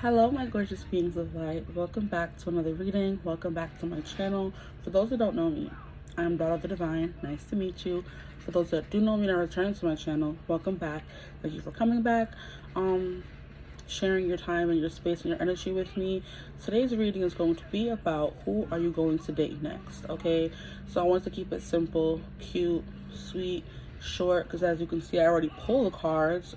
Hello, my gorgeous beings of light. Welcome back to another reading. Welcome back to my channel. For those that don't know me, I am Daughter of the Divine. Nice to meet you. For those that do know me and are returning to my channel, welcome back. Thank you for coming back. Sharing your time and your space and your energy with me. Today's reading is going to be about who are you going to date next, okay? So I want to keep it simple, cute, sweet, short, because as you can see, I already pulled the cards.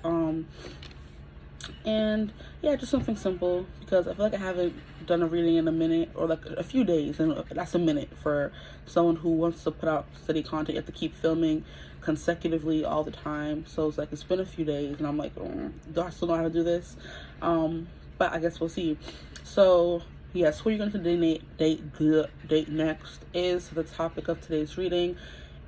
And yeah, just something simple, because I feel like I haven't done a reading in a minute, or like a few days, and that's a minute for someone who wants to put out steady content. You have to keep filming consecutively all the time, so it's like it's been a few days and I'm like, do I still know how to do this? But I guess we'll see. So yes, who you're going to date next is the topic of today's reading.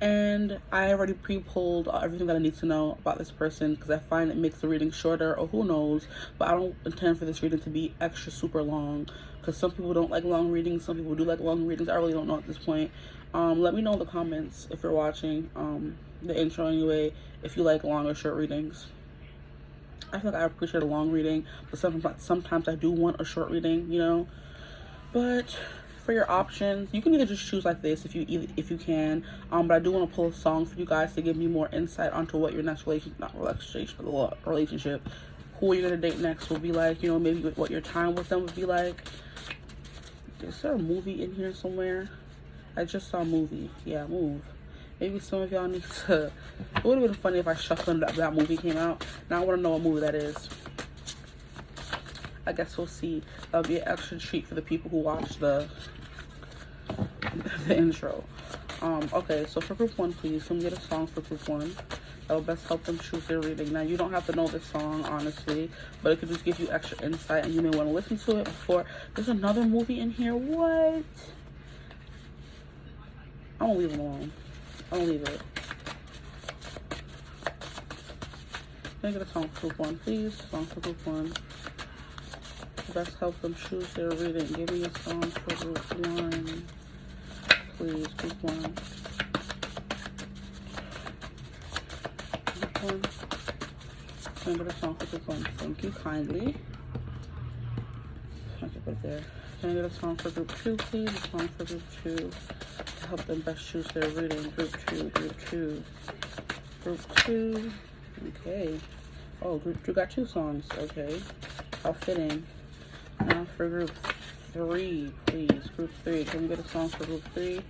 And I already pre-pulled everything that I need to know about this person, because I find it makes the reading shorter, or who knows. But I don't intend for this reading to be extra super long, because some people don't like long readings, some people do like long readings. I really don't know at this point. Let me know in the comments if you're watching the intro anyway, if you like long or short readings. I feel like I appreciate a long reading, but sometimes I do want a short reading, you know. But for your options, you can either just choose like this if you can, but I do want to pull a song for you guys to give me more insight onto what your next relationship, who you're gonna date next will be like, you know, maybe what your time with them would be like. Is there a movie in here somewhere? I just saw a movie. Yeah, move. Maybe some of y'all need to, it would have been funny if I shuffled that movie came out. Now I want to know what movie that is. I guess we'll see. That'll be an extra treat for the people who watch the intro. Okay, so for group one, please, can we get a song for group one? That will best help them choose their reading. Now, you don't have to know this song, honestly, but it could just give you extra insight, and you may want to listen to it before. There's another movie in here. What? I'm gonna leave it alone. I'm gonna leave it. Can I get a song for group one, please? Song for group one. Best help them choose their reading. Give me a song for group one, please. Group one. Group one. Can I get a song for group one? Thank you kindly. I can put it there. Can I get a song for group two, please? A song for group two to help them best choose their reading. Group two, group two, group two. Okay. Oh, group two got two songs. Okay. How fitting. Now for group three, please. Group three. Can we get a song for group three?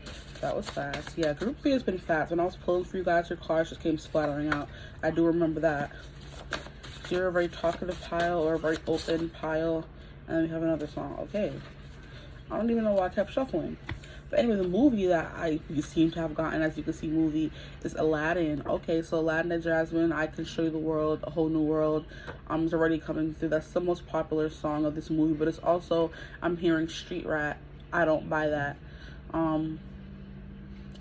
That was fast. Yeah, group three has been fast. When I was pulling for you guys, your cards just came splattering out. I do remember that. So you're a very talkative pile, or a very open pile. And then we have another song. Okay. I don't even know why I kept shuffling. But anyway, the movie that you seem to have gotten, as you can see, movie is Aladdin. Okay, so Aladdin and Jasmine, I Can Show You the World, A Whole New World. It's already coming through. That's the most popular song of this movie. But it's also, I'm hearing Street Rat. I don't buy that.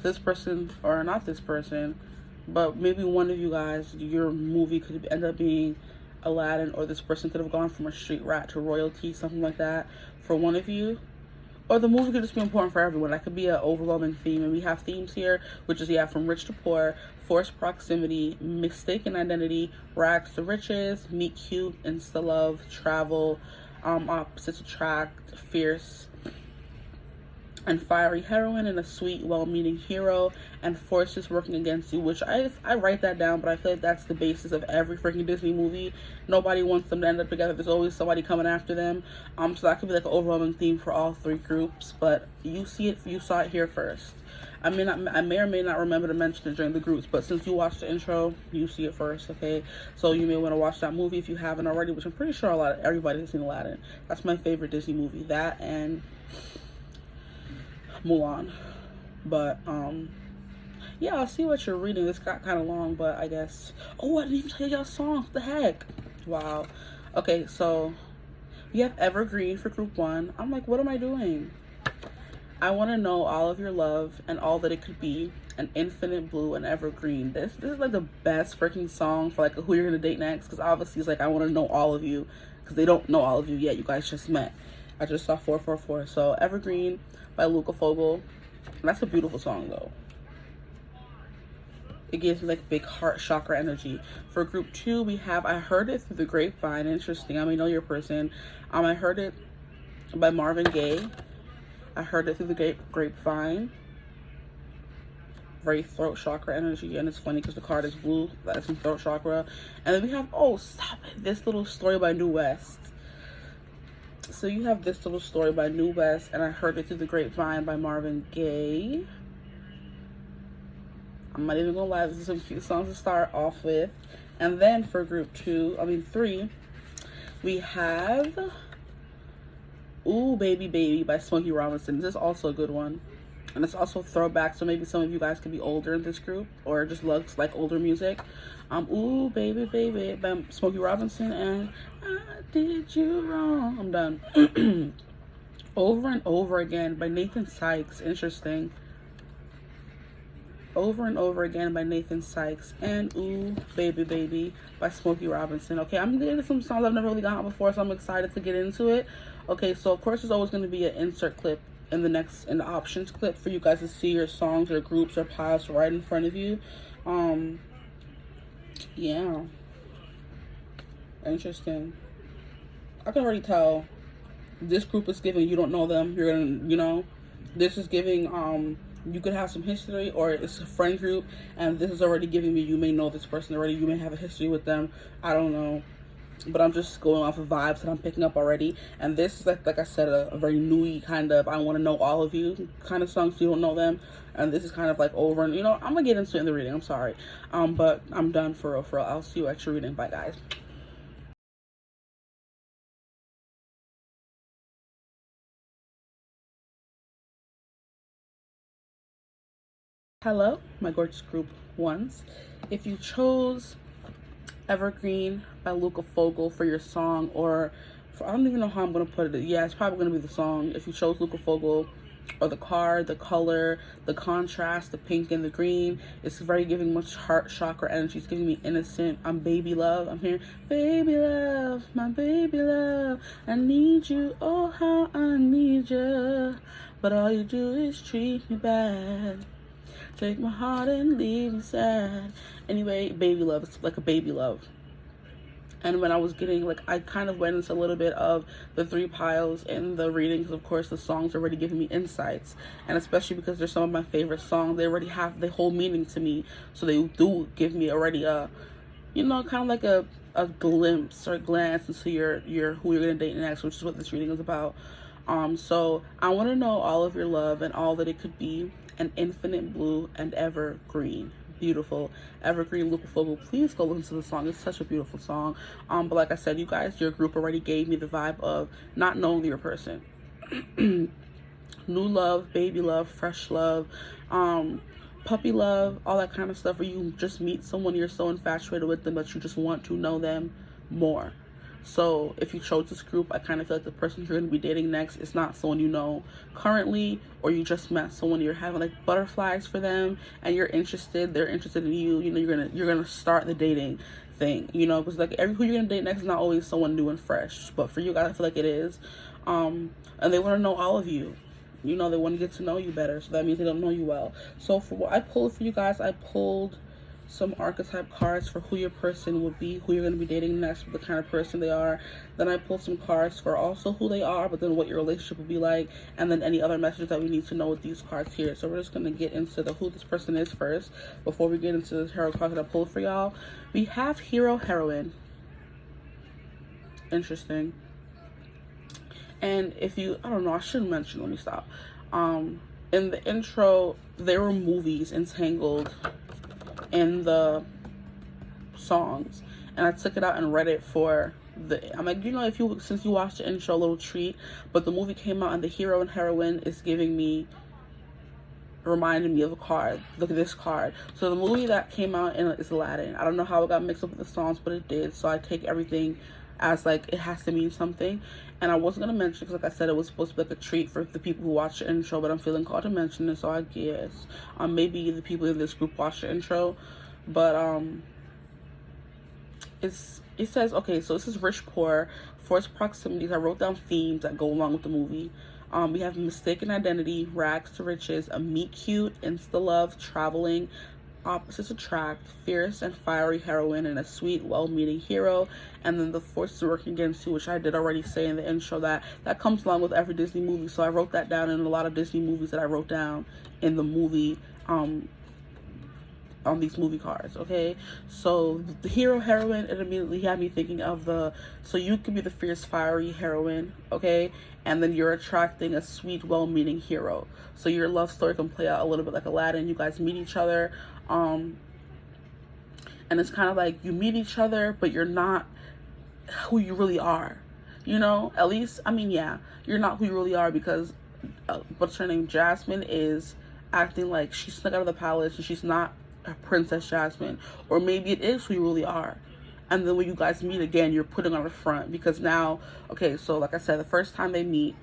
This person, or not this person, but maybe one of you guys, your movie could end up being Aladdin, or this person could have gone from a street rat to royalty, something like that, for one of you. Or the movie could just be important for everyone. That could be an overwhelming theme. And we have themes here, which is, yeah, from rich to poor, forced proximity, mistaken identity, rags to riches, meet cute, insta love, travel, opposites attract, fierce and fiery heroine, and a sweet, well-meaning hero, and forces working against you, which I write that down, but I feel like that's the basis of every freaking Disney movie. Nobody wants them to end up together. There's always somebody coming after them. So that could be like an overwhelming theme for all three groups, but you saw it here first. I may or may not remember to mention it during the groups, but since you watched the intro, you see it first, okay? So you may want to watch that movie if you haven't already, which I'm pretty sure everybody has seen Aladdin. That's my favorite Disney movie. That and Mulan. But yeah, I'll see what you're reading. This got kind of long, but I guess, oh, I didn't even tell y'all songs. What the heck? Wow. Okay, so you have Evergreen for group one. I'm like, what am I doing? I want to know all of your love and all that it could be, and Infinite Blue and Evergreen. This is like the best freaking song for like who you're gonna date next, because obviously it's like, I want to know all of you, because they don't know all of you yet. You guys just met. I just saw 444. So Evergreen by Luca Fogel. And that's a beautiful song though. It gives me like big heart chakra energy. For group 2, we have I Heard It Through the Grapevine. Interesting. I may know your person. I Heard It by Marvin Gaye. I Heard It Through the Grapevine. Very throat chakra energy, and it's funny because the card is blue. That's in throat chakra. And then we have, oh, stop it, This Little Story by New West. So you have This Little Story by New West, and I Heard It Through the Grapevine by Marvin Gaye. I'm not even gonna lie, this is some cute songs to start off with. And then for group 3, we have Ooh Baby Baby by Smokey Robinson. This is also a good one. And it's also throwback, so maybe some of you guys could be older in this group or just looks like older music. Ooh Baby Baby by Smokey Robinson and I Did You Wrong. I'm done. Over and Over Again by Nathan Sykes. Interesting. Over and Over Again by Nathan Sykes and Ooh Baby Baby by Smokey Robinson. Okay, I'm getting into some songs I've never really gotten before, so I'm excited to get into it. Okay, so of course there's always going to be an insert clip in the options clip for you guys to see your songs or groups or piles right in front of you. Yeah, interesting. I can already tell this group is giving you don't know them. You're gonna, you know, this is giving you could have some history, or it's a friend group, and this is already giving me you may know this person already. You may have a history with them. I don't know. But I'm just going off of vibes that I'm picking up already. And this is like I said, a very newy kind of I want to know all of you kind of songs, so you don't know them. And this is kind of like over, and you know, I'm gonna get into it in the reading. I'm sorry. But I'm done for real. I'll see you at your reading. Bye guys. Hello, my gorgeous group ones. If you chose Evergreen by Luca Fogel for your song, or I don't even know how I'm going to put it. Yeah, it's probably going to be the song. If you chose Luca Fogel, or the card, the color, the contrast, the pink and the green, it's very giving much heart chakra energy. It's giving me innocent. I'm baby love. I'm hearing baby love, my baby love. I need you, oh how I need you, but all you do is treat me bad. Take my heart and leave me sad. Anyway, baby love. It's like a baby love. And when I was getting, like, I kind of went into a little bit of the 3 piles in the reading, because of course the songs are already giving me insights, and especially because they're some of my favorite songs, they already have the whole meaning to me, so they do give me already a, you know, kind of like a glimpse or glance into your who you're gonna date next, which is what this reading is about. So I want to know all of your love and all that it could be. An Infinite Blue and Evergreen. Beautiful. Evergreen, Luca Fogel. Please go listen to the song. It's such a beautiful song. But like I said, you guys, your group already gave me the vibe of not knowing your person. New love, baby love, fresh love, puppy love, all that kind of stuff, where you just meet someone, you're so infatuated with them that you just want to know them more. So if you chose this group, I kind of feel like the person you're going to be dating next is not someone you know currently, or you just met someone, you're having like butterflies for them and you're interested, they're interested in you. You know, you're gonna start the dating thing, you know, because like who you're gonna date next is not always someone new and fresh, but for you guys I feel like it is. And they want to know all of you. You know, they want to get to know you better, so that means they don't know you well. So for what I pulled for you guys, I pulled some archetype cards for who your person would be, who you're going to be dating next, the kind of person they are. Then I pulled some cards for also who they are, but then what your relationship will be like, and then any other messages that we need to know with these cards here. So we're just going to get into the who this person is first before we get into the tarot cards that I pulled for y'all. We have hero, heroine. Interesting. And if you, I don't know, I shouldn't mention, let me stop. In the intro, there were movies entangled in the songs, and I took it out and read it for the, I'm like, you know, since you watched the intro, a little treat, but the movie came out and the hero and heroine is reminding me of a card. Look at this card. So the movie that came out is Aladdin. I don't know how it got mixed up with the songs, but it did. So I take everything as like it has to mean something. And I wasn't gonna mention, because like I said, it was supposed to be like a treat for the people who watch the intro, but I'm feeling called to mention it, so I guess maybe the people in this group watch the intro. But it says, okay, so this is rich, poor, forced proximities. I wrote down themes that go along with the movie. We have mistaken identity, rags to riches, a meet cute, insta love, traveling, opposites attract, fierce and fiery heroine and a sweet, well-meaning hero, and then the forces working against you, which I did already say in the intro, that comes along with every Disney movie. So I wrote that down in a lot of Disney movies that I wrote down in the movie, on these movie cards. Okay, so the hero, heroine, it immediately had me thinking of so you could be the fierce, fiery heroine, okay, and then you're attracting a sweet, well-meaning hero. So your love story can play out a little bit like Aladdin. You guys meet each other, and it's kind of like you meet each other, but you're not who you really are, you know. At least, I mean, yeah, you're not who you really are, because what's her name, Jasmine, is acting like she snuck out of the palace and she's not Princess Jasmine. Or maybe it is who you really are, and then when you guys meet again, you're putting on a front, because now, okay, so like I said, the first time they meet,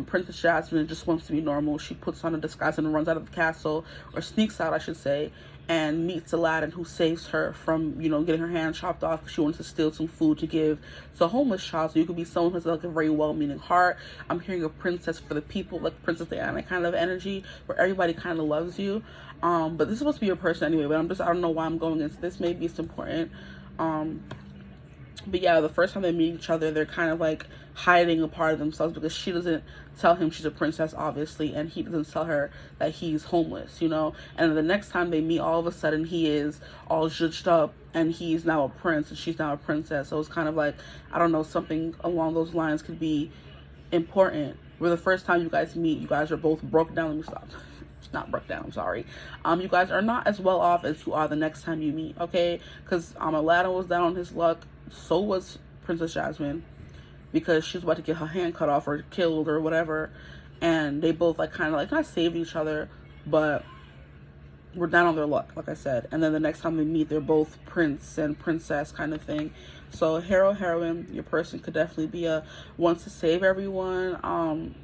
Princess Jasmine just wants to be normal. She puts on a disguise and runs out of the castle, or sneaks out, I should say, and meets Aladdin, who saves her from, you know, getting her hand chopped off because she wants to steal some food to give to a homeless child. So you could be someone who's like a very well-meaning heart. I'm hearing a princess for the people, like Princess Diana kind of energy, where everybody kind of loves you. But this is supposed to be your person anyway, but I don't know why I'm going into this. Maybe it's important. But yeah, the first time they meet each other, they're kind of like hiding a part of themselves, because she doesn't tell him she's a princess, obviously, and he doesn't tell her that he's homeless, you know. And the next time they meet, all of a sudden he is all zhuzhed up and he's now a prince and she's now a princess. So it's kind of like, I don't know, something along those lines could be important. Where the first time you guys meet, you guys are both broke down. Let me stop. Not broke down, I'm sorry. You guys are not as well off as you are the next time you meet, okay? Because Aladdin was down on his luck, so was Princess Jasmine, because she's about to get her hand cut off or killed or whatever, and they both like kind of like not saved each other, but were down on their luck, like I said. And then the next time they meet, they're both prince and princess kind of thing. So hero, heroine, your person could definitely be wants to save everyone,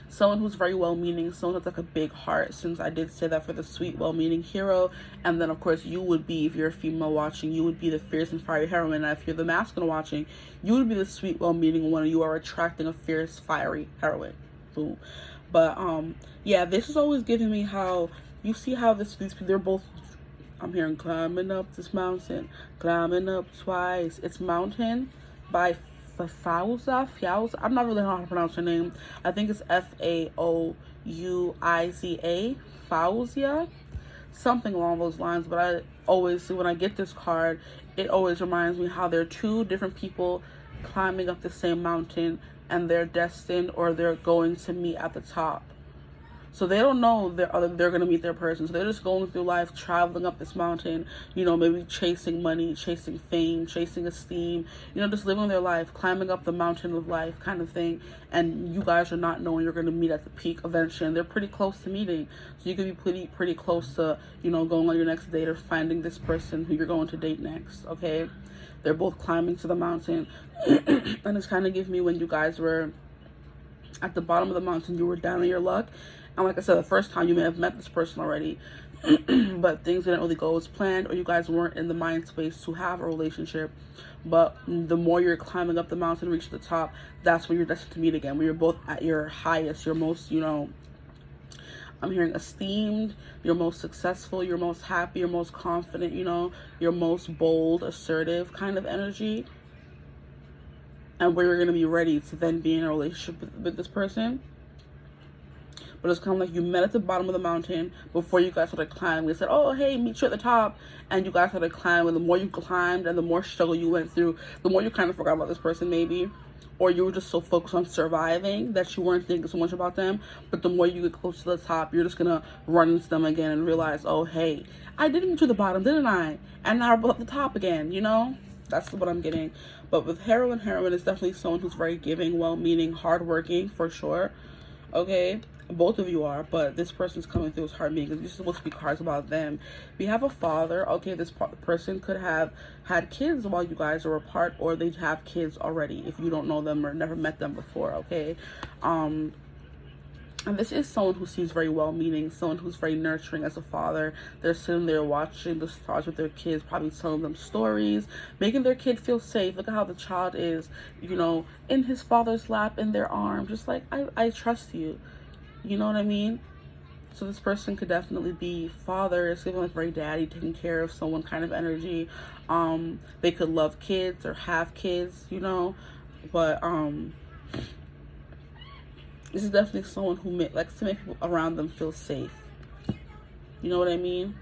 someone who's very well-meaning, someone with like a big heart, since I did say that for the sweet, well-meaning hero. And then of course you would be, if you're a female watching, you would be the fierce and fiery heroine. And if you're the masculine watching, you would be the sweet, well-meaning one, and you are attracting a fierce, fiery heroine. Boom. But yeah, this is always giving me how you see how these people, they're both, I'm hearing climbing up this mountain, climbing up twice. It's Mountain by Fauza. I'm not really know how to pronounce her name. I think it's Faouiza, Fauzia, something along those lines. But I always, when I get this card, it always reminds me how they're two different people climbing up the same mountain, and they're destined, or they're going to meet at the top. So they don't know they're going to meet their person. So they're just going through life, traveling up this mountain, you know, maybe chasing money, chasing fame, chasing esteem, you know, just living their life, climbing up the mountain of life kind of thing. And you guys are not knowing you're going to meet at the peak eventually. And they're pretty close to meeting. So you could be pretty close to, you know, going on your next date or finding this person who you're going to date next, okay? They're both climbing to the mountain. And it's kind of giving me when you guys were at the bottom of the mountain, you were down on your luck. And like I said, the first time you may have met this person already, but things didn't really go as planned, or you guys weren't in the mind space to have a relationship. But the more you're climbing up the mountain, reach the top, that's when you're destined to meet again, when you're both at your highest, your most, you know, I'm hearing esteemed, your most successful, your most happy, your most confident, you know, your most bold, assertive kind of energy. And where you're going to be ready to then be in a relationship with this person. But it's kind of like you met at the bottom of the mountain before you guys started climbing. They said, oh, hey, meet you at the top. And you guys started climbing. The more you climbed and the more struggle you went through, the more you kind of forgot about this person maybe. Or you were just so focused on surviving that you weren't thinking so much about them. But the more you get close to the top, you're just going to run into them again and realize, oh, hey, I did meet you at the bottom, didn't I? And now we're at the top again, you know? That's what I'm getting. But with heroine, it's definitely someone who's very giving, well-meaning, hardworking, for sure. Okay? Both of you are, but this person's coming through as hard, because these are supposed to be cards about them. We have a father. Okay, this person could have had kids while you guys are apart, or they have kids already if you don't know them or never met them before. Okay, and this is someone who seems very well-meaning, someone who's very nurturing as a father. They're sitting there watching the stars with their kids, probably telling them stories, making their kid feel safe. Look at how the child is, you know, in his father's lap, in their arms, just like, I trust you. You know what I mean? So this person could definitely be father. It's giving like very daddy, taking care of someone kind of energy. They could love kids or have kids, you know. But this is definitely someone who likes to make people around them feel safe. You know what I mean?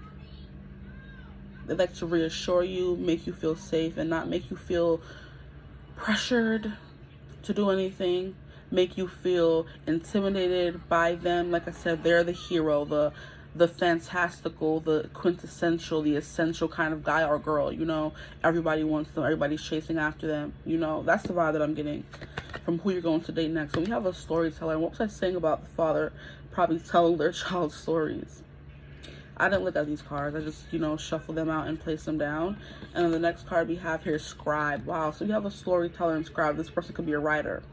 They like to reassure you, make you feel safe, and not make you feel pressured to do anything, make you feel intimidated by them. Like I said, they're the hero, the fantastical, the quintessential, the essential kind of guy or girl, you know. Everybody wants them, everybody's chasing after them, you know. That's the vibe that I'm getting from who you're going to date next. So we have a storyteller. And what was I saying about the father probably telling their child stories? I didn't look at these cards. I just, you know, shuffle them out and place them down. And then the next card we have here is scribe. Wow, so you have a storyteller and scribe. This person could be a writer.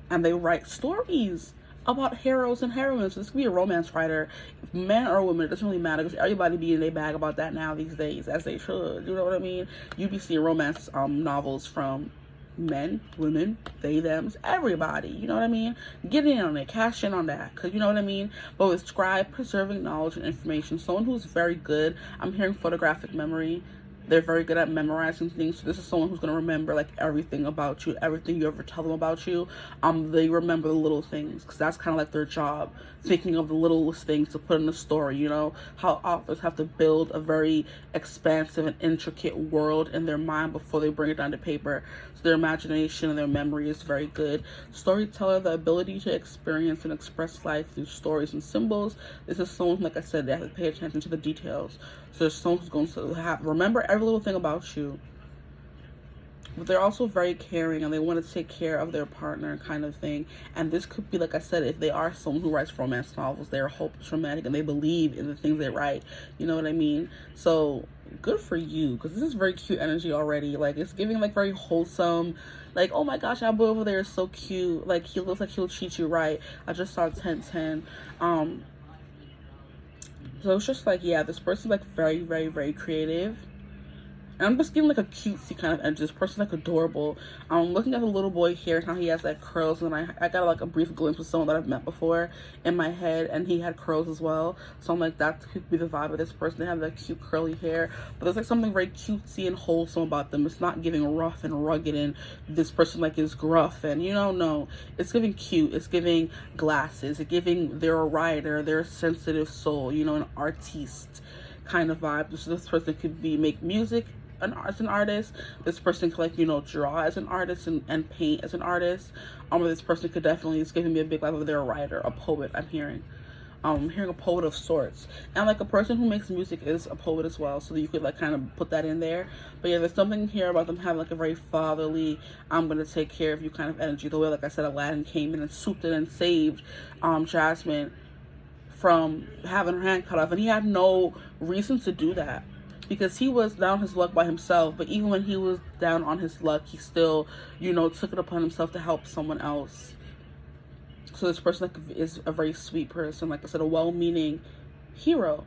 And they write stories about heroes and heroines. So this could be a romance writer. Man or woman, it doesn't really matter, because everybody be in their bag about that now these days, as they should. You know what I mean? You'd be seeing romance novels from men, women, they, thems, everybody, you know what I mean? Get in on it, cash in on that, because you know what I mean? But with scribe, preserving knowledge and information, someone who's very good. I'm hearing photographic memory. They're very good at memorizing things. So this is someone who's going to remember like everything about you, everything you ever tell them about you. They remember the little things, because that's kind of like their job, thinking of the littlest things to put in the story. You know how authors have to build a very expansive and intricate world in their mind before they bring it down to paper. So their imagination and their memory is very good. Storyteller, the ability to experience and express life through stories and symbols. This is someone, like I said, they have to pay attention to the details. So there's someone who's going to remember every little thing about you. But they're also very caring, and they want to take care of their partner kind of thing. And this could be, like I said, if they are someone who writes romance novels, they're hopeless romantic and they believe in the things they write. You know what I mean? So good for you, because this is very cute energy already. Like, it's giving like very wholesome, like, oh my gosh, that boy over there is so cute. Like, he looks like he'll treat you right. I just saw 1010. So it's just like, yeah, this person's like very, very, very creative. And I'm just getting like a cutesy kind of energy. This person's like adorable. I'm looking at the little boy here and how he has like curls, and I got like a brief glimpse of someone that I've met before in my head, and he had curls as well. So I'm like, that could be the vibe of this person. They have that cute curly hair, but there's like something very cutesy and wholesome about them. It's not giving rough and rugged and this person like is gruff and, you know, no. It's giving cute. It's giving glasses. It's giving they're a writer. They're a sensitive soul, you know, an artiste kind of vibe. So this person could be make music as an artist. This person could, like, you know, draw as an artist and paint as an artist. This person could definitely, it's giving me a big vibe of they're a writer, a poet. I'm hearing a poet of sorts, and like a person who makes music is a poet as well, so you could like kind of put that in there. But yeah, there's something here about them having like a very fatherly, I'm gonna take care of you kind of energy, the way, like I said, Aladdin came in and swooped in and saved Jasmine from having her hand cut off, and he had no reason to do that, because he was down his luck by himself. But even when he was down on his luck, he still, you know, took it upon himself to help someone else. So this person like is a very sweet person, like I said, a well-meaning hero.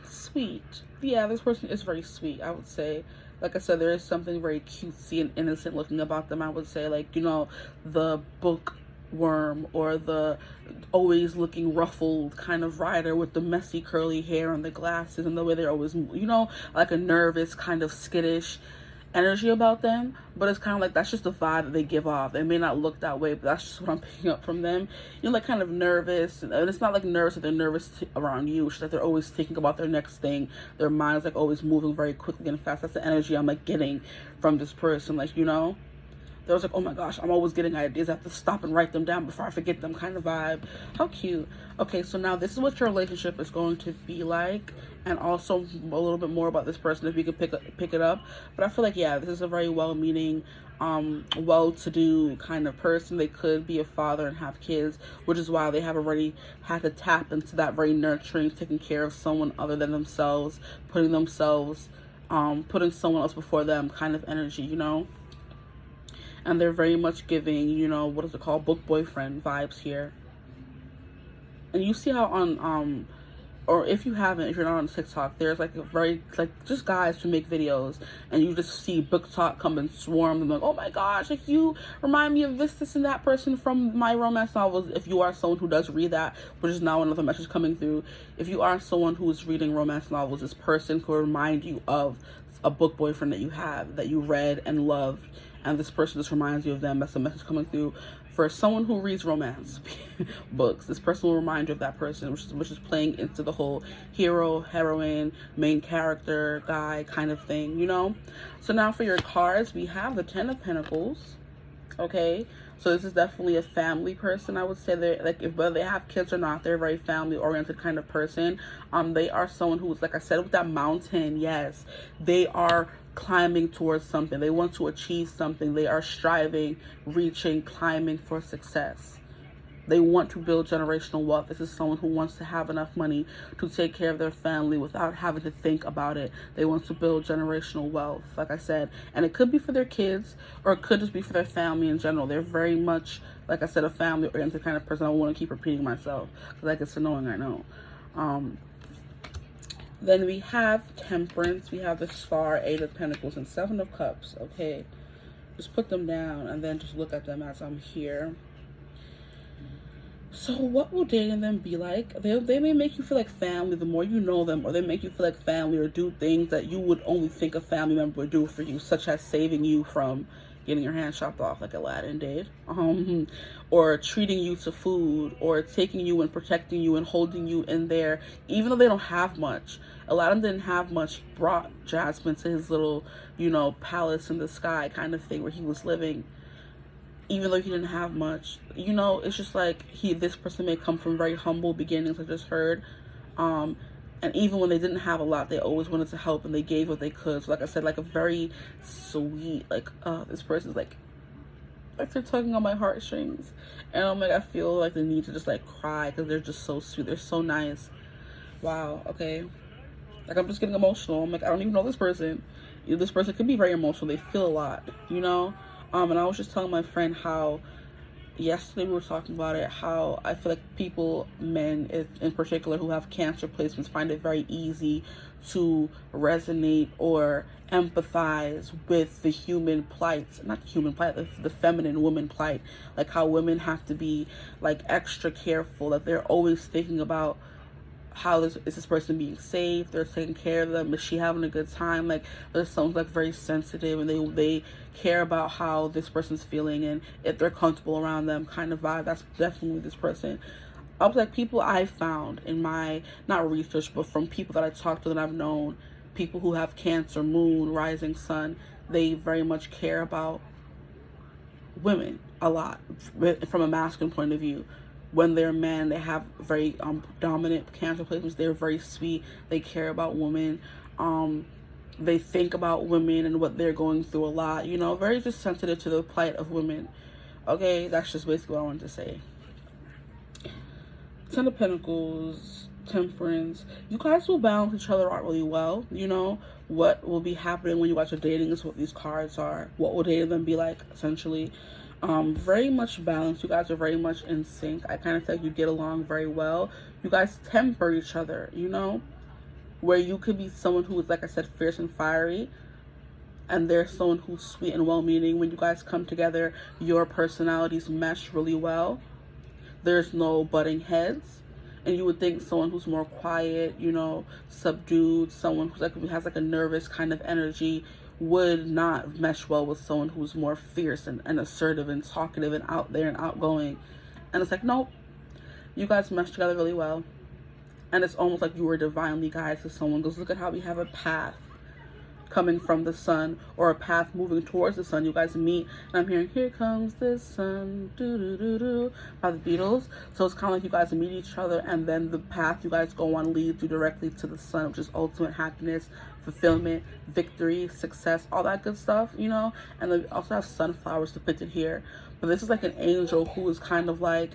Sweet. Yeah, this person is very sweet, I would say. Like I said, there is something very cutesy and innocent looking about them, I would say. Like, you know, the bookworm or the always looking ruffled kind of writer with the messy curly hair and the glasses and the way they're always, you know, like a nervous kind of skittish energy about them. But it's kind of like, that's just the vibe that they give off. They may not look that way, but that's just what I'm picking up from them. You know, like kind of nervous, and it's not like nervous that they're nervous around you. It's just that they're always thinking about their next thing. Their mind's like always moving very quickly and fast. That's the energy I'm like getting from this person. Like, you know, there was like, oh my gosh, I'm always getting ideas. I have to stop and write them down before I forget them kind of vibe. How cute. Okay, so now this is what your relationship is going to be like, and also a little bit more about this person if you could pick it up. But I feel like, yeah, this is a very well-meaning, well-to-do kind of person. They could be a father and have kids, which is why they have already had to tap into that very nurturing, taking care of someone other than themselves, putting someone else before them kind of energy, you know? And they're very much giving, you know, what is it called, book boyfriend vibes here. And you see how on or if you haven't, if you're not on TikTok, there's like a very, like, just guys who make videos, and you just see book talk come and swarm them, like, oh my gosh, like, you remind me of this and that person from my romance novels. If you are someone who does read that, which is now another message coming through, if you are someone who is reading romance novels, this person could remind you of a book boyfriend that you have, that you read and loved, and this person just reminds you of them. That's the message coming through. For someone who reads romance books, this person will remind you of that person, which is playing into the whole hero, heroine, main character, guy kind of thing, you know? So now for your cards, we have the Ten of Pentacles, okay? So this is definitely a family person, I would say. They're, like, if whether they have kids or not, they're a very family-oriented kind of person. They are someone who's, like I said, with that mountain, yes, they are climbing towards something. They want to achieve something. They are striving, reaching, climbing for success. They want to build generational wealth. This is someone who wants to have enough money to take care of their family without having to think about it. They want to build generational wealth, like I said. And it could be for their kids, or it could just be for their family in general. They're very much, like I said, a family-oriented kind of person. I want to keep repeating myself because that gets annoying, I know. Then we have Temperance. We have the Star, Eight of Pentacles, and Seven of Cups, okay? Just put them down and then just look at them as I'm here. So what will dating them be like? They may make you feel like family the more you know them, or they make you feel like family, or do things that you would only think a family member would do for you, such as saving you from getting your hand chopped off like Aladdin did, or treating you to food, or taking you and protecting you and holding you in there, even though they don't have much. Aladdin didn't have much. He brought Jasmine to his little, you know, palace in the sky kind of thing where he was living, even though he didn't have much. You know, it's just like this person may come from very humble beginnings, I just heard, and even when they didn't have a lot, they always wanted to help, and they gave what they could. So like I said, like a very sweet, like, this person's like they're tugging on my heartstrings, and I'm like, I feel like the need to just like cry because they're just so sweet. They're so nice. Wow. Okay. Like, I'm just getting emotional. I'm like, I don't even know this person. You know, this person could be very emotional. They feel a lot, you know? And I was just telling my friend how yesterday we were talking about it, how I feel like people, men in particular, who have Cancer placements find it very easy to resonate or empathize with the human plight, not the human plight, the feminine woman plight, like how women have to be like extra careful, that they're always thinking about how is this person being safe, they're taking care of them, is she having a good time, like there's someone like very sensitive, and they care about how this person's feeling and if they're comfortable around them kind of vibe. That's definitely this person. I was like, people I found in my, not research, but from people that I talked to that I've known, people who have Cancer, Moon, Rising, Sun, they very much care about women a lot from a masculine point of view. When they're men, they have very dominant Cancer placements. They're very sweet. They care about women. They think about women and what they're going through a lot. You know, very just sensitive to the plight of women. Okay, that's just basically what I wanted to say. Ten of Pentacles, Temperance. You guys will balance each other out really well. You know, what will be happening when you guys are dating is what these cards are. What will dating them be like, essentially? Very much balanced. You guys are very much in sync. I kind of feel like you get along very well. You guys temper each other, you know, where you could be someone who is, like I said, fierce and fiery, and there's someone who's sweet and well-meaning. When you guys come together, your personalities mesh really well. There's no butting heads, and you would think someone who's more quiet, you know, subdued, someone who's like, who has like a nervous kind of energy, would not mesh well with someone who's more fierce and assertive and talkative and out there and outgoing. And it's like, nope, you guys mesh together really well. And it's almost like you were divinely guided to someone, because look at how we have a path coming from the sun, or a path moving towards the sun. You guys meet, and I'm hearing "Here Comes the Sun" do do do do by the Beatles. So it's kind of like you guys meet each other, and then the path you guys go on leads you directly to the sun, which is ultimate happiness, fulfillment, victory, success, all that good stuff, you know. And then we also have sunflowers depicted here, but this is like an angel who is kind of like,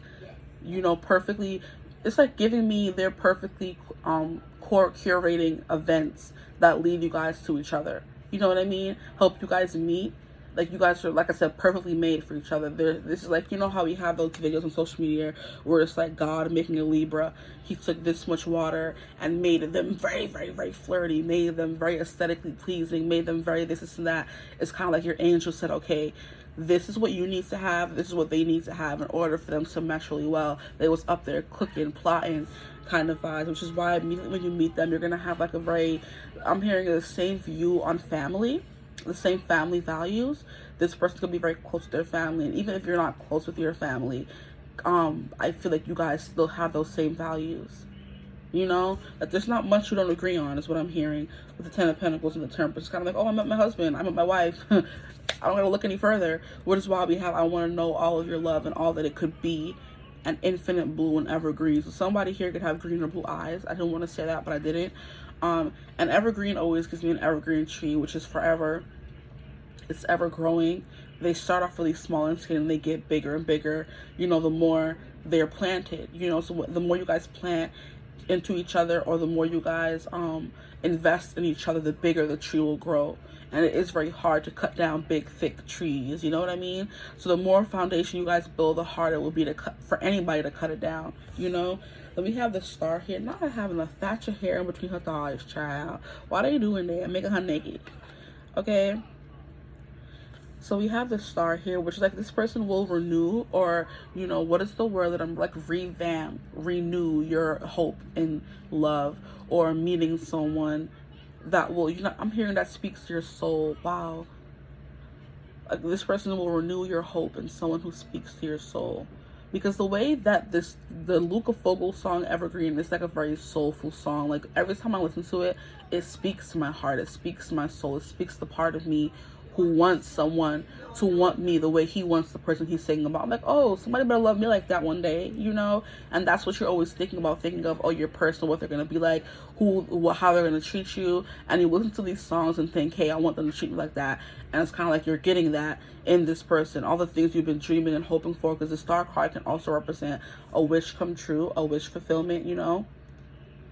you know, perfectly, it's like giving me their perfectly curating events that lead you guys to each other. You know what I mean? Help you guys meet. Like, you guys are, like I said, perfectly made for each other. This is like, you know how we have those videos on social media where it's like God making a Libra. He took this much water and made them very, very, very flirty, made them very aesthetically pleasing, made them very this and that. It's kind of like your angel said, okay, this is what you need to have, this is what they need to have in order for them to mesh really well. They was up there cooking, plotting kind of vibes, which is why immediately when you meet them, you're going to have like a very, I'm hearing the same view on family, the same family values. This person's going to be very close to their family, and even if you're not close with your family, I feel like you guys still have those same values. You know, that there's not much you don't agree on is what I'm hearing with the Ten of Pentacles and the Temperance. It's kind of like, oh, I met my husband, I met my wife. I don't gotta look any further. Which is why we have I want to know all of your love and all that it could be, an infinite blue and evergreen. So somebody here could have green or blue eyes. I didn't want to say that, but I didn't. An evergreen always gives me an evergreen tree, which is forever. It's ever growing. They start off really small and skinny, and they get bigger and bigger, you know, the more they're planted, you know. So the more you guys plant into each other, or the more you guys invest in each other, the bigger the tree will grow. And it is very hard to cut down big thick trees, you know what I mean? So the more foundation you guys build, the harder it will be to cut for anybody to cut it down, you know. Then we have the star here, not having a thatch of hair in between her thighs, child. Why are you doing that? Making her naked. Okay, so we have the star here, which is like this person will renew, or, you know, what is the word that I'm like, revamp, renew your hope in love, or meeting someone that will, you know, I'm hearing that speaks to your soul. Wow. Like, this person will renew your hope in someone who speaks to your soul. Because the way that the Luca Fogel song Evergreen is like a very soulful song. Like, every time I listen to it, it speaks to my heart, it speaks to my soul, it speaks to the part of me who wants someone to want me the way he wants the person he's singing about. I'm like, oh, somebody better love me like that one day, you know? And that's what you're always thinking about, thinking of, oh, your person, what they're going to be like, how they're going to treat you. And you listen to these songs and think, hey, I want them to treat me like that. And it's kind of like you're getting that in this person, all the things you've been dreaming and hoping for, because the star card can also represent a wish come true, a wish fulfillment, you know?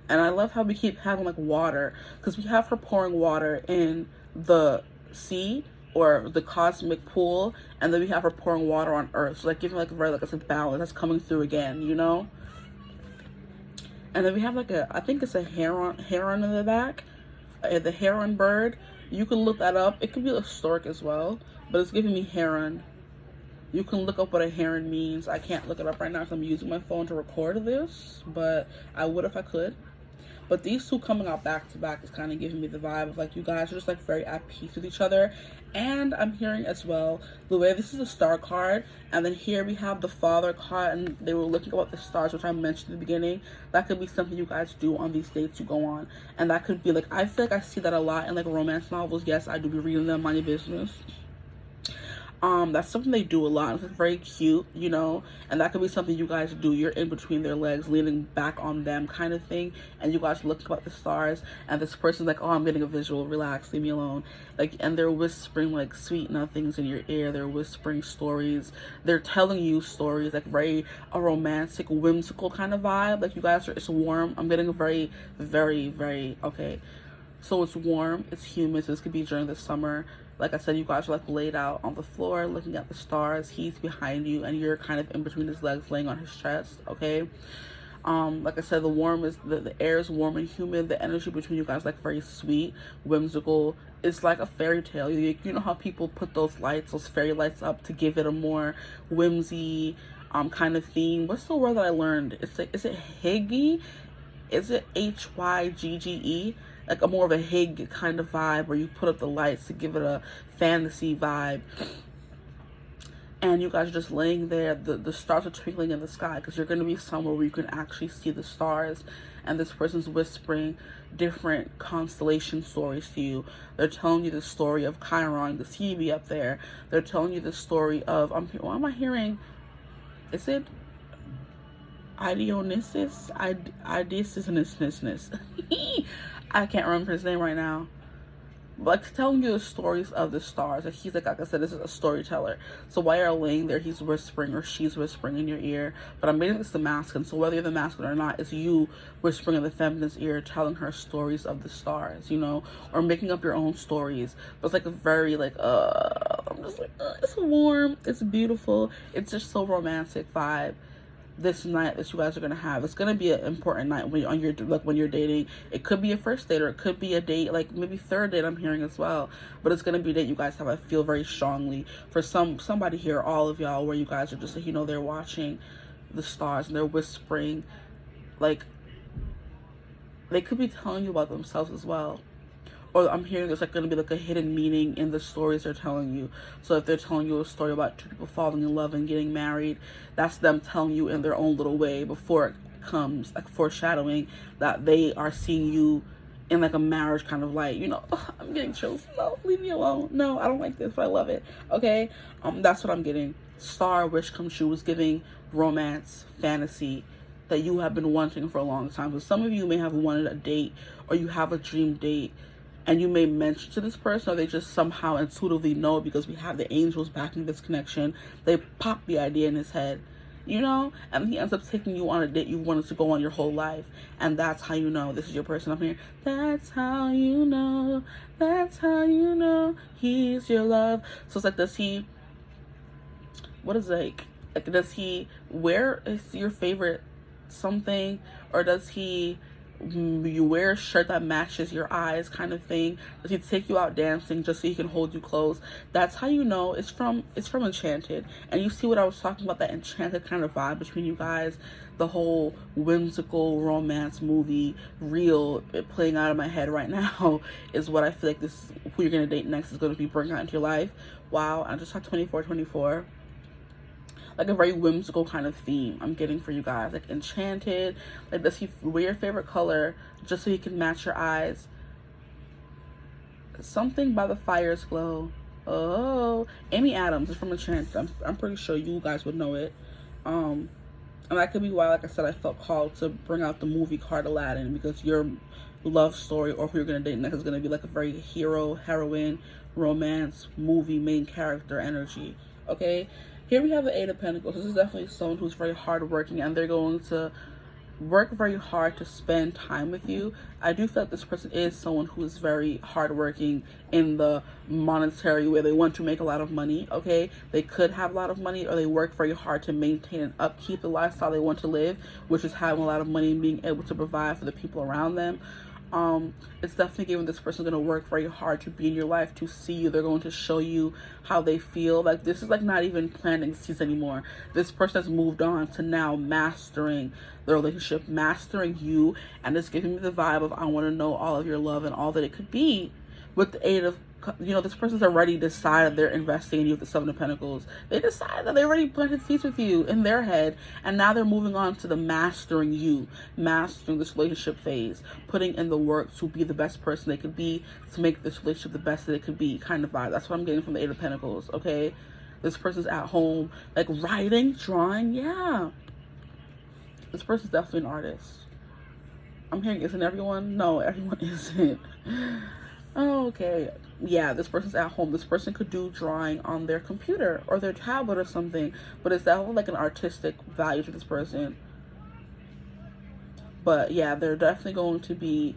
And I love how we keep having like water, because we have her pouring water in the sea or the cosmic pool, and then we have her pouring water on earth. So like giving like a very, like it's a balance that's coming through again, you know. And then we have like I think it's a heron in the back, the heron bird. You can look that up. It could be a stork as well, but it's giving me heron. You can look up what a heron means. I can't look it up right now because I'm using my phone to record this, but I would if I could. But these two coming out back to back is kind of giving me the vibe of like you guys are just like very at peace with each other. And I'm hearing as well the way this is a star card, and then here we have the father card, and they were looking about the stars, which I mentioned in the beginning. That could be something you guys do on these dates you go on, and that could be like, I feel like I see that a lot in like romance novels. Yes, I do be reading them, mind your business. That's something they do a lot. It's very cute, you know, and that could be something you guys do. You're in between their legs, leaning back on them kind of thing, and you guys look up at the stars, and this person's like, oh, I'm getting a visual, relax, leave me alone. Like, and they're whispering like sweet nothings in your ear. They're whispering stories. They're telling you stories, like very a romantic, whimsical kind of vibe. Like, you guys are, it's warm. I'm getting a very, very, very, okay. So it's warm, it's humid, so this could be during the summer. Like I said, you guys are like laid out on the floor looking at the stars. He's behind you and you're kind of in between his legs, laying on his chest, okay? Like I said, the air is warm and humid. The energy between you guys is like very sweet, whimsical. It's like a fairy tale. You know how people put those lights, those fairy lights up to give it a more whimsy kind of theme. What's the word that I learned? It's like, is it hygge? Is it Hygge? Like a more of a Hig kind of vibe, where you put up the lights to give it a fantasy vibe. And you guys are just laying there. The stars are twinkling in the sky, because you're going to be somewhere where you can actually see the stars. And this person's whispering different constellation stories to you. They're telling you the story of Chiron, the Phoebe up there. They're telling you the story of, what am I hearing? Is it Dionysus? I can't remember his name right now. But like, telling you the stories of the stars. Like, he's like I said, this is a storyteller. So while you're laying there, he's whispering, or she's whispering in your ear. But I'm making this the masculine, so whether you're the masculine or not, it's you whispering in the feminine's ear, telling her stories of the stars, you know, or making up your own stories. But it's like a very like I'm just like, it's warm, it's beautiful, it's just so romantic vibe. This night that you guys are gonna have, it's gonna be an important night when you're on your, like, when you're dating. It could be a first date, or it could be a date, like maybe third date, I'm hearing as well. But it's gonna be a date you guys have, I feel very strongly. For somebody here, all of y'all, where you guys are just like, you know, they're watching the stars and they're whispering, like they could be telling you about themselves as well. Or I'm hearing there's like going to be like a hidden meaning in the stories they're telling you. So if they're telling you a story about two people falling in love and getting married, that's them telling you in their own little way before it comes, like foreshadowing that they are seeing you in like a marriage kind of light. You know, ugh, I'm getting chills. No, leave me alone. No, I don't like this, but I love it. Okay, that's what I'm getting. Star wish come true is giving romance, fantasy that you have been wanting for a long time. So some of you may have wanted a date, or you have a dream date, and you may mention to this person, or they just somehow intuitively know, because we have the angels backing this connection. They pop the idea in his head, you know, and he ends up taking you on a date you wanted to go on your whole life. And that's how you know this is your person. I'm here. That's how you know. That's how you know he's your love. So it's like, does he, what is it like does he wear your favorite something, or does he, you wear a shirt that matches your eyes kind of thing? Does he take you out dancing just so he can hold you close? That's how you know it's from Enchanted. And you see what I was talking about, that enchanted kind of vibe between you guys, the whole whimsical romance movie reel playing out of my head right now is what I feel like this, who you're gonna date next, is going to be bringing out into your life. Wow, I just saw 24/24. Like a very whimsical kind of theme I'm getting for you guys. Like enchanted. Like, does he wear your favorite color just so he can match your eyes? Something by the fire's glow. Oh, Amy Adams is from Enchanted. I'm pretty sure you guys would know it. And that could be why, like I said, I felt called to bring out the movie card Aladdin, because your love story, or who you're gonna date next, is gonna be like a very hero, heroine, romance, movie, main character energy. Okay? Here we have the Eight of Pentacles. This is definitely someone who's very hardworking, and they're going to work very hard to spend time with you. I do feel like this person is someone who is very hardworking in the monetary way. They want to make a lot of money, okay? They could have a lot of money, or they work very hard to maintain and upkeep the lifestyle they want to live, which is having a lot of money and being able to provide for the people around them. It's definitely giving this person going to work very hard to be in your life, to see you. They're going to show you how they feel. Like, this is like not even planting seeds anymore. This person has moved on to now mastering the relationship, mastering you, and it's giving me the vibe of, I want to know all of your love and all that it could be. With the Eight of, you know, this person's already decided they're investing in you with the Seven of Pentacles. They decided that they already planted seeds with you in their head, and now they're moving on to the mastering you, mastering this relationship phase, putting in the work to be the best person they could be, to make this relationship the best that it could be, kind of vibe. That's what I'm getting from the Eight of Pentacles, okay? This person's at home, like writing, drawing, yeah. This person's definitely an artist. I'm hearing, isn't everyone? No, everyone isn't. Oh, okay. Yeah, this person's at home. This person could do drawing on their computer or their tablet or something, but it's definitely like an artistic value to this person. But yeah, they're definitely going to be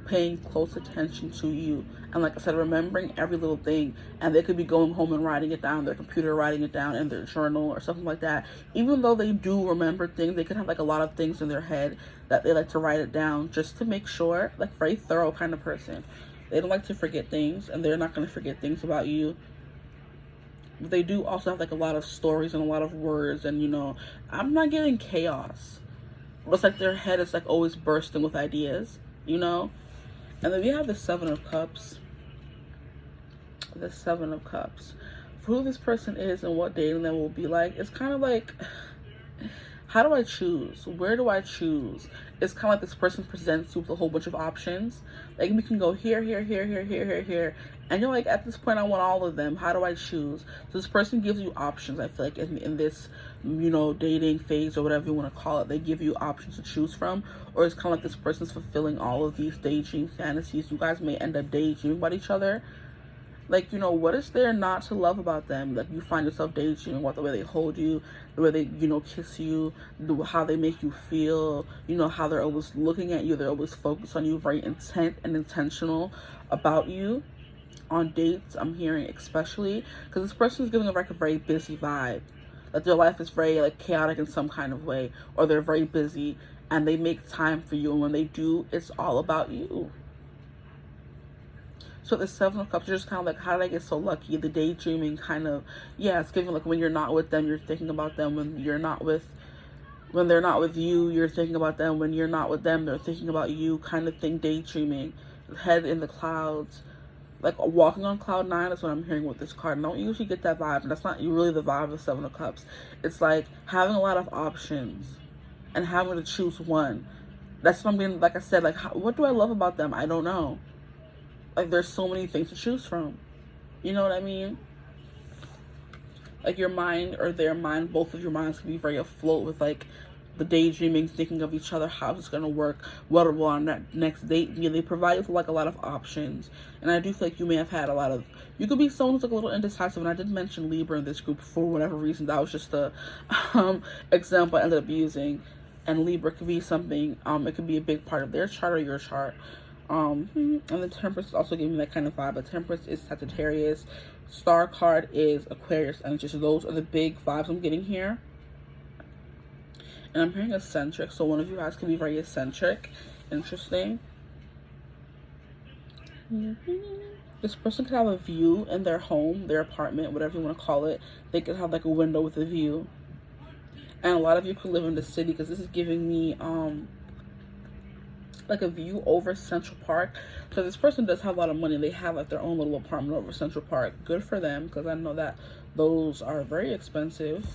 paying close attention to you, and like I said, remembering every little thing. And they could be going home and writing it down on their computer, writing it down in their journal or something like that. Even though they do remember things, they could have like a lot of things in their head that they like to write it down just to make sure. Like, very thorough kind of person. They don't like to forget things, and they're not going to forget things about you. But they do also have like a lot of stories and a lot of words, and you know, I'm not getting chaos. It's like their head is like always bursting with ideas, you know? And then we have the Seven of Cups. The Seven of Cups. For who this person is and what dating them will be like, it's kind of like, how do I choose? Where do I choose? It's kind of like this person presents you with a whole bunch of options. Like, we can go here, here, here, here, here, here, here. And you're like, at this point, I want all of them. How do I choose? So this person gives you options, I feel like, in this, you know, dating phase or whatever you want to call it. They give you options to choose from. Or it's kind of like this person's fulfilling all of these daydream fantasies. You guys may end up daydreaming about each other. Like, you know, what is there not to love about them? Like, you find yourself daydreaming about the way they hold you, the way they, you know, kiss you, how they make you feel, you know, how they're always looking at you, they're always focused on you, very intent and intentional about you. on dates, I'm hearing, especially because this person is giving like a very busy vibe. Like their life is very like chaotic in some kind of way, or they're very busy and they make time for you, and when they do, it's all about you. So the Seven of Cups, you're just kind of like, how did I get so lucky? The daydreaming kind of, yeah, it's giving like when you're not with them, you're thinking about them. When they're not with you, you're thinking about them. When you're not with them, they're thinking about you, kind of thing. Daydreaming, head in the clouds, like walking on cloud nine is what I'm hearing with this card. I don't usually get that vibe, and that's not really the vibe of Seven of Cups. It's like having a lot of options and having to choose one. That's what I'm being, like I said, like, what do I love about them? I don't know. Like, there's so many things to choose from. You know what I mean? Like, your mind or their mind, both of your minds can be very afloat with, like, the daydreaming, thinking of each other, how it's going to work, what will on that next date. Yeah, they provide you with, like, a lot of options. And I do feel like you may have had a lot of, you could be someone who's, like, a little indecisive. And I did mention Libra in this group for whatever reason. That was just the example I ended up using. And Libra could be something, it could be a big part of their chart or your chart. And the Temperance is also giving me that kind of vibe. The Temperance is Sagittarius. Star card is Aquarius energy. So those are the big vibes I'm getting here. And I'm hearing eccentric. So one of you guys could be very eccentric. Interesting. This person could have a view in their home, their apartment, whatever you want to call it. They could have like a window with a view. And a lot of you could live in the city, because this is giving me like a view over Central Park. So this person does have a lot of money. They have like their own little apartment over Central Park. Good for them, because I know that those are very expensive.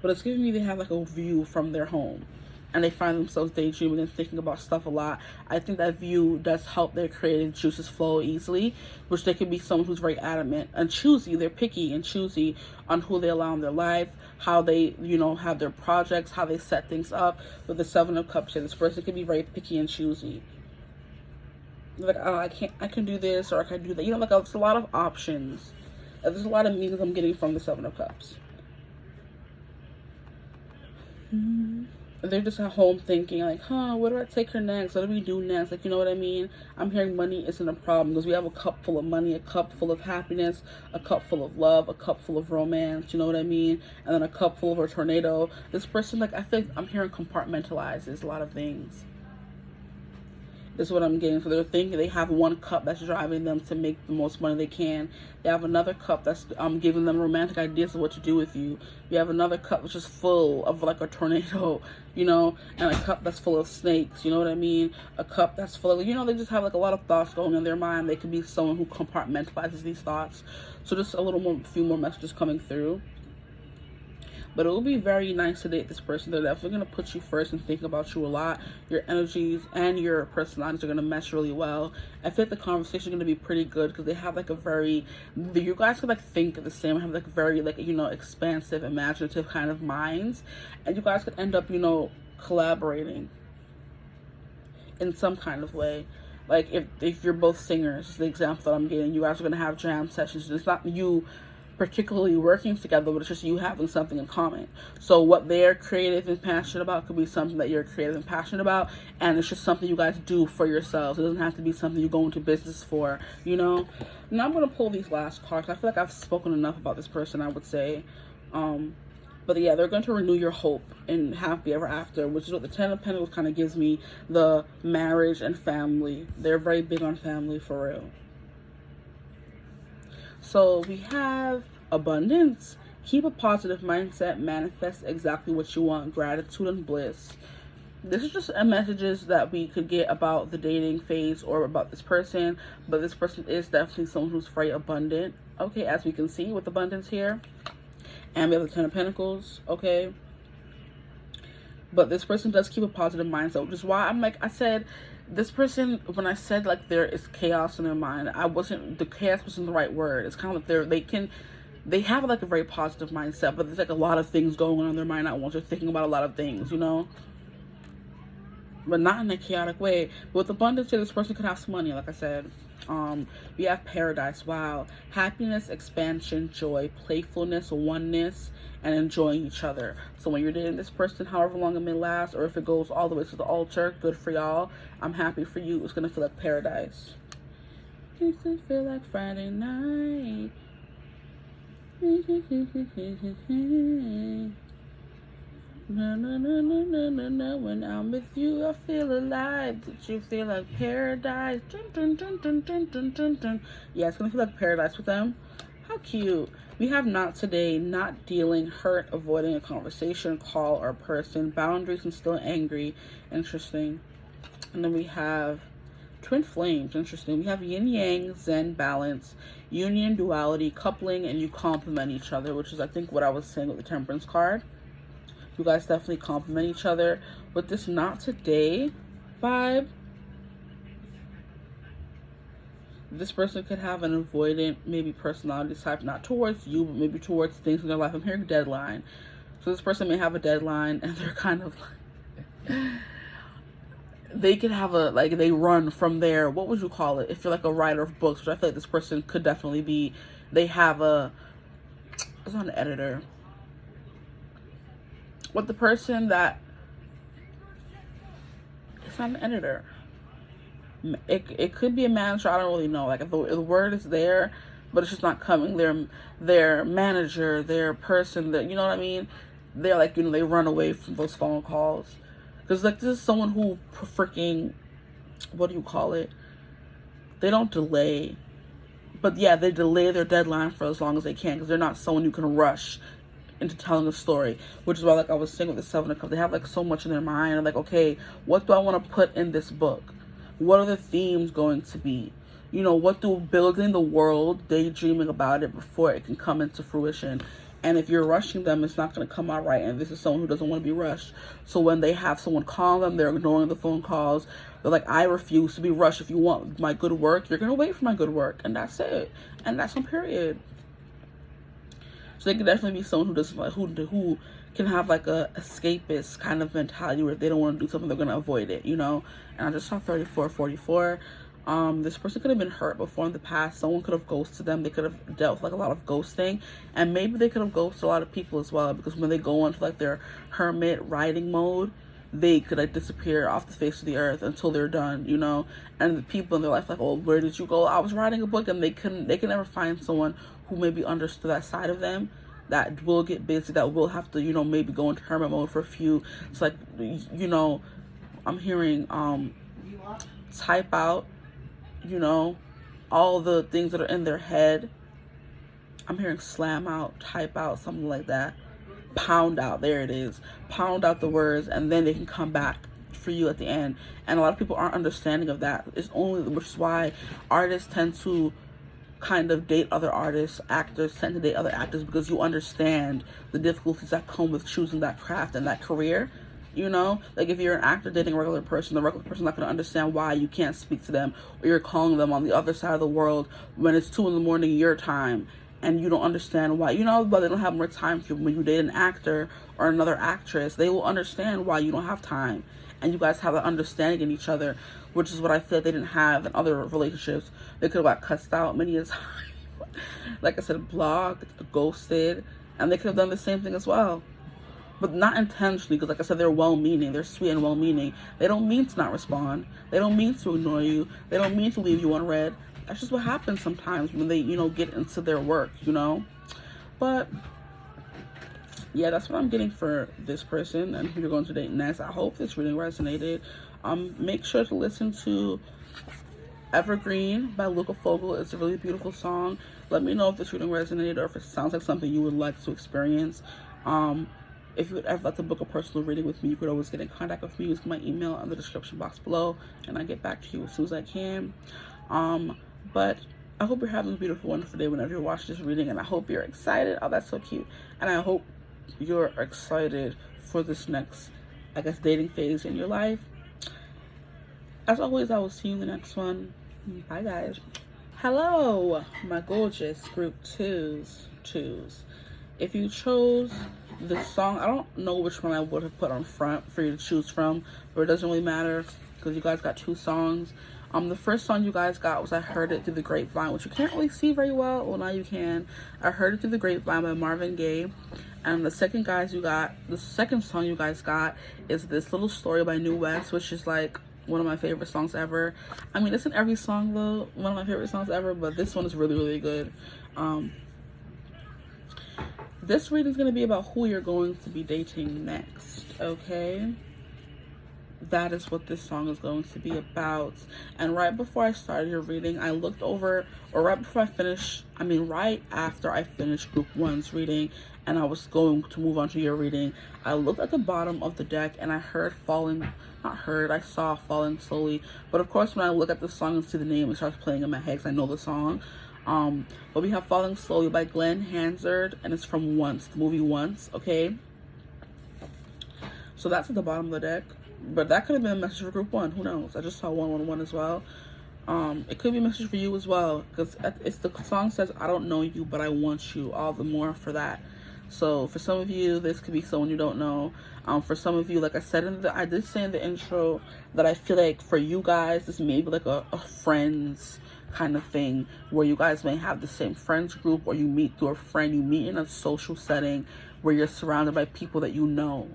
But it's giving me they have like a view from their home, and they find themselves daydreaming and thinking about stuff a lot. I think that view does help their creative juices flow easily, which they could be someone who's very adamant and choosy. They're picky and choosy on who they allow in their life, how they, you know, have their projects, how they set things up. With the Seven of Cups here, this person can be very picky and choosy. Like, oh, I can do this, or I can do that. You know, like, there's a lot of options. There's a lot of meanings I'm getting from the Seven of Cups. They're just at home thinking like, where do I take her next? What do we do next? Like, you know what I mean? I'm hearing money isn't a problem, because we have a cup full of money, a cup full of happiness, a cup full of love, a cup full of romance, you know what I mean? And then a cup full of a tornado. This person, like, I think I'm hearing compartmentalizes a lot of things. This is what I'm getting. So they're thinking they have one cup that's driving them to make the most money they can. They have another cup that's giving them romantic ideas of what to do with you. You have another cup which is full of like a tornado, you know, and a cup that's full of snakes, you know what I mean? A cup that's full of, you know, they just have like a lot of thoughts going in their mind. They could be someone who compartmentalizes these thoughts. So just a few more messages coming through. But it will be very nice to date this person. They're definitely going to put you first and think about you a lot. Your energies and your personalities are going to mesh really well. I feel like the conversation is going to be pretty good, because they have like a very, you guys could like think the same, have like very like, you know, expansive, imaginative kind of minds. And you guys could end up, you know, collaborating in some kind of way. Like if you're both singers, is the example that I'm getting. You guys are going to have jam sessions. It's not you particularly working together, but it's just you having something in common. So what they're creative and passionate about could be something that you're creative and passionate about, and it's just something you guys do for yourselves. It doesn't have to be something you go into business for, you know. Now I'm going to pull these last cards. I feel like I've spoken enough about this person, I would say. But yeah, they're going to renew your hope and happy ever after, which is what the Ten of Pentacles kind of gives me, the marriage and family. They're very big on family, for real. So we have abundance. Keep a positive mindset. Manifest exactly what you want. Gratitude and bliss. This is just messages that we could get about the dating phase or about this person. But this person is definitely someone who's very abundant. Okay, as we can see with abundance here. And we have the Ten of Pentacles. Okay. But this person does keep a positive mindset, which is why I'm like, I said, this person, when I said like there is chaos in their mind, the chaos wasn't the right word. It's kind of like they have like a very positive mindset, but there's like a lot of things going on in their mind at once. They're thinking about a lot of things, you know, but not in a chaotic way. But with abundance here, this person could have some money, like I said. We have paradise. Wow. Happiness, expansion, joy, playfulness, oneness, and enjoying each other. So when you're dating this person, however long it may last, or if it goes all the way to the altar, good for y'all. I'm happy for you. It's going to feel like paradise. Makes it feel like Friday night. No, no, no, no, no, no, no. When I'm with you, I feel alive. Did you feel like paradise? Dun, dun, dun, dun, dun, dun, dun, dun. Yeah, it's gonna feel like paradise with them. How cute. We have not today, not dealing, hurt, avoiding a conversation, call, or person, boundaries, and still angry. Interesting. And then we have twin flames. Interesting. We have yin yang, zen, balance, union, duality, coupling, and you complement each other, which is, I think, what I was saying with the temperance card. You guys definitely complement each other. With this not today vibe, this person could have an avoidant, maybe personality type, not towards you, but maybe towards things in their life. I'm hearing deadline. So this person may have a deadline and they're kind of like, they could have a, like, they run from there. What would you call it? If you're like a writer of books, which I feel like this person could definitely be, they have a, it's not an editor. What the person that, it's not an editor. It could be a manager. I don't really know. Like, if the word is there, but it's just not coming. Their manager, their person, that, you know what I mean? They're like, you know, they run away from those phone calls. Because, like, this is someone who freaking, what do you call it? They don't delay. But, yeah, they delay their deadline for as long as they can. Because they're not someone you can rush into telling a story. Which is why, like I was saying with the Seven of Cups, they have, like, so much in their mind. And, like, okay, what do I want to put in this book? What are the themes going to be? You know, what do building the world, daydreaming about it before it can come into fruition. And if you're rushing them, it's not going to come out right. And this is someone who doesn't want to be rushed. So when they have someone call them, they're ignoring the phone calls. They're like, I refuse to be rushed. If you want my good work, you're going to wait for my good work. And that's it. And that's on period. So they could definitely be someone who doesn't like, who can have like a escapist kind of mentality where if they don't want to do something, they're going to avoid it, you know? And I just saw 3444. This person could have been hurt before in the past. Someone could have ghosted them. They could have dealt with like a lot of ghosting, and maybe they could have ghosted a lot of people as well, because when they go into like their hermit writing mode, they could like disappear off the face of the earth until they're done, you know? And the people in their life like, oh, where did you go? I was writing a book. And they can never find someone who maybe understood that side of them, that will get busy, that will have to, you know, maybe go into hermit mode for a few. It's like, you know, I'm hearing type out, you know, all the things that are in their head. I'm hearing slam out, type out, something like that. Pound out, there it is. Pound out the words, and then they can come back for you at the end. And a lot of people aren't understanding of that. It's only, which is why artists tend to kind of date other artists, actors tend to date other actors, because you understand the difficulties that come with choosing that craft and that career. You know, like if you're an actor dating a regular person, the regular person's not going to understand why you can't speak to them, or you're calling them on the other side of the world when it's 2 a.m. your time, and you don't understand why. You know, but they don't have more time for you. When you date an actor or another actress, they will understand why you don't have time, and you guys have an understanding in each other, which is what I feel like they didn't have in other relationships. They could have got cussed out many a time, like I said, blocked, ghosted, and they could have done the same thing as well. But not intentionally, because like I said, they're well-meaning. They're sweet and well-meaning. They don't mean to not respond. They don't mean to ignore you. They don't mean to leave you unread. That's just what happens sometimes when they, you know, get into their work, you know? But, yeah, that's what I'm getting for this person and who you're going to date next. I hope this reading resonated. Make sure to listen to Evergreen by Luca Fogel. It's a really beautiful song. Let me know if this reading resonated or if it sounds like something you would like to experience. If you would ever like to book a personal reading with me, you could always get in contact with me using my email in the description box below, and I get back to you as soon as I can. But I hope you're having a beautiful, wonderful day whenever you're watching this reading, and I hope you're excited. Oh, that's so cute. And I hope you're excited for this next, I guess, dating phase in your life. As always, I will see you in the next one. Bye, guys. Hello, my gorgeous group twos. If you chose this song, I don't know which one I would have put on front for you to choose from, but it doesn't really matter because you guys got 2 songs. The first song you guys got was I Heard It Through the Grapevine, which you can't really see very well. Well, now you can. I Heard It Through the Grapevine by Marvin Gaye. And the second song you guys got is This Little Story by New West, which is like one of my favorite songs ever. I mean, it's in every song though, one of my favorite songs ever, but this one is really, really good. This reading is going to be about who you're going to be dating next, okay? That is what this song is going to be about. And right before I started your reading, I looked over, or right before I finished, I mean right after I finished group 1's reading and I was going to move on to your reading, I looked at the bottom of the deck and I I saw Falling Slowly. But of course when I look at the song and see the name, it starts playing in my head because I know the song. But we have Falling Slowly by Glenn Hansard, and it's from Once, the movie Once, okay? So that's at the bottom of the deck. But that could have been a message for group 1. Who knows? I just saw 111 as well. It could be a message for you as well, because it's the song says, I don't know you, but I want you, all the more for that. So for some of you, this could be someone you don't know. For some of you, like I said I did say in the intro that I feel like for you guys, this may be like a friends kind of thing, where you guys may have the same friends group, or you meet through a friend, you meet in a social setting where you're surrounded by people that you know,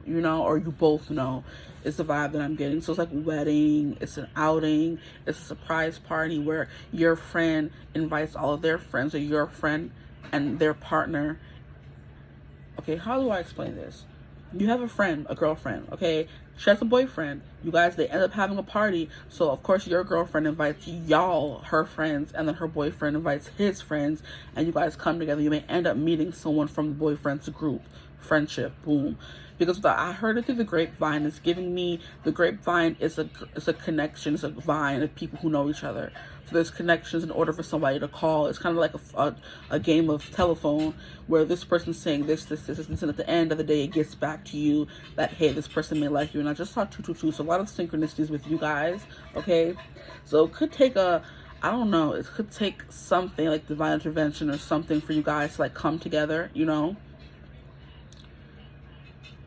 or you both know, is the vibe that I'm getting. So it's like wedding, it's an outing, it's a surprise party where your friend invites all of their friends, or your friend and their partner. Okay, how do I explain this? You have a friend, a girlfriend, okay? She has a boyfriend. You guys, they end up having a party. So, of course, your girlfriend invites y'all, her friends, and then her boyfriend invites his friends, and you guys come together. You may end up meeting someone from the boyfriend's group. Friendship, boom. Because I heard it through the grapevine. It's giving me, the grapevine is a connection, it's a vine of people who know each other. So there's connections in order for somebody to call. It's kind of like a game of telephone where this person's saying this, and at the end of the day, it gets back to you that, hey, this person may like you. And I just saw 222, so a lot of synchronicities with you guys, okay? So it could take I don't know, it could take something like divine intervention or something for you guys to like come together,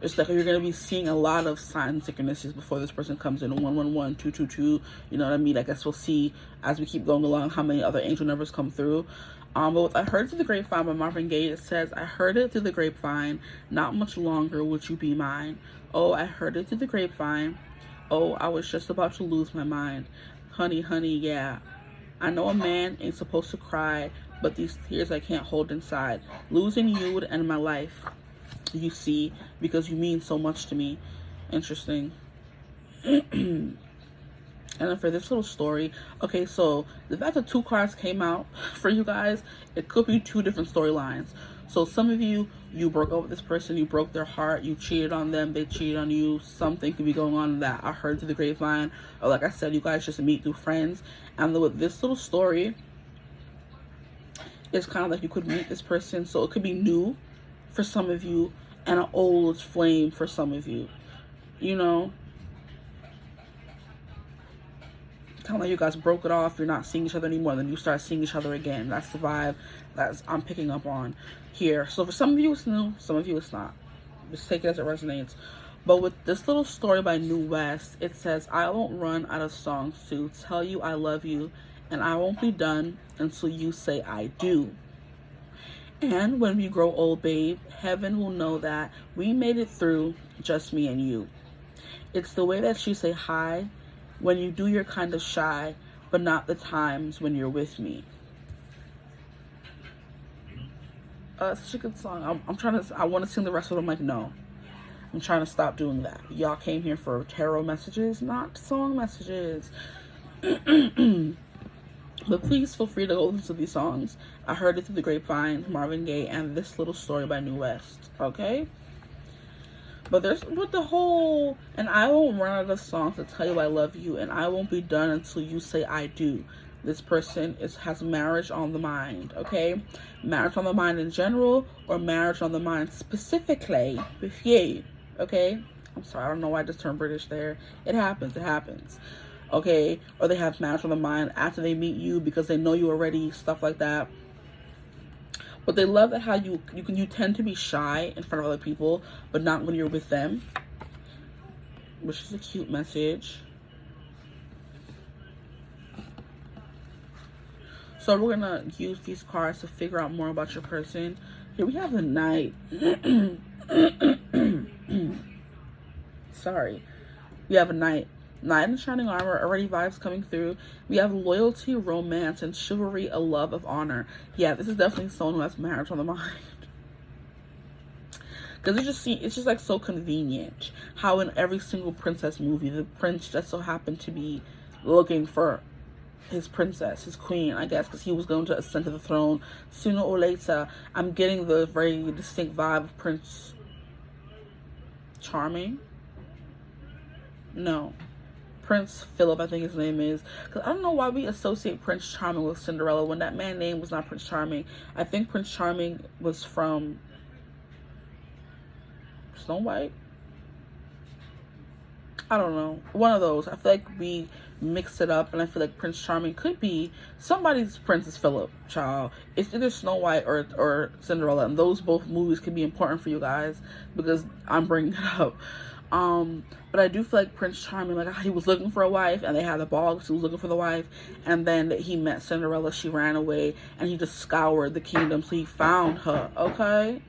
It's like you're going to be seeing a lot of signs and synchronicities before this person comes in. 111, 222, you know what I mean? I guess we'll see as we keep going along how many other angel numbers come through. But I heard it through the grapevine by Marvin Gaye. It says, I heard it through the grapevine. Not much longer would you be mine. Oh, I heard it through the grapevine. Oh, I was just about to lose my mind. Honey, honey, yeah. I know a man ain't supposed to cry, but these tears I can't hold inside. Losing you would end my life. You see, because you mean so much to me. Interesting. And then for this little story, okay, so the fact that 2 cards came out for you guys, it could be 2 different storylines. So some of you broke up with this person, you broke their heart, you cheated on them, they cheated on you, something could be going on in that I heard through the grapevine, or like I said, you guys just meet through friends. And with this little story, it's kind of like you could meet this person, so it could be new for some of you and an old flame for some of you, kind of like you guys broke it off, you're not seeing each other anymore, then you start seeing each other again. That's the vibe that I'm picking up on here. So for some of you it's new, some of you it's not. Just take it as it resonates. But with this little story by New West, it says, I won't run out of songs to tell you I love you, and I won't be done until you say I do. And when we grow old, babe, heaven will know that we made it through, just me and you. It's the way that you say hi when you do, you're kind of shy, but not the times when you're with me. It's such a good song. I want to sing the rest of it. I'm like, no. I'm trying to stop doing that. Y'all came here for tarot messages, not song messages. But please feel free to go listen to these songs. I heard it through the grapevine, Marvin Gaye, and This Little Story by New West. Okay? But there's with the whole, and I won't run out of songs to tell you I love you, and I won't be done until you say I do. This person has marriage on the mind, okay? Marriage on the mind in general, or marriage on the mind specifically with you, okay? I'm sorry, I don't know why I just turned British there. It happens. Okay, or they have marriage on the mind after they meet you because they know you already, stuff like that. But they love that how you tend to be shy in front of other people, but not when you're with them, which is a cute message. So we're gonna use these cards to figure out more about your person. Here we have the Knight. Sorry, we have a Knight. Knight in shining armor, already vibes coming through. We have loyalty, romance, and chivalry, a love of honor. Yeah, this is definitely someone who has marriage on the mind. Because it's just like so convenient how in every single princess movie, the prince just so happened to be looking for his princess, his queen, I guess, because he was going to ascend to the throne sooner or later. I'm getting the very distinct vibe of Prince Charming. No. Prince Philip, I think his name is. Because I don't know why we associate Prince Charming with Cinderella when that man's name was not Prince Charming. I think Prince Charming was from Snow White. I don't know. One of those. I feel like we mix it up, and I feel like Prince Charming could be somebody's Princess Philip, child. It's either Snow White or Cinderella, and those both movies could be important for you guys because I'm bringing it up. But I do feel like Prince Charming, like he was looking for a wife, and they had the ball because he was looking for the wife, and then he met Cinderella, she ran away, and he just scoured the kingdom, so he found her. Okay.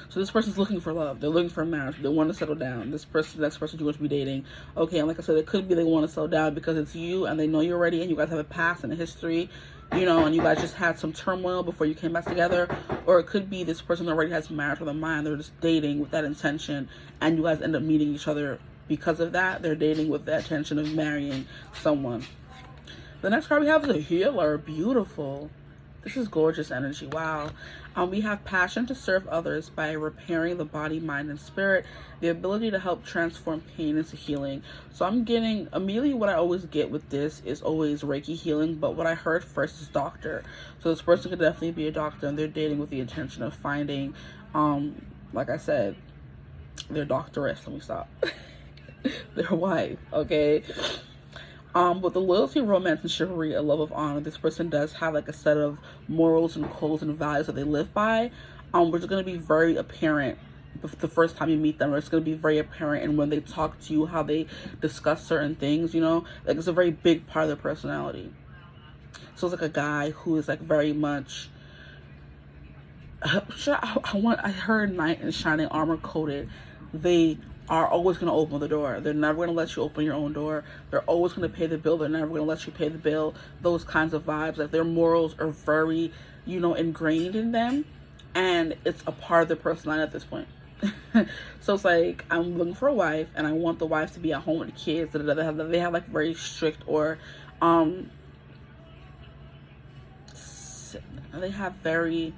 So this person's looking for love. They're looking for marriage. They want to settle down. This person, the next person you're going to be dating. Okay, and like I said, it could be they want to settle down because it's you and they know you're ready and you guys have a past and a history, you know, and you guys just had some turmoil before you came back together. Or it could be this person already has marriage on their mind. They're just dating with that intention and you guys end up meeting each other because of that. They're dating with that intention of marrying someone. The next card we have is a healer. Beautiful. This is gorgeous energy. Wow. We have passion to serve others by repairing the body, mind, and spirit. The ability to help transform pain into healing. So I'm getting, immediately what I always get with this is always Reiki healing. But what I heard first is doctor. So this person could definitely be a doctor. And they're dating with the intention of finding, like I said, their doctoress. Let me stop. Their wife. Okay. With the loyalty, romance, and chivalry, a love of honor, this person does have like a set of morals and codes and values that they live by, which is going to be very apparent the first time you meet them, or it's going to be very apparent in when they talk to you, how they discuss certain things, you know, like it's a very big part of their personality. So it's like a guy who is like very much, I heard knight in shining armor coded. They are always going to open the door. They're never going to let you open your own door. They're always going to pay the bill. They're never going to let you pay the bill. Those kinds of vibes. Like their morals are very, you know, ingrained in them. And it's a part of their personality at this point. So it's like, I'm looking for a wife and I want the wife to be at home with the kids. They have like very strict or, they have very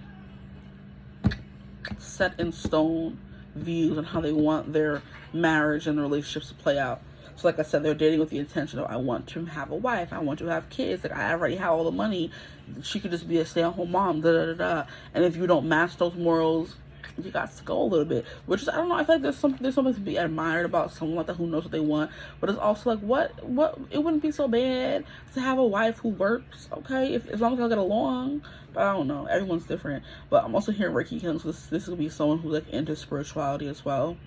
set in stone views on how they want their marriage and relationships to play out. So like I said, they're dating with the intention of, I want to have a wife, I want to have kids, like I already have all the money, she could just be a stay-at-home mom, and if you don't match those morals, you got to go a little bit, which is, I don't know, I feel like there's something to be admired about someone like that who knows what they want, but it's also like, what it wouldn't be so bad to have a wife who works, okay, as long as y'all get along. But I don't know, everyone's different. But I'm also hearing Reiki healing, so this will be someone who's like into spirituality as well.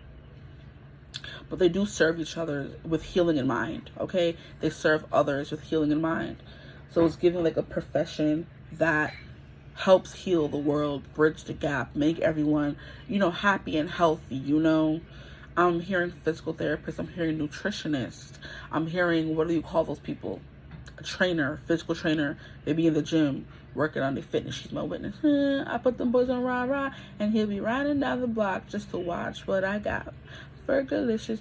But they do serve each other with healing in mind, okay? They serve others with healing in mind. So it's giving like a profession that helps heal the world, bridge the gap, make everyone, you know, happy and healthy, you know? I'm hearing physical therapists, I'm hearing nutritionists, I'm hearing, what do you call those people? A trainer, physical trainer. They be in the gym working on their fitness. She's my witness. I put them boys on rah-rah, and he'll be riding down the block just to watch what I got. Fergalicious,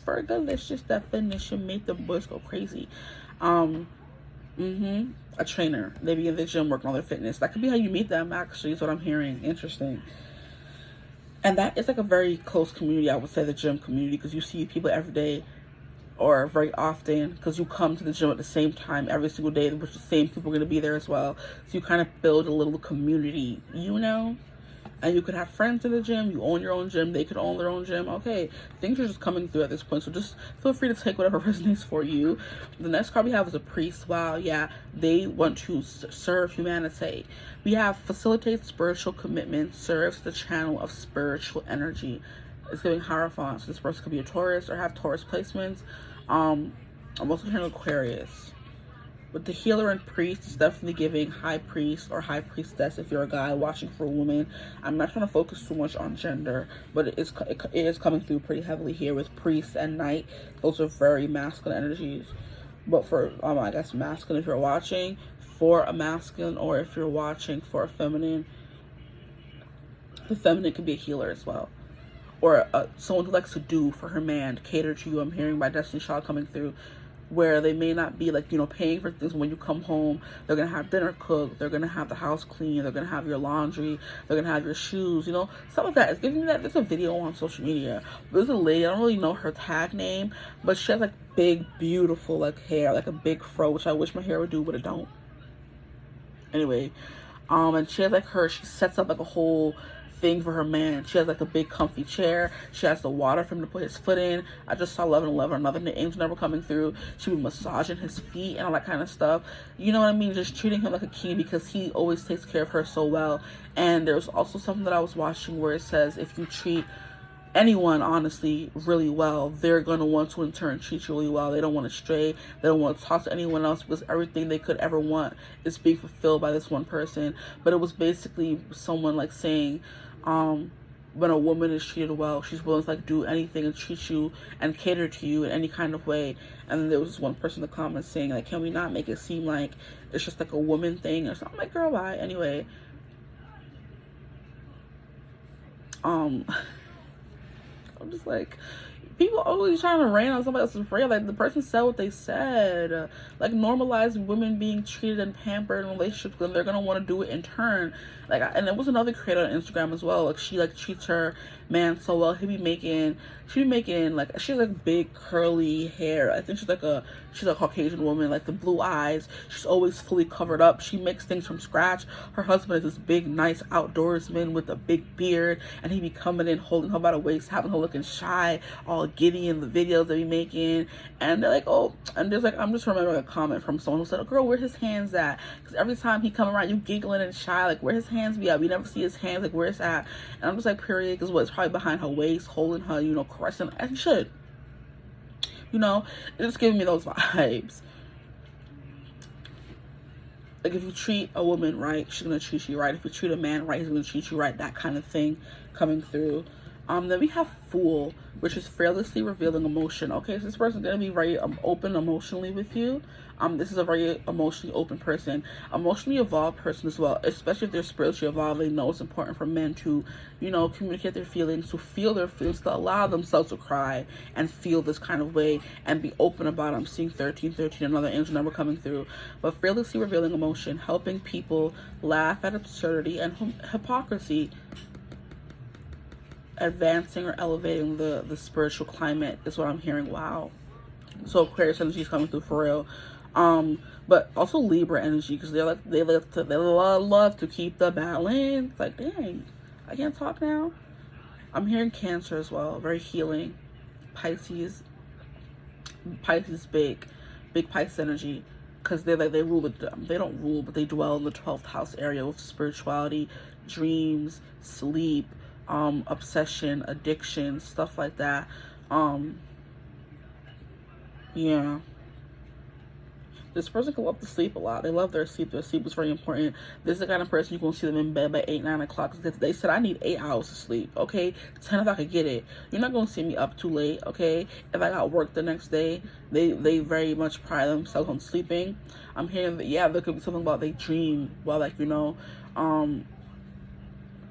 Fergalicious definition make them boys go crazy. A trainer. They be in the gym working on their fitness. That could be how you meet them, actually, is what I'm hearing. Interesting. And that is like a very close community, I would say, the gym community, because you see people every day or very often, because you come to the gym at the same time every single day, which the same people are going to be there as well. So you kind of build a little community, you know? And you could have friends in the gym, you own your own gym, they could own their own gym. Okay, things are just coming through at this point, so just feel free to take whatever resonates for you. The next card we have is a priest. Wow, yeah, they want to serve humanity. We have facilitate spiritual commitment, serves the channel of spiritual energy. It's giving Hierophant, so this person could be a Taurus or have Taurus placements. I'm also hearing Aquarius, With the healer and priest, it's definitely giving high priest or high priestess if you're a guy watching for a woman. I'm not trying to focus too much on gender, but it is coming through pretty heavily here with priest and knight. Those are very masculine energies. But for, I guess, masculine, if you're watching for a masculine, or if you're watching for a feminine, the feminine could be a healer as well. Or someone who likes to do for her man, cater to you. I'm hearing by Destiny Child coming through, where they may not be like, you know, paying for things. When you come home, they're gonna have dinner cooked, they're gonna have the house clean, they're gonna have your laundry, they're gonna have your shoes, you know, stuff like that. It's giving me that. There's a video on social media. There's a lady, I don't really know her tag name, but she has like big, beautiful like hair, like a big fro, which I wish my hair would do, but it don't. Anyway, and she has like she sets up like a whole thing for her man. She has like a big comfy chair. She has the water for him to put his foot in. I just saw 1111, another angel number coming through. She be massaging his feet and all that kind of stuff. You know what I mean? Just treating him like a king, because he always takes care of her so well. And there's also something that I was watching where it says if you treat anyone honestly really well, they're going to want to in turn treat you really well. They don't want to stray, they don't want to talk to anyone else, because everything they could ever want is being fulfilled by this one person. But it was basically someone like saying, when a woman is treated well, she's willing to like do anything and treat you and cater to you in any kind of way. And then there was this one person in the comments saying like, can we not make it seem like it's just like a woman thing or something? I'm like, girl, bye. Anyway, I'm just like, people always trying to rain on somebody else's parade. Like, the person said what they said. Like, normalize women being treated and pampered in relationships, because they're gonna want to do it in turn. Like, and there was another creator on Instagram as well. Like, she like treats her man so well. She be making like, she has like big curly hair. I think she's a Caucasian woman, like the blue eyes. She's always fully covered up. She makes things from scratch. Her husband is this big, nice outdoorsman with a big beard, and he be coming in holding her by the waist, having her looking shy, all giddy in the videos that he making. And they're like, oh, and there's like, I'm just remembering a comment from someone who said, oh, girl, where his hands at? Because every time he come around, you giggling and shy, like, where his hands be at? We never see his hands, like, where it's at? And I'm just like, period, because what's probably behind her waist, holding her, you know, caressing, and he should, you know. It's giving me those vibes. Like, if you treat a woman right, she's gonna treat you right. If you treat a man right, he's gonna treat you right. That kind of thing coming through. Then we have Fool, which is fearlessly revealing emotion. Okay, so this person's gonna be very open emotionally with you. This is a very emotionally open person, emotionally evolved person as well. Especially if they're spiritually evolved, they know it's important for men to, you know, communicate their feelings, to feel their feelings, to allow themselves to cry and feel this kind of way and be open about it. I'm seeing 1313, another angel number coming through. But fearlessly revealing emotion, helping people laugh at absurdity and hypocrisy, advancing or elevating the spiritual climate is what I'm hearing. Wow. So Aquarius energy is coming through for real. But also Libra energy, because they love to keep the balance. Like, dang, I can't talk now. I'm hearing Cancer as well, very healing. Pisces big Pisces energy, because they rule they don't rule, but they dwell in the 12th house area with spirituality, dreams, sleep, obsession, addiction, stuff like that. Yeah, this person can love to sleep a lot. They love their sleep. Their sleep is very important. This is the kind of person you're gonna see them in bed by 8-9 o'clock. They said, I need 8 hours of sleep. Okay, 10 if I could get it. You're not gonna see me up too late. Okay, if I got work the next day, they very much pride themselves on sleeping. I'm hearing that, yeah, there could be something about they dream, well, like, you know,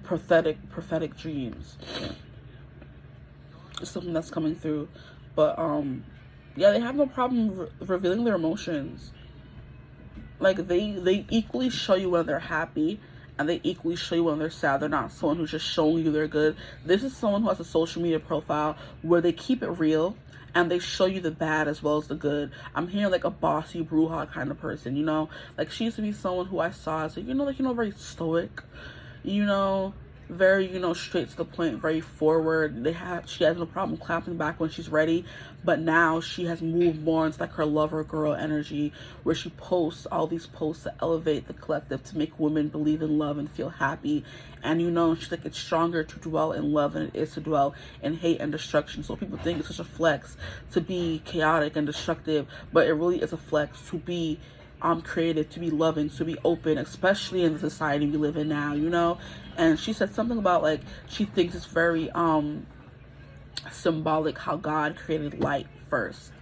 prophetic dreams. It's something that's coming through. But yeah, they have no problem revealing their emotions. Like, they equally show you when they're happy, and they equally show you when they're sad. They're not someone who's just showing you they're good. This is someone who has a social media profile where they keep it real and they show you the bad as well as the good. I'm hearing like a bossy bruja kind of person, you know. Like, she used to be someone who I saw as, you know, like, you know, very stoic, you know, very, you know, straight to the point, very forward. She has no problem clapping back when she's ready. But now she has moved more into like her lover girl energy, where she posts all these posts to elevate the collective, to make women believe in love and feel happy. And, you know, she's like, it's stronger to dwell in love than it is to dwell in hate and destruction. So people think it's such a flex to be chaotic and destructive, but it really is a flex to be created to be loving, to be open, especially in the society we live in now, you know. And she said something about like she thinks it's very symbolic how God created light first.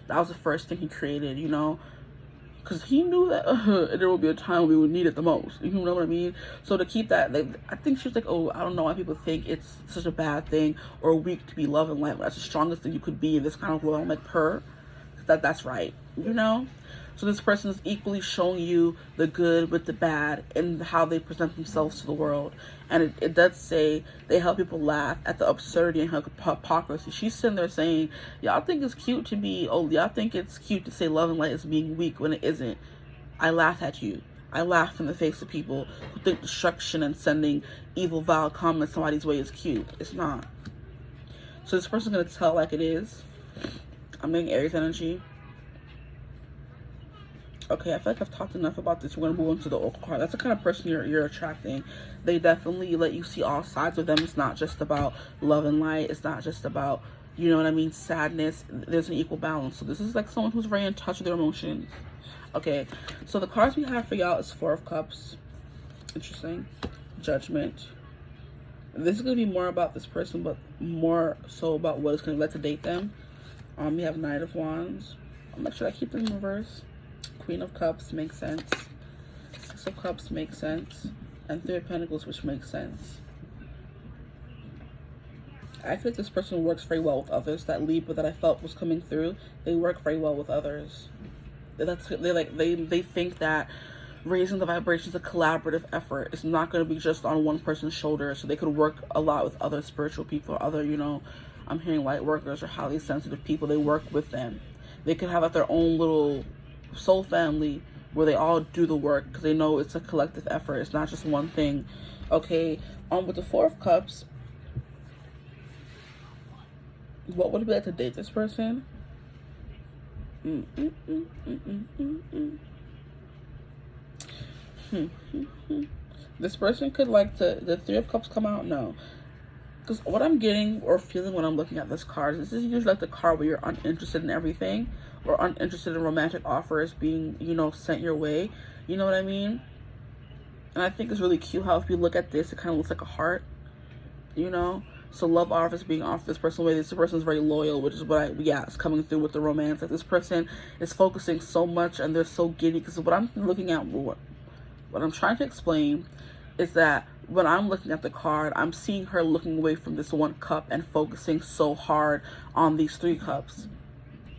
That was the first thing he created, you know, because he knew that there would be a time we would need it the most. You know what I mean? So to keep that, like, I think she was like, oh, I don't know why people think it's such a bad thing or weak to be love and light. That's the strongest thing you could be in this kind of world. I'm like, that's right, you know? So this person is equally showing you the good with the bad and how they present themselves to the world. And it does say they help people laugh at the absurdity and hypocrisy. She's sitting there saying, y'all think it's cute to be, oh, y'all think it's cute to say love and light is being weak when it isn't. I laugh at you. I laugh in the face of people who think destruction and sending evil, vile comments somebody's way is cute. It's not. So this person's going to tell like it is. I'm getting Aries energy. Okay, I feel like I've talked enough about this. We're going to move into the Oracle card. That's the kind of person you're attracting. They definitely let you see all sides of them. It's not just about love and light. It's not just about, you know what I mean, sadness. There's an equal balance. So this is like someone who's very in touch with their emotions. Okay, so the cards we have for y'all is Four of Cups. Interesting. Judgment. This is going to be more about this person, but more so about what is going to let to date them. We have Knight of Wands. I'm not sure I keep them in reverse. Queen of Cups makes sense. Six of Cups makes sense. And Three of Pentacles, which makes sense. I feel like this person works very well with others. That Libra that I felt was coming through, they work very well with others. They think that raising the vibration is a collaborative effort. It's not going to be just on one person's shoulder. So they could work a lot with other spiritual people, other, you know, I'm hearing light workers or highly sensitive people. They work with them. They could have like their own little soul family where they all do the work because they know it's a collective effort. It's not just one thing. Okay, with the Four of Cups, what would it be like to date this person? This person could like to, the Three of Cups come out? No. Because what I'm getting or feeling when I'm looking at this card, this is usually like the card where you're uninterested in everything or uninterested in romantic offers being, you know, sent your way. You know what I mean? And I think it's really cute how if you look at this, it kind of looks like a heart, you know? So love offers being offered this person way. This person is very loyal, which is what it's coming through with the romance. Like this person is focusing so much and they're so giddy. Because what I'm looking at, what I'm trying to explain is that when I'm looking at the card, I'm seeing her looking away from this one cup and focusing so hard on these three cups,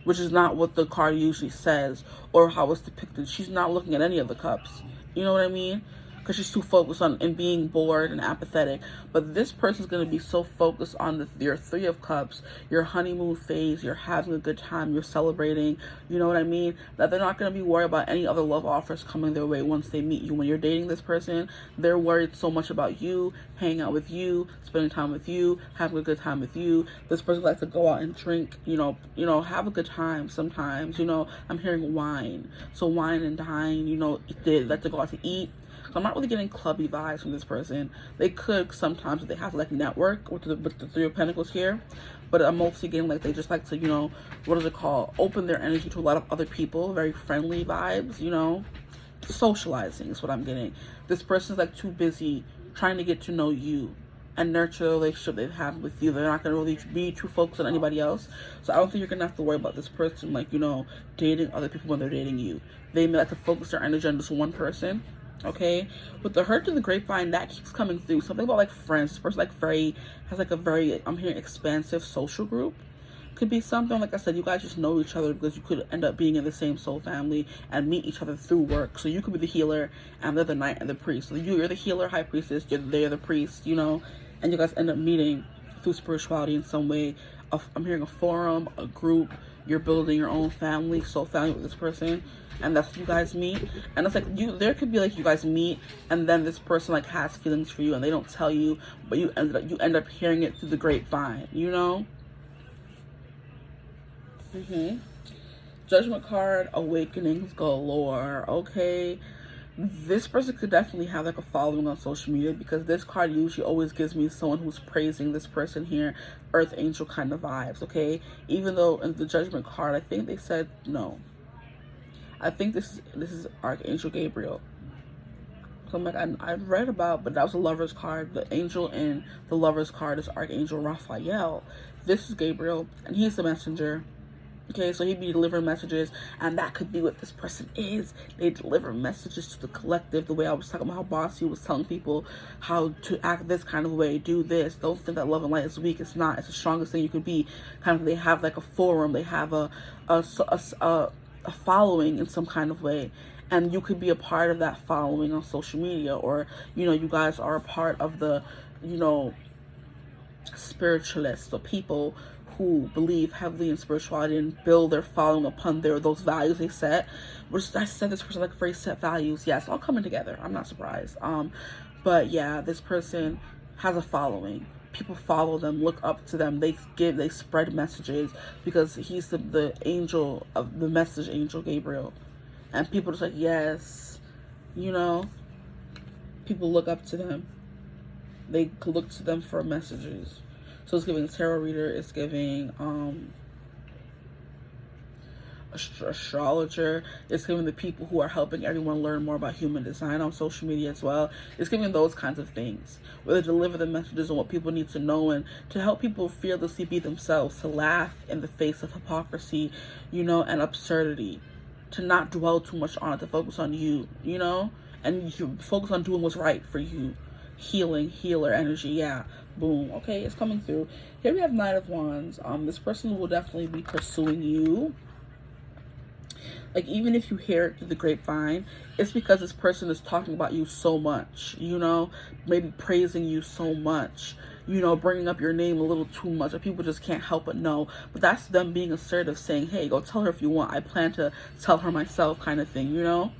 which is not what the card usually says or how it's depicted. She's not looking at any of the cups. You know what I mean? Because she's too focused on and being bored and apathetic. But this person's going to be so focused on your Three of Cups, your honeymoon phase, you're having a good time, you're celebrating, you know what I mean? That they're not going to be worried about any other love offers coming their way once they meet you. When you're dating this person, they're worried so much about you, hanging out with you, spending time with you, having a good time with you. This person likes to go out and drink, you know, have a good time sometimes. You know, I'm hearing wine. So wine and dine, you know, they like to go out to eat. So I'm not really getting clubby vibes from this person. They could sometimes, but they have to like network with the Three of Pentacles here. But I'm mostly getting like they just like to, you know, what is it called? Open their energy to a lot of other people. Very friendly vibes, you know. Socializing is what I'm getting. This person's like too busy trying to get to know you and nurture the relationship they have with you. They're not going to really be too focused on anybody else. So I don't think you're going to have to worry about this person, like, you know, dating other people when they're dating you. They may like to focus their energy on just one person. Okay, with the Hurt to the Grapevine, that keeps coming through. Something about like friends. This person has like a very, I'm hearing, expansive social group. Could be something, like I said, you guys just know each other because you could end up being in the same soul family and meet each other through work. So you could be the healer and they're the knight and the priest. So you're the healer, high priestess, they're the priest, you know, and you guys end up meeting through spirituality in some way. I'm hearing a forum, a group. You're building your own family, soul family with this person, and that's what you guys meet. And it's like there could be like you guys meet and then this person like has feelings for you and they don't tell you, but you end up hearing it through the grapevine, you know. Judgment card, awakenings galore. Okay, this person could definitely have like a following on social media because this card usually always gives me someone who's praising this person here, earth angel kind of vibes. Okay, even though in the Judgment card I think they said no, I think this is Archangel Gabriel. So I'm like, I've read about, but that was a Lover's card. The angel in the Lover's card is Archangel Raphael. This is Gabriel, and he's the messenger. Okay, so he'd be delivering messages, and that could be what this person is. They deliver messages to the collective, the way I was talking about how Bossy was telling people how to act this kind of way, do this. Don't think that love and light is weak. It's not. It's the strongest thing you could be. Kind of, they have like a forum. They have a following in some kind of way. And you could be a part of that following on social media, or, you know, you guys are a part of the, you know, spiritualists, the people who believe heavily in spirituality and build their following upon those values they set. Which I said, this person like very set values. Yeah, it's all coming together. I'm not surprised. But yeah, this person has a following. People follow them, look up to them. They spread messages because he's the angel of the message angel, Gabriel. And people just like, yes, you know, people look up to them. They look to them for messages. So it's giving a tarot reader. It's giving astrologer. It's giving the people who are helping everyone learn more about human design on social media as well. It's giving those kinds of things where they deliver the messages on what people need to know, and to help people fearlessly be themselves, to laugh in the face of hypocrisy, you know, and absurdity. To not dwell too much on it, to focus on you, you know, and you focus on doing what's right for you. Healing, healer energy, yeah, boom. Okay, it's coming through. Here we have Knight of Wands. This person will definitely be pursuing you. Like, even if you hear it through the grapevine, it's because this person is talking about you so much, you know, maybe praising you so much, you know, bringing up your name a little too much, or people just can't help but know. But that's them being assertive, saying, hey, go tell her if you want. I plan to tell her myself, kind of thing, you know?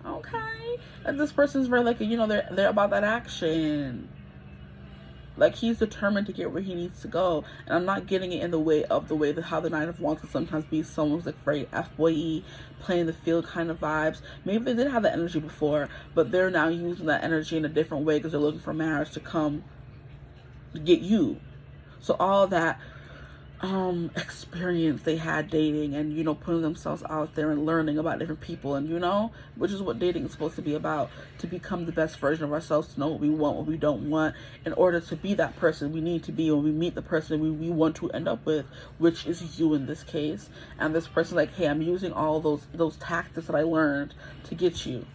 Okay. And this person's very, like, you know, they're about that action. Like, he's determined to get where he needs to go. And I'm not getting it in the way of how the Knight of Wands can sometimes be someone who's like very F-boy-y, playing the field kind of vibes. Maybe they did have that energy before, but they're now using that energy in a different way because they're looking for marriage to come get you. So all that experience they had dating, and, you know, putting themselves out there and learning about different people, and, you know, which is what dating is supposed to be about, to become the best version of ourselves, to know what we want, what we don't want. In order to be that person we need to be when we meet the person we want to end up with, which is you in this case. And this person, like, hey, I'm using all those tactics that I learned to get you.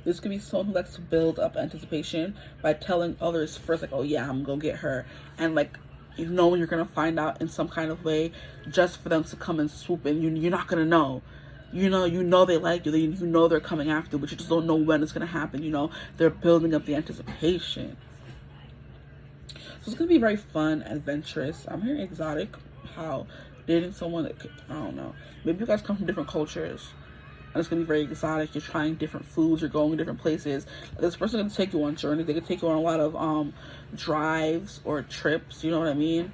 This could be someone who likes to build up anticipation by telling others first, like, oh yeah, I'm gonna get her. And, like, you know, when you're gonna find out in some kind of way, just for them to come and swoop in. You're not gonna know. You know they like you. You know they're coming after, but you just don't know when it's gonna happen. You know, they're building up the anticipation. So it's gonna be very fun, adventurous. I'm hearing exotic. How dating someone that I don't know. Maybe you guys come from different cultures. And it's going to be very exotic. You're trying different foods. You're going to different places. This person's going to take you on journeys. They could take you on a lot of drives or trips. You know what I mean?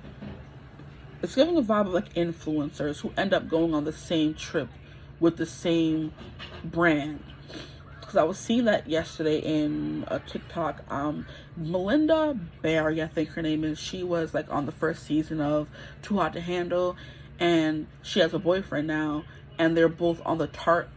It's giving a vibe of, like, influencers who end up going on the same trip with the same brand. Because I was seeing that yesterday in a TikTok. Melinda Barry, I think her name is. She was, like, on the first season of Too Hot to Handle. And she has a boyfriend now. And they're both on the Tarte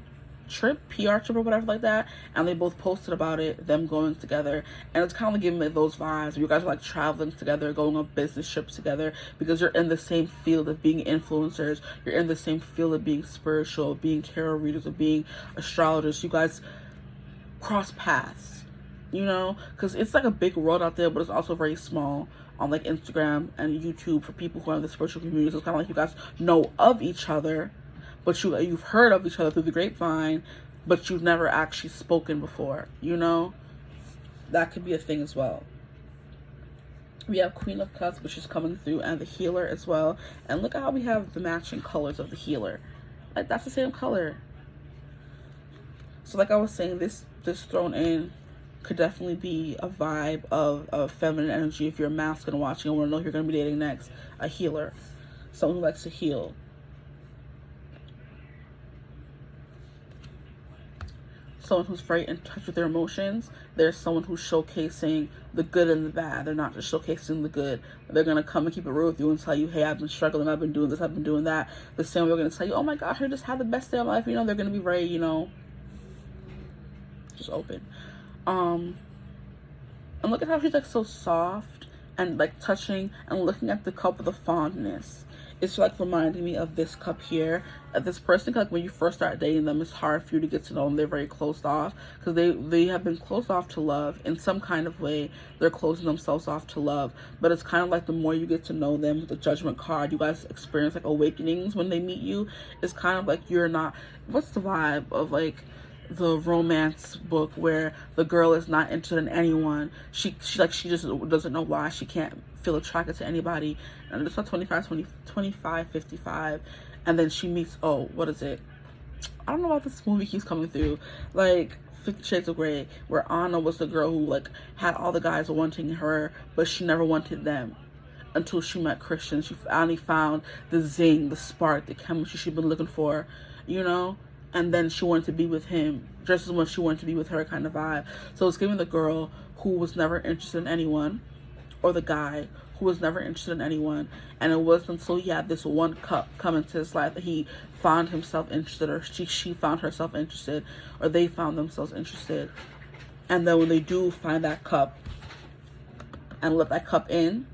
trip, PR trip or whatever like that, and they both posted about it, them going together. And it's kind of giving me those vibes. You guys are like traveling together, going on business trips together, because you're in the same field of being influencers. You're in the same field of being spiritual, being tarot readers, of being astrologers. You guys cross paths, you know, because it's like a big world out there, but it's also very small on, like, Instagram and YouTube for people who are in the spiritual community. So it's kind of like you guys know of each other, but you've heard of each other through the grapevine, but you've never actually spoken before, you know? That could be a thing as well. We have Queen of Cups, which is coming through, and the Healer as well. And look at how we have the matching colors of the Healer. Like, that's the same color. So like I was saying, this thrown in could definitely be a vibe of feminine energy. If you're a masculine watching and want to know who you're going to be dating next, a healer. Someone who likes to heal. someone who's very in touch with their emotions. There's someone who's showcasing the good and the bad. They're not just showcasing the good. They're going to come and keep it real with you and tell you, hey, I've been struggling, I've been doing this, I've been doing that. The same way they're going to tell you, oh my gosh, I just had the best day of my life. You know, they're going to be very, you know, just open. And look at how she's like so soft and like touching and looking at the cup with a fondness. It's like reminding me of this cup here. This person, like when you first start dating them, it's hard for you to get to know them. They're very closed off because they have been closed off to love in some kind of way. They're closing themselves off to love, but it's kind of like the more you get to know them with the Judgment card, you guys experience like awakenings when they meet you. It's kind of like you're not, what's the vibe of like the romance book where the girl is not interested in anyone. She just doesn't know why she can't feel attracted to anybody. And it's not 25, 55. And then she meets, oh, what is it? I don't know why this movie keeps coming through. Like 50 Shades of Grey, where Anna was the girl who like had all the guys wanting her, but she never wanted them. Until she met Christian. She finally found the zing, the spark, the chemistry she'd been looking for, you know? And then she wanted to be with him just as much as she wanted to be with her, kind of vibe. So it's giving the girl who was never interested in anyone, or the guy who was never interested in anyone. And it wasn't until he had this one cup come into his life that he found himself interested, or she found herself interested, or they found themselves interested. And then when they do find that cup and let that cup in,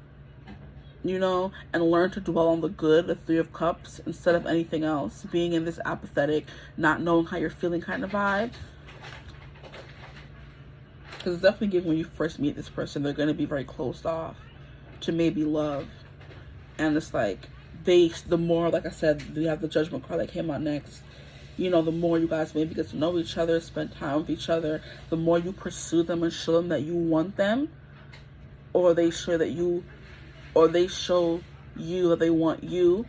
you know, and learn to dwell on the good, the Three of Cups, instead of anything else, being in this apathetic, not knowing how you're feeling kind of vibe. Because it's definitely given when you first meet this person, they're going to be very closed off to maybe love. And it's like, the more, like I said, we have the Judgment card that came out next. You know, the more you guys maybe get to know each other, spend time with each other, the more you pursue them and show them that you want them, or they show that you, or they show you that they want you,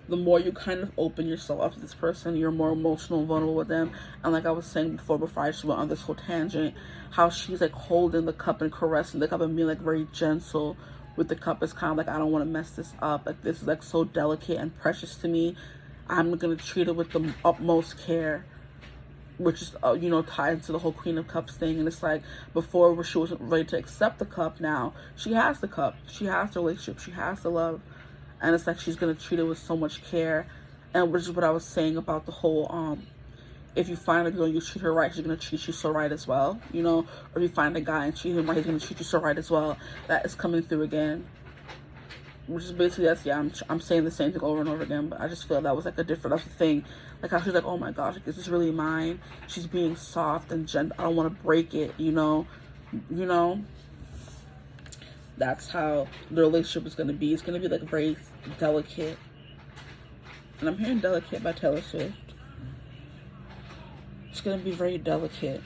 the more you kind of open yourself up to this person, you're more emotional and vulnerable with them. And like I was saying before I just went on this whole tangent, how she's like holding the cup and caressing the cup and being like very gentle with the cup. It's kind of like, I don't want to mess this up. Like, this is like so delicate and precious to me. I'm going to treat it with the utmost care. Which is, you know, tied into the whole Queen of Cups thing. And it's like, before where she wasn't ready to accept the cup, now she has the cup. She has the relationship. She has the love. And it's like she's going to treat it with so much care. And which is what I was saying about the whole, if you find a girl and you treat her right, she's going to treat you so right as well, you know? Or if you find a guy and treat him right, he's going to treat you so right as well. That is coming through again. Which is basically, that's, yeah, I'm saying the same thing over and over again, but I just feel that was like that's the thing. Like how she's like, oh my gosh, like, is this really mine? She's being soft and gentle. I don't want to break it, you know? You know? That's how the relationship is going to be. It's going to be like very delicate. And I'm hearing Delicate by Taylor Swift. It's going to be very delicate.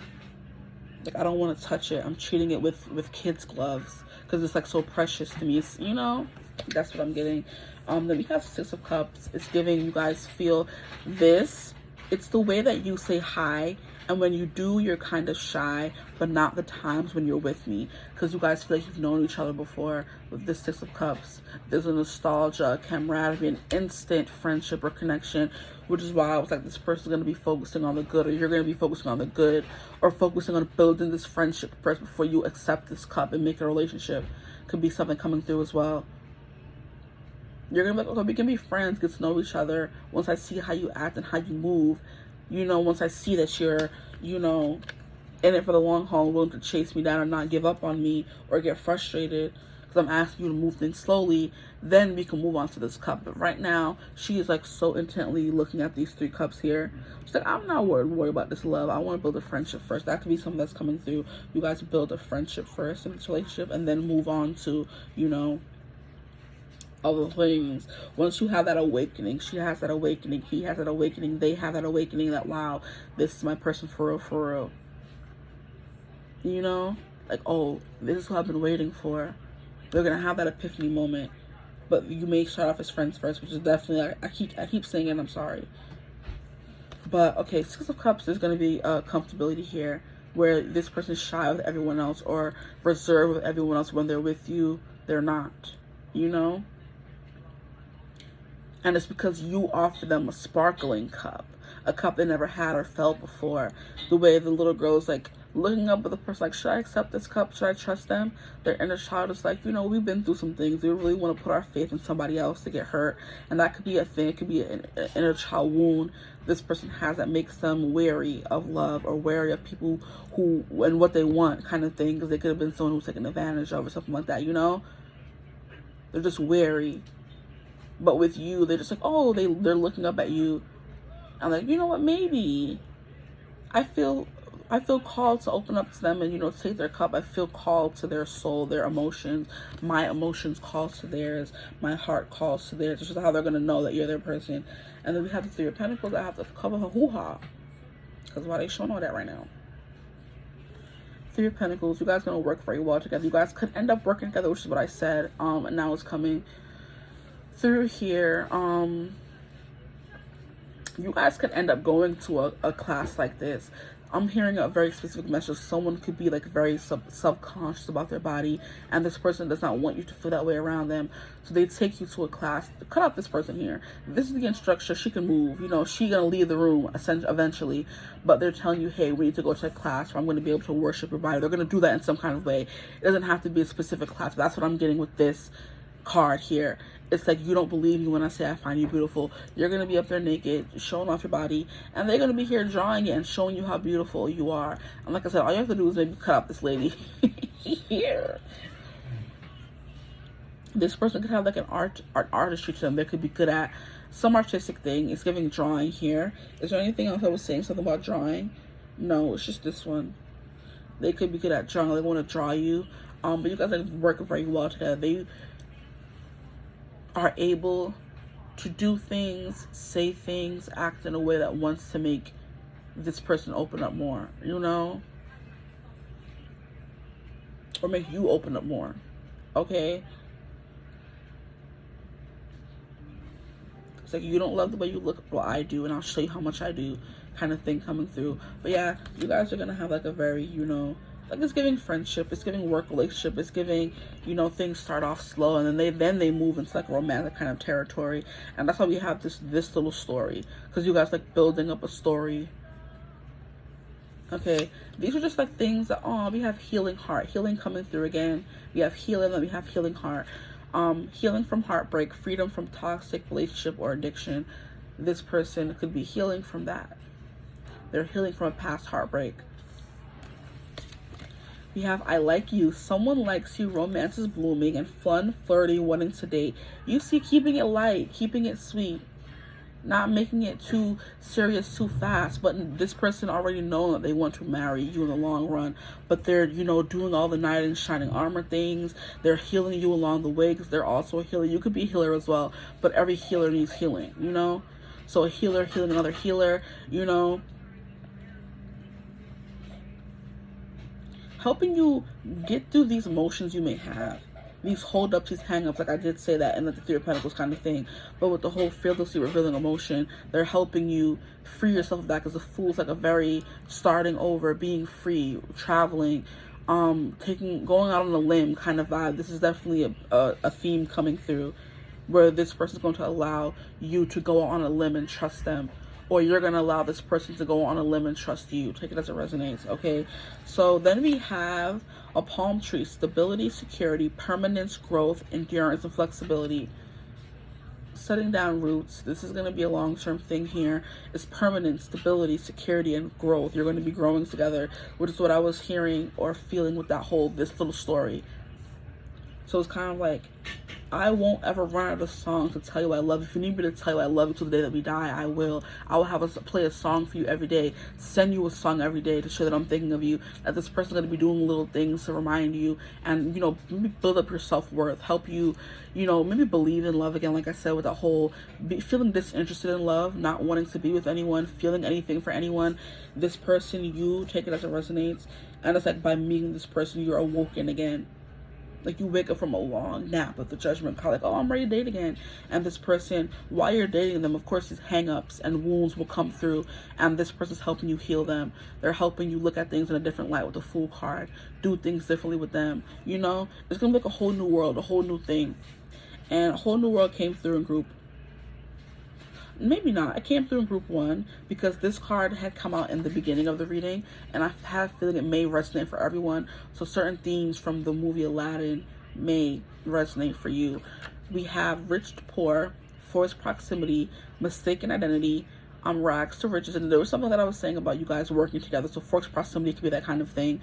Like, I don't want to touch it. I'm treating it with kids' gloves because it's like so precious to me. It's, you know? That's what I'm getting. Then we have Six of Cups. It's giving you guys feel this. It's the way that you say hi, and when you do, you're kind of shy, but not the times when you're with me, because you guys feel like you've known each other before. With this Six of Cups, there's a nostalgia, camaraderie, an instant friendship or connection, which is why I was like, this person's going to be focusing on the good, or you're going to be focusing on the good, or focusing on building this friendship first before you accept this cup and make a relationship. Could be something coming through as well. You're going to be like, okay, we can be friends, get to know each other. Once I see how you act and how you move, you know, once I see that you're, you know, in it for the long haul, willing to chase me down or not give up on me or get frustrated because I'm asking you to move things slowly, then we can move on to this cup. But right now, she is like so intently looking at these three cups here. She's like, I'm not worried about this love. I want to build a friendship first. That could be something that's coming through. You guys build a friendship first in this relationship and then move on to, you know, other things. Once you have that awakening, she has that awakening, he has that awakening, they have that awakening that, wow, this is my person for real, for real. You know? Like, oh, this is what I've been waiting for. They're gonna have that epiphany moment. But you may start off as friends first, which is definitely, I keep saying it, I'm sorry. But, okay, Six of Cups, there's gonna be a comfortability here where this person's shy with everyone else or reserved with everyone else. When they're with you, they're not. You know? And it's because you offer them a sparkling cup, a cup they never had or felt before. The way the little girl's like looking up at the person, like, should I accept this cup? Should I trust them? Their inner child is like, you know, we've been through some things. We really want to put our faith in somebody else to get hurt. And that could be a thing. It could be an inner child wound this person has that makes them wary of love or wary of people who and what they want, kind of thing. Because they could have been someone who was taken advantage of or something like that, you know? They're just wary. But with you, they're just like, oh, they're looking up at you. I'm like, you know what, maybe I feel called to open up to them and, you know, take their cup. I feel called to their soul, their emotions. My emotions call to theirs. My heart calls to theirs. This is how they're going to know that you're their person. And then we have the Three of Pentacles. I have to cover her hoo-ha. Because why they showing all that right now? Three of Pentacles. You guys are going to work very well together. You guys could end up working together, which is what I said. And now it's coming through here. You guys could end up going to a class like this. I'm hearing a very specific message. Someone could be like very subconscious about their body, and this person does not want you to feel that way around them. So they take you to a class. Cut out this person here. This is the instructor. She can move. You know, she's going to leave the room eventually. But they're telling you, hey, we need to go to a class where I'm going to be able to worship your body. They're going to do that in some kind of way. It doesn't have to be a specific class. But that's what I'm getting with this card here. It's like, you don't believe me when I say I find you beautiful. You're going to be up there naked, showing off your body, and they're going to be here drawing it and showing you how beautiful you are. And like I said, all you have to do is maybe cut out this lady here. This person could have like an artistry to them. They could be good at some artistic thing. It's giving drawing here. Is there anything else I was saying something about drawing? No, it's just this one. They could be good at drawing. They want to draw you. But you guys like work very well together. They are able to do things, say things, act in a way that wants to make this person open up more, you know? Or make you open up more, okay? It's like, you don't love the way you look, well, I do, and I'll show you how much I do, kind of thing coming through. But yeah, you guys are going to have like a very, you know, like, it's giving friendship, it's giving work relationship, it's giving, you know, things start off slow and then they move into like romantic kind of territory. And that's why we have this little story, because you guys like building up a story. Okay, these are just like things that, oh, we have healing heart, healing coming through again. We have healing, and we have healing heart. Healing from heartbreak, freedom from toxic relationship or addiction. This person could be healing from that. They're healing from a past heartbreak. We have I like you. Someone likes you. Romance is blooming and fun, flirty, wanting to date. You see, keeping it light, keeping it sweet, not making it too serious too fast. But this person already knows that they want to marry you in the long run. But they're, you know, doing all the knight in shining armor things. They're healing you along the way because they're also a healer. You could be a healer as well. But every healer needs healing, you know? So a healer healing another healer, you know? Helping you get through these emotions you may have, these hold-ups, these hang-ups, like I did say that in the Three of Pentacles kind of thing. But with the whole fearlessly revealing emotion, they're helping you free yourself of that, because the Fool is like a very starting over, being free, traveling, going out on a limb kind of vibe. This is definitely a theme coming through, where this person's going to allow you to go on a limb and trust them. Or you're going to allow this person to go on a limb and trust you. Take it as it resonates, okay? So then we have a palm tree. Stability, security, permanence, growth, endurance, and flexibility. Setting down roots. This is going to be a long-term thing here. It's permanence, stability, security, and growth. You're going to be growing together, which is what I was hearing or feeling with this little story. So it's kind of like, I won't ever run out of songs to tell you I love you. If you need me to tell you I love you till the day that we die, I will. I will play a song for you every day, send you a song every day to show that I'm thinking of you, that this person's going to be doing little things to remind you, and, you know, maybe build up your self-worth, help you, you know, maybe believe in love again, like I said, with that whole feeling disinterested in love, not wanting to be with anyone, feeling anything for anyone. This person, you take it as it resonates, and it's like by meeting this person, you're awoken again. Like, you wake up from a long nap of the judgment call, like, oh, I'm ready to date again. And this person, while you're dating them, of course, these hang-ups and wounds will come through, and this person's helping you heal them. They're helping you look at things in a different light with the Fool card, do things differently with them, you know? It's going to be like a whole new world, a whole new thing. And a whole new world came through in group. maybe not. I came through in group 1 because this card had come out in the beginning of the reading, and I have a feeling it may resonate for everyone. So certain themes from the movie Aladdin may resonate for you. We have rich to poor, forced proximity, mistaken identity, rags to riches. And there was something that I was saying about you guys working together. So forced proximity could be that kind of thing.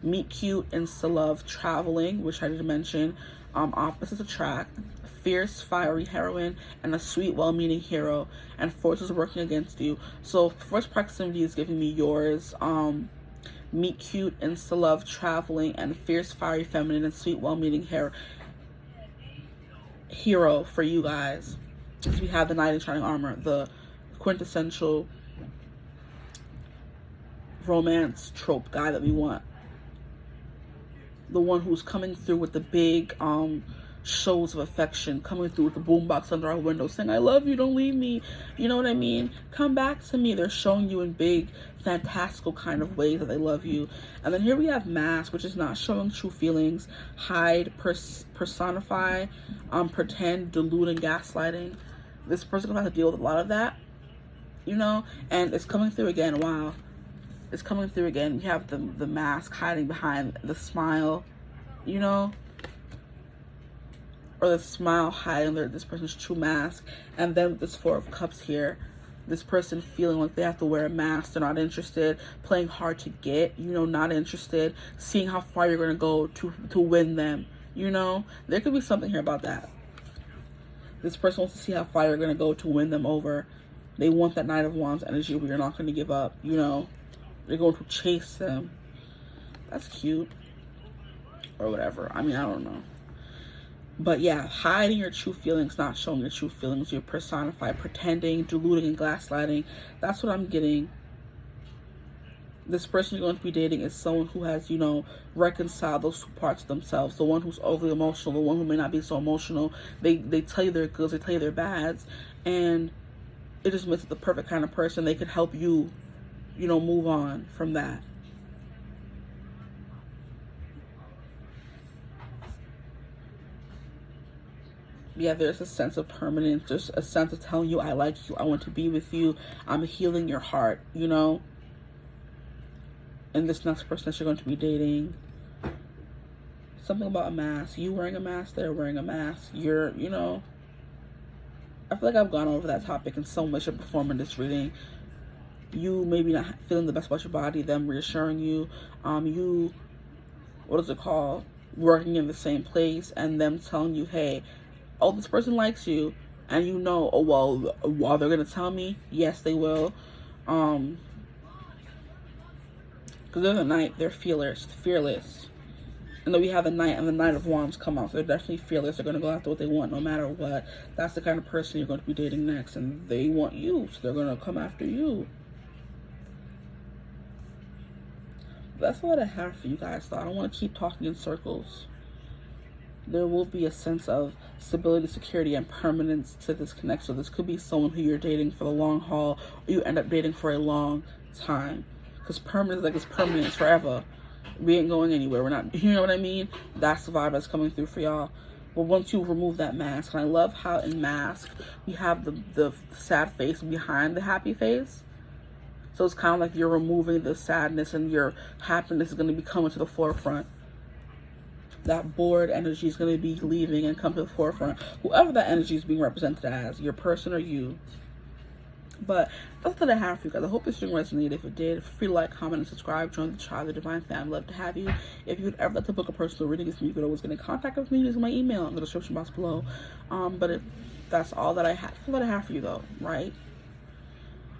Meet cute, insta love, traveling, which I did mention. Opposites attract, fierce, fiery heroine, and a sweet, well-meaning hero, and forces working against you. So forced proximity is giving me yours. Meet cute, insta love, traveling, and fierce, fiery, feminine, and sweet, well-meaning hero for you guys. We have the knight in shining armor, the quintessential romance trope guy that we want. The one who's coming through with the big shows of affection, coming through with the boombox under our window saying, I love you, don't leave me. You know what I mean? Come back to me. They're showing you in big, fantastical kind of ways that they love you. And then here we have mask, which is not showing true feelings. Hide, personify, pretend, delude, and gaslighting. This person gonna have to deal with a lot of that, you know? And it's coming through again. Wow. It's coming through again. We have the mask hiding behind the smile, you know? Or the smile hiding this person's true mask. And then this Four of Cups here, this person feeling like they have to wear a mask. They're not interested, playing hard to get, you know, not interested, seeing how far you're going to go to win them, you know? There could be something here about that. This person wants to see how far you're going to go to win them over. They want that Knight of Wands energy where you're not going to give up, you know? They're going to chase them. That's cute. Or whatever. I mean, I don't know. But yeah, hiding your true feelings, not showing your true feelings. You personify, pretending, deluding, and gaslighting. That's what I'm getting. This person you're going to be dating is someone who has, you know, reconciled those two parts of themselves. The one who's overly emotional, the one who may not be so emotional. They tell you their goods, they tell you their bads. And it just makes it the perfect kind of person. They could help you, you know, move on from that. Yeah, there's a sense of permanence. There's a sense of telling you, I like you, I want to be with you, I'm healing your heart, you know? And this next person that you're going to be dating, something about a mask. You wearing a mask, they're wearing a mask. You're, you know, I feel like I've gone over that topic in so much of performing this reading. You maybe not feeling the best about your body, them reassuring you. You, what is it called? Working in the same place, and them telling you, hey, oh, this person likes you. And you know, oh, well, they're going to tell me, yes, they will. Because they're the knight, they're fearless. And then we have the knight and the Knight of Wands come out. So they're definitely fearless. They're going to go after what they want no matter what. That's the kind of person you're going to be dating next. And they want you, so they're going to come after you. That's what I have for you guys, though. I don't want to keep talking in circles. There will be a sense of stability, security, and permanence to this connection. So this could be someone who you're dating for the long haul, or you end up dating for a long time. Because permanence, like, it's permanent, it's forever. We ain't going anywhere. We're not, you know what I mean? That's the vibe that's coming through for y'all. But once you remove that mask, and I love how in mask, we have the sad face behind the happy face. So it's kind of like you're removing the sadness and your happiness is going to be coming to the forefront. That bored energy is going to be leaving and come to the forefront. Whoever that energy is being represented as, your person or you. But that's what I have for you guys. I hope this stream resonated. If it did, feel free to like, comment, and subscribe. Join the Child of the Divine family. Love to have you. If you would ever like to book a personal reading with me, you could always get in contact with me using my email in the description box below. But that's all that I have. That's what I have for you, though, right?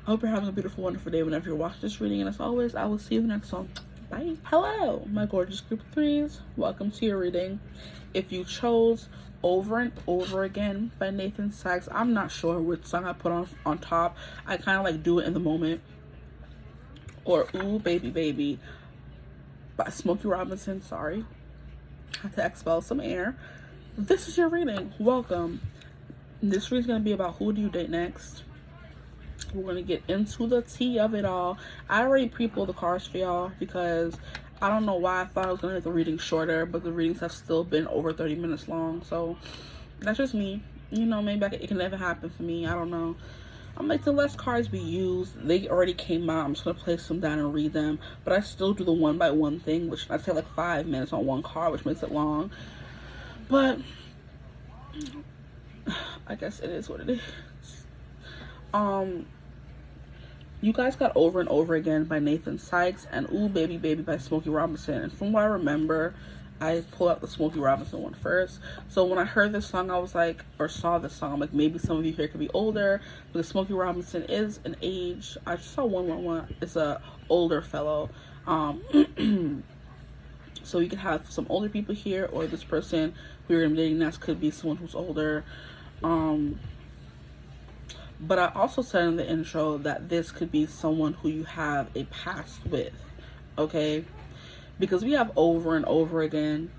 I hope you're having a beautiful, wonderful day whenever you're watching this reading. And as always, I will see you in the next one. Bye. Hello, my gorgeous group of threes. Welcome to your reading. If you chose Over and Over Again by Nathan Sykes, I'm not sure which song I put on top. I kind of like do it in the moment. Or Ooh Baby Baby by Smokey Robinson. Sorry, had to expel some air. This is your reading. Welcome. This reading is going to be about who do you date next. We're going to get into the tea of it all. I already pre-pulled the cards for y'all because I don't know why I thought I was going to make the reading shorter, but the readings have still been over 30 minutes long. So that's just me. you know, maybe it can never happen for me. I don't know. I'm like, to less cards be used. They already came out. I'm just going to place them down and read them. But I still do the one by one thing, which I say like 5 minutes on one card, which makes it long. But I guess it is what it is. You guys got Over and Over Again by Nathan Sykes and Ooh Baby Baby by Smokey Robinson. And from what I remember, I pulled out the Smokey Robinson one first. So when I heard this song, I was like, or saw this song, I'm like, maybe some of you here could be older, because Smokey Robinson is an age. I just saw one. It's a older fellow. So you could have some older people here, or this person who you're dating next could be someone who's older. But I also said in the intro that this could be someone who you have a past with, okay? Because we have Over and Over Again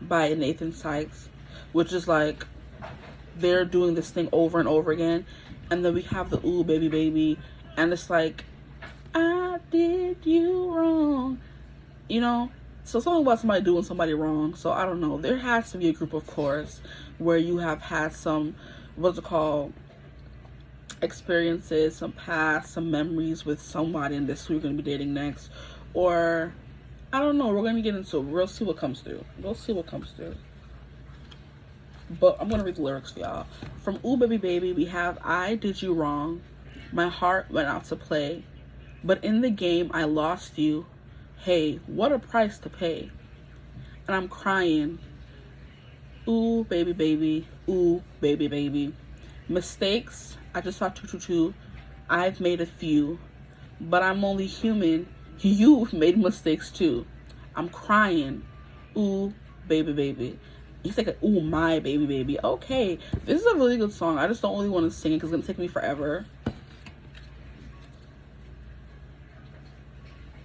by Nathan Sykes, which is like they're doing this thing over and over again. And then we have the Ooh Baby Baby, and it's like, I did you wrong, you know? So something about somebody doing somebody wrong. So I don't know. There has to be a group, of course, where you have had some, what's it called, experiences, some past, some memories with somebody, and this who you're going to be dating next. Or I don't know, we're going to get into it. We'll see what comes through. But I'm going to read the lyrics for y'all. From Ooh Baby Baby, we have, I did you wrong, my heart went out to play, but in the game I lost you. Hey, what a price to pay. And I'm crying, ooh baby baby, ooh baby baby. Mistakes, I just saw 222. I've made a few, but I'm only human. You've made mistakes too. I'm crying, ooh baby baby. He's like, ooh my baby baby. Okay, this is a really good song. I just don't really want to sing it because it's gonna take me forever,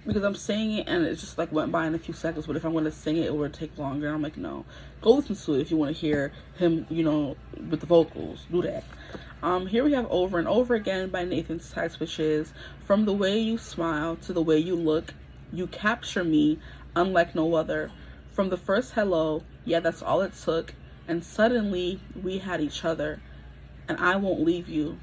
because I'm saying it and it just like went by in a few seconds. But if I'm going to sing it, it would take longer. I'm like, no, go listen to it if you want to hear him, you know, with the vocals. Do that. Here we have Over and Over Again by Nathan Sykes, which is, from the way you smile to the way you look, you capture me unlike no other. From the first hello, yeah, that's all it took, and suddenly we had each other, and I won't leave you.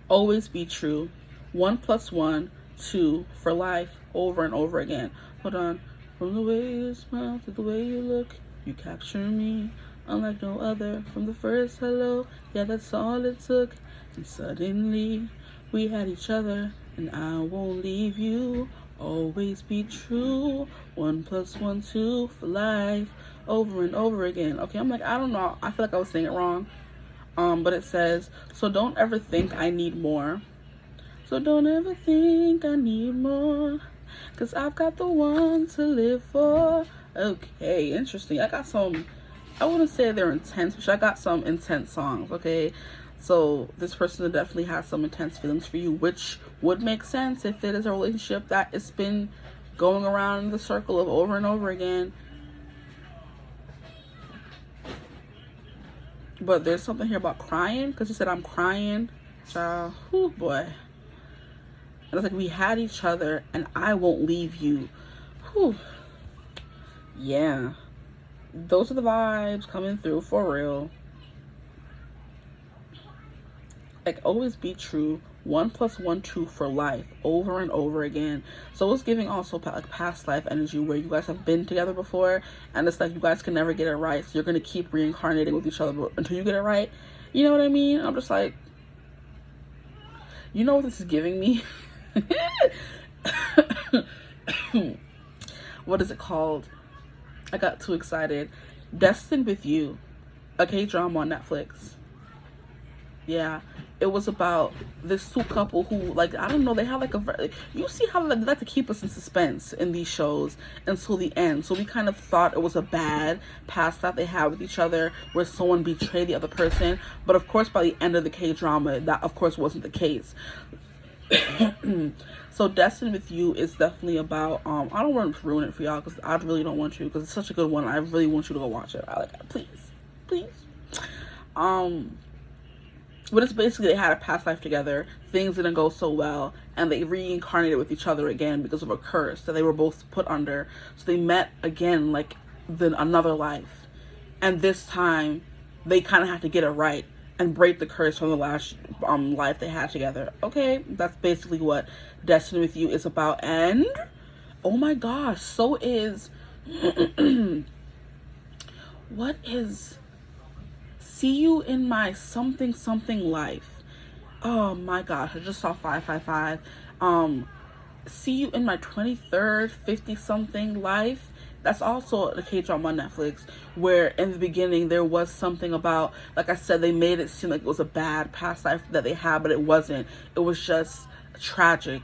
Always be true. 1 + 1, 2 for life. Over and over again. Hold on. From the way you smile to the way you look, you capture me unlike no other. From the first hello, yeah, that's all it took, and suddenly we had each other, and I won't leave you. Always be true. 1 + 1, 2 for life. Over and over again. Okay, I'm like, I don't know, I feel like I was saying it wrong. But it says, so don't ever think I need more. So don't ever think I need more, 'cause I've got the one to live for. Okay, interesting. I got some, I wouldn't say they're intense, but I got some intense songs, okay? So this person definitely has some intense feelings for you, which would make sense if it is a relationship that it's been going around in the circle of over and over again. But there's something here about crying, because he said, I'm crying. Child, oh boy. And it's like, we had each other, and I won't leave you. Whew. Yeah. Those are the vibes coming through for real. Like, always be true. 1 + 1, 2 for life. Over and over again. So it's giving also like past life energy, where you guys have been together before, and it's like you guys can never get it right. So you're going to keep reincarnating with each other until you get it right. You know what I mean? I'm just like, you know what this is giving me? What is it called? I got too excited. Destined with You, a K-drama on Netflix. Yeah, it was about this two couple who, like, I don't know, they have like a, you see how they like to keep us in suspense in these shows until the end. So we kind of thought it was a bad past that they had with each other, where someone betrayed the other person. But of course, by the end of the K-drama, that of course wasn't the case. So Destined with You is definitely about, I don't want to ruin it for y'all, because I really don't want to, because it's such a good one. I really want you to go watch it. I like it. Please. But it's basically, they had a past life together, things didn't go so well, and they reincarnated with each other again because of a curse that they were both put under. So they met again, like, another life. And this time, they kind of have to get it right and break the curse from the last life they had together. Okay, that's basically what Destiny with You is about. And oh my gosh, so is what is see you in my something something life. Oh my gosh, I just saw 555. See you in my 23rd 50 something life. That's also a K-drama on Netflix, where in the beginning there was something about, like I said, they made it seem like it was a bad past life that they had, but it wasn't. It was just tragic,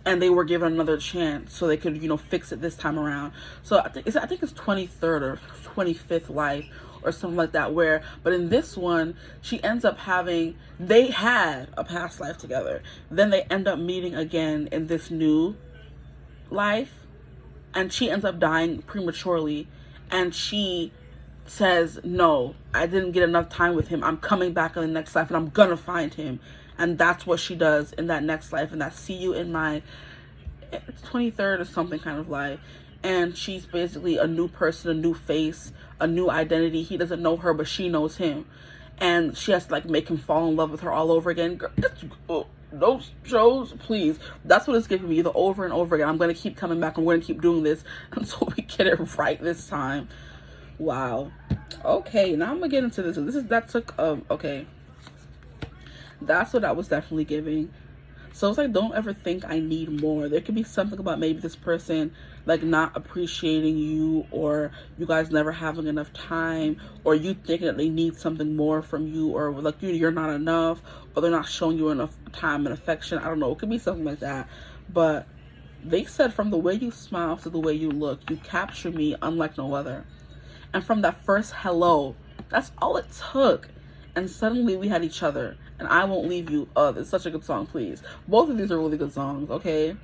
and they were given another chance so they could, you know, fix it this time around. So I think it's 23rd or 25th life or something like that, where, but in this one, she ends up having, they had a past life together. Then they end up meeting again in this new life, and she ends up dying prematurely, and she says, no, I didn't get enough time with him. I'm coming back in the next life, and I'm gonna find him. And that's what she does in that next life, and that see you in my 23rd or something kind of life. And she's basically a new person, a new face, a new identity. He doesn't know her, but she knows him. And she has to like make him fall in love with her all over again. Girl, those shows, please. That's what it's giving me, the over and over again. I'm going to keep coming back. I'm going to keep doing this until we get it right this time. Wow. Okay, now I'm going to get into this. Okay. That's what I was definitely giving. So it's like, don't ever think I need more. There could be something about maybe this person like not appreciating you, or you guys never having enough time, or you thinking that they need something more from you, or like you're not enough, or they're not showing you enough time and affection. I don't know. It could be something like that. But they said, from the way you smile to the way you look, you capture me unlike no other. And from that first hello, that's all it took. And suddenly we had each other. And I won't leave you. It's such a good song, please. Both of these are really good songs, okay?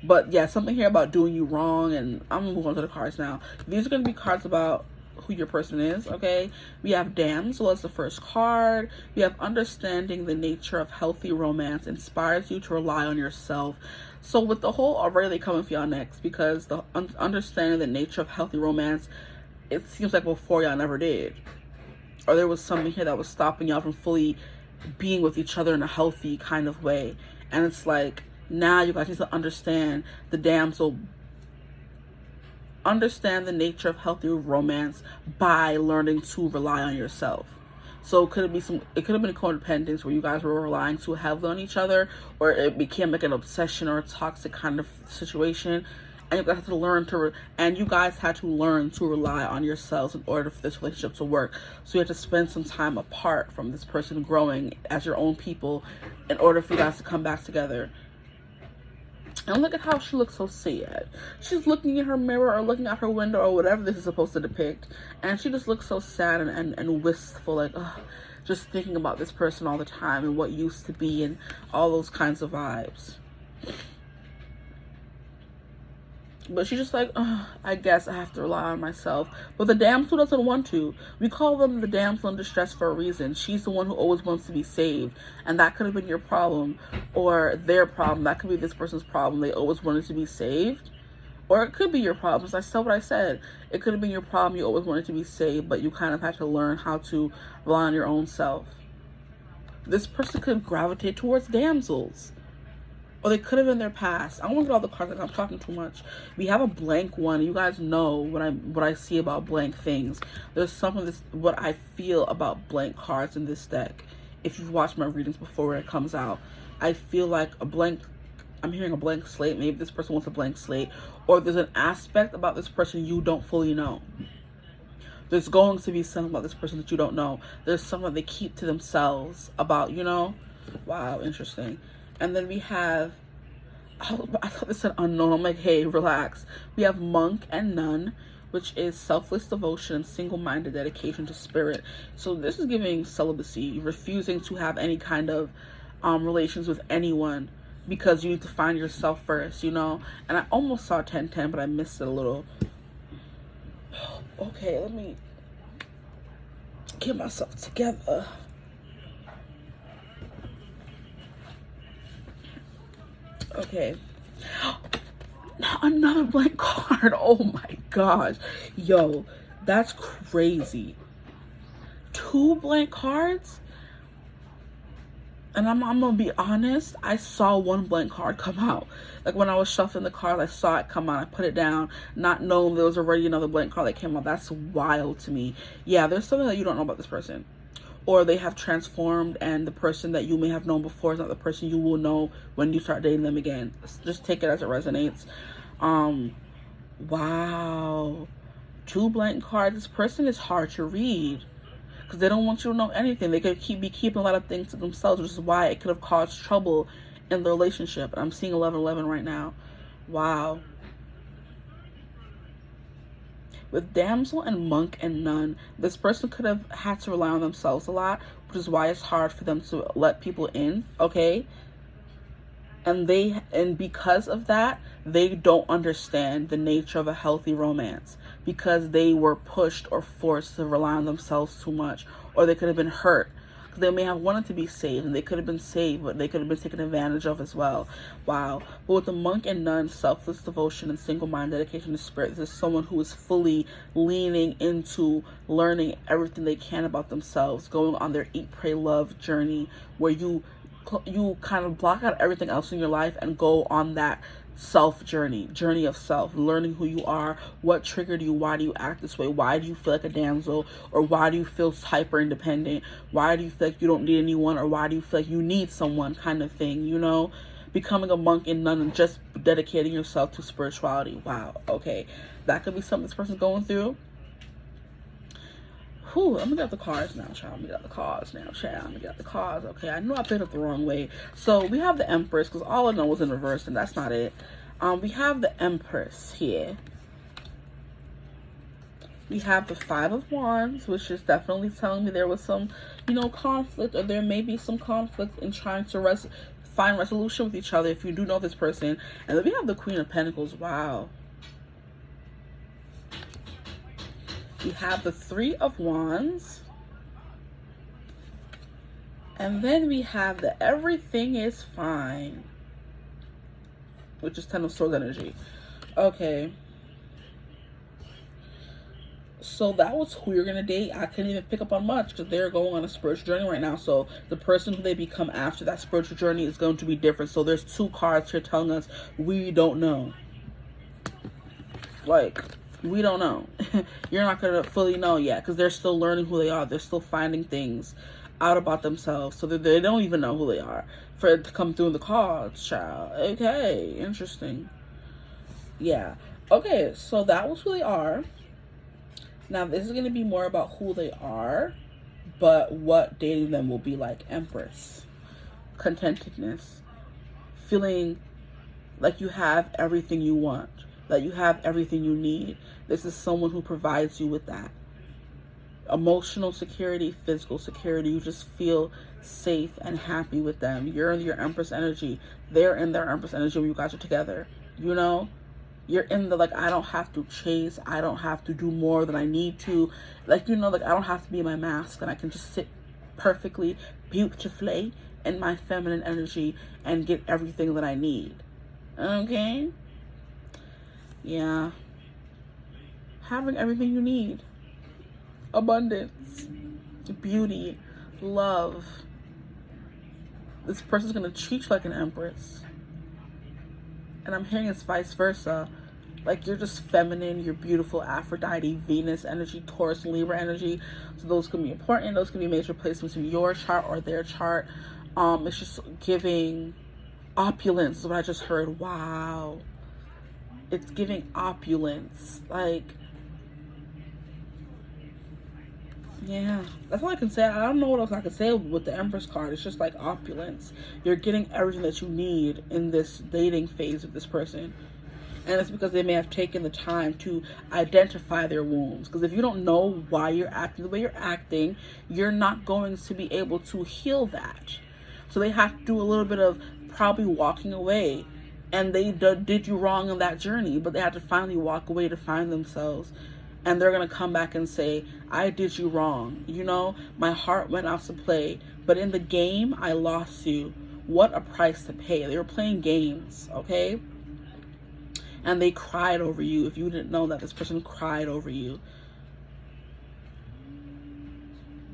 But yeah, something here about doing you wrong. And I'm going to move on to the cards now. These are going to be cards about who your person is, okay? We have Damsel as the first card. We have understanding the nature of healthy romance inspires you to rely on yourself. So with the whole already coming for y'all next, because the understanding the nature of healthy romance, it seems like before y'all never did. Or there was something here that was stopping y'all from fully being with each other in a healthy kind of way. And it's like, now you guys need to understand the damsel, understand the nature of healthy romance by learning to rely on yourself. So it could have been codependence where you guys were relying too heavily on each other, or it became like an obsession or a toxic kind of situation. And you guys had to learn to rely on yourselves in order for this relationship to work. So you have to spend some time apart from this person, growing as your own people, in order for you guys to come back together. And look at how she looks so sad. She's looking in her mirror or looking out her window or whatever this is supposed to depict. And she just looks so sad and wistful, like, ugh, just thinking about this person all the time and what used to be and all those kinds of vibes. But she's just like, I guess I have to rely on myself. But the damsel doesn't want to. We call them the damsel in distress for a reason. She's the one who always wants to be saved. And that could have been your problem, or their problem. That could be this person's problem. They always wanted to be saved. Or it could be your problem. So I said what I said. It could have been your problem. You always wanted to be saved, but you kind of had to learn how to rely on your own self. This person could gravitate towards damsels. Or they could have in their past. I don't want to get all the cards, like I'm talking too much. We have a blank one. You guys know what I see about blank things. There's some of this, what I feel about blank cards in this deck. If you've watched my readings before it comes out, I feel like I'm hearing a blank slate. Maybe this person wants a blank slate. Or there's an aspect about this person you don't fully know. There's going to be something about this person that you don't know. There's something they keep to themselves about, you know? Wow, interesting. And then we have, I thought this said unknown. I'm like, hey, relax. We have monk and nun, which is selfless devotion and single-minded dedication to spirit. So this is giving celibacy, refusing to have any kind of relations with anyone because you need to find yourself first, you know? And I almost saw 1010, but I missed it a little. Okay, let me get myself together. Okay, now another blank card. Oh my gosh, yo, that's crazy. 2 blank cards. And I'm gonna be honest, I saw 1 blank card come out. Like when I was shuffling the cards, I saw it come out. I put it down, not knowing there was already another blank card that came out. That's wild to me. Yeah, there's something that you don't know about this person. Or they have transformed, and the person that you may have known before is not the person you will know when you start dating them again. Just take it as it resonates. Wow. 2 blank cards. This person is hard to read, because they don't want you to know anything. They could be keeping a lot of things to themselves, which is why it could have caused trouble in the relationship. And I'm seeing 1111 right now. Wow. With damsel and monk and nun, this person could have had to rely on themselves a lot, which is why it's hard for them to let people in, okay? And because of that, they don't understand the nature of a healthy romance, because they were pushed or forced to rely on themselves too much, or they could have been hurt. They may have wanted to be saved, and they could have been saved, but they could have been taken advantage of as well. Wow. But with the monk and nun, selfless devotion and single mind dedication to spirit, this is someone who is fully leaning into learning everything they can about themselves, going on their eat, pray, love journey, where you kind of block out everything else in your life and go on that journey of self, learning who you are, what triggered you, why do you act this way, why do you feel like a damsel, or why do you feel hyper independent, why do you feel like you don't need anyone, or why do you feel like you need someone, kind of thing, you know? Becoming a monk and nun and just dedicating yourself to spirituality. Wow. Okay, that could be something this person's going through. Whew, I'm gonna get the cards now, child. Okay, I know I picked up the wrong way. So we have the Empress, because all I know was in reverse, and that's not it. We have the Empress here. We have the 5 of Wands, which is definitely telling me there was some, conflict, or there may be some conflict in trying to find resolution with each other, if you do know this person. And then we have the Queen of Pentacles. Wow. We have the 3 of Wands. And then we have the everything is fine, which is 10 of Swords energy. Okay. So that was who you're going to date. I couldn't even pick up on much, because they're going on a spiritual journey right now. So the person who they become after that spiritual journey is going to be different. So there's 2 cards here telling us we don't know. Like, we don't know. You're not going to fully know yet, because they're still learning who they are. They're still finding things out about themselves, so that they don't even know who they are for it to come through in the cards, child. Okay, interesting. Yeah. Okay, so that was who they are. Now, this is going to be more about who they are, but what dating them will be like. Empress. Contentedness. Feeling like you have everything you want, that you have everything you need. This is someone who provides you with that. Emotional security, physical security. You just feel safe and happy with them. You're in your Empress energy. They're in their Empress energy when you guys are together. You know? You're in the, like, I don't have to chase. I don't have to do more than I need to. Like, I don't have to be my mask, and I can just sit perfectly, beautifully in my feminine energy and get everything that I need. Okay? Yeah. Having everything you need. Abundance. Beauty. Love. This person's going to treat you like an empress. And I'm hearing it's vice versa. Like, you're just feminine, you're beautiful, Aphrodite, Venus energy, Taurus, Libra energy. So those can be important. Those can be major placements in your chart or their chart. It's just giving opulence is what I just heard. Wow. It's giving opulence. Like, yeah, that's all I can say. I don't know what else I can say with the Empress card. It's just like opulence. You're getting everything that you need in this dating phase with this person. And it's because they may have taken the time to identify their wounds. Because if you don't know why you're acting the way you're acting, you're not going to be able to heal that. So they have to do a little bit of probably walking away. And they did you wrong on that journey. But they had to finally walk away to find themselves. And they're going to come back and say, I did you wrong. My heart went out to play. But in the game, I lost you. What a price to pay. They were playing games, okay? And they cried over you. If you didn't know that, this person cried over you.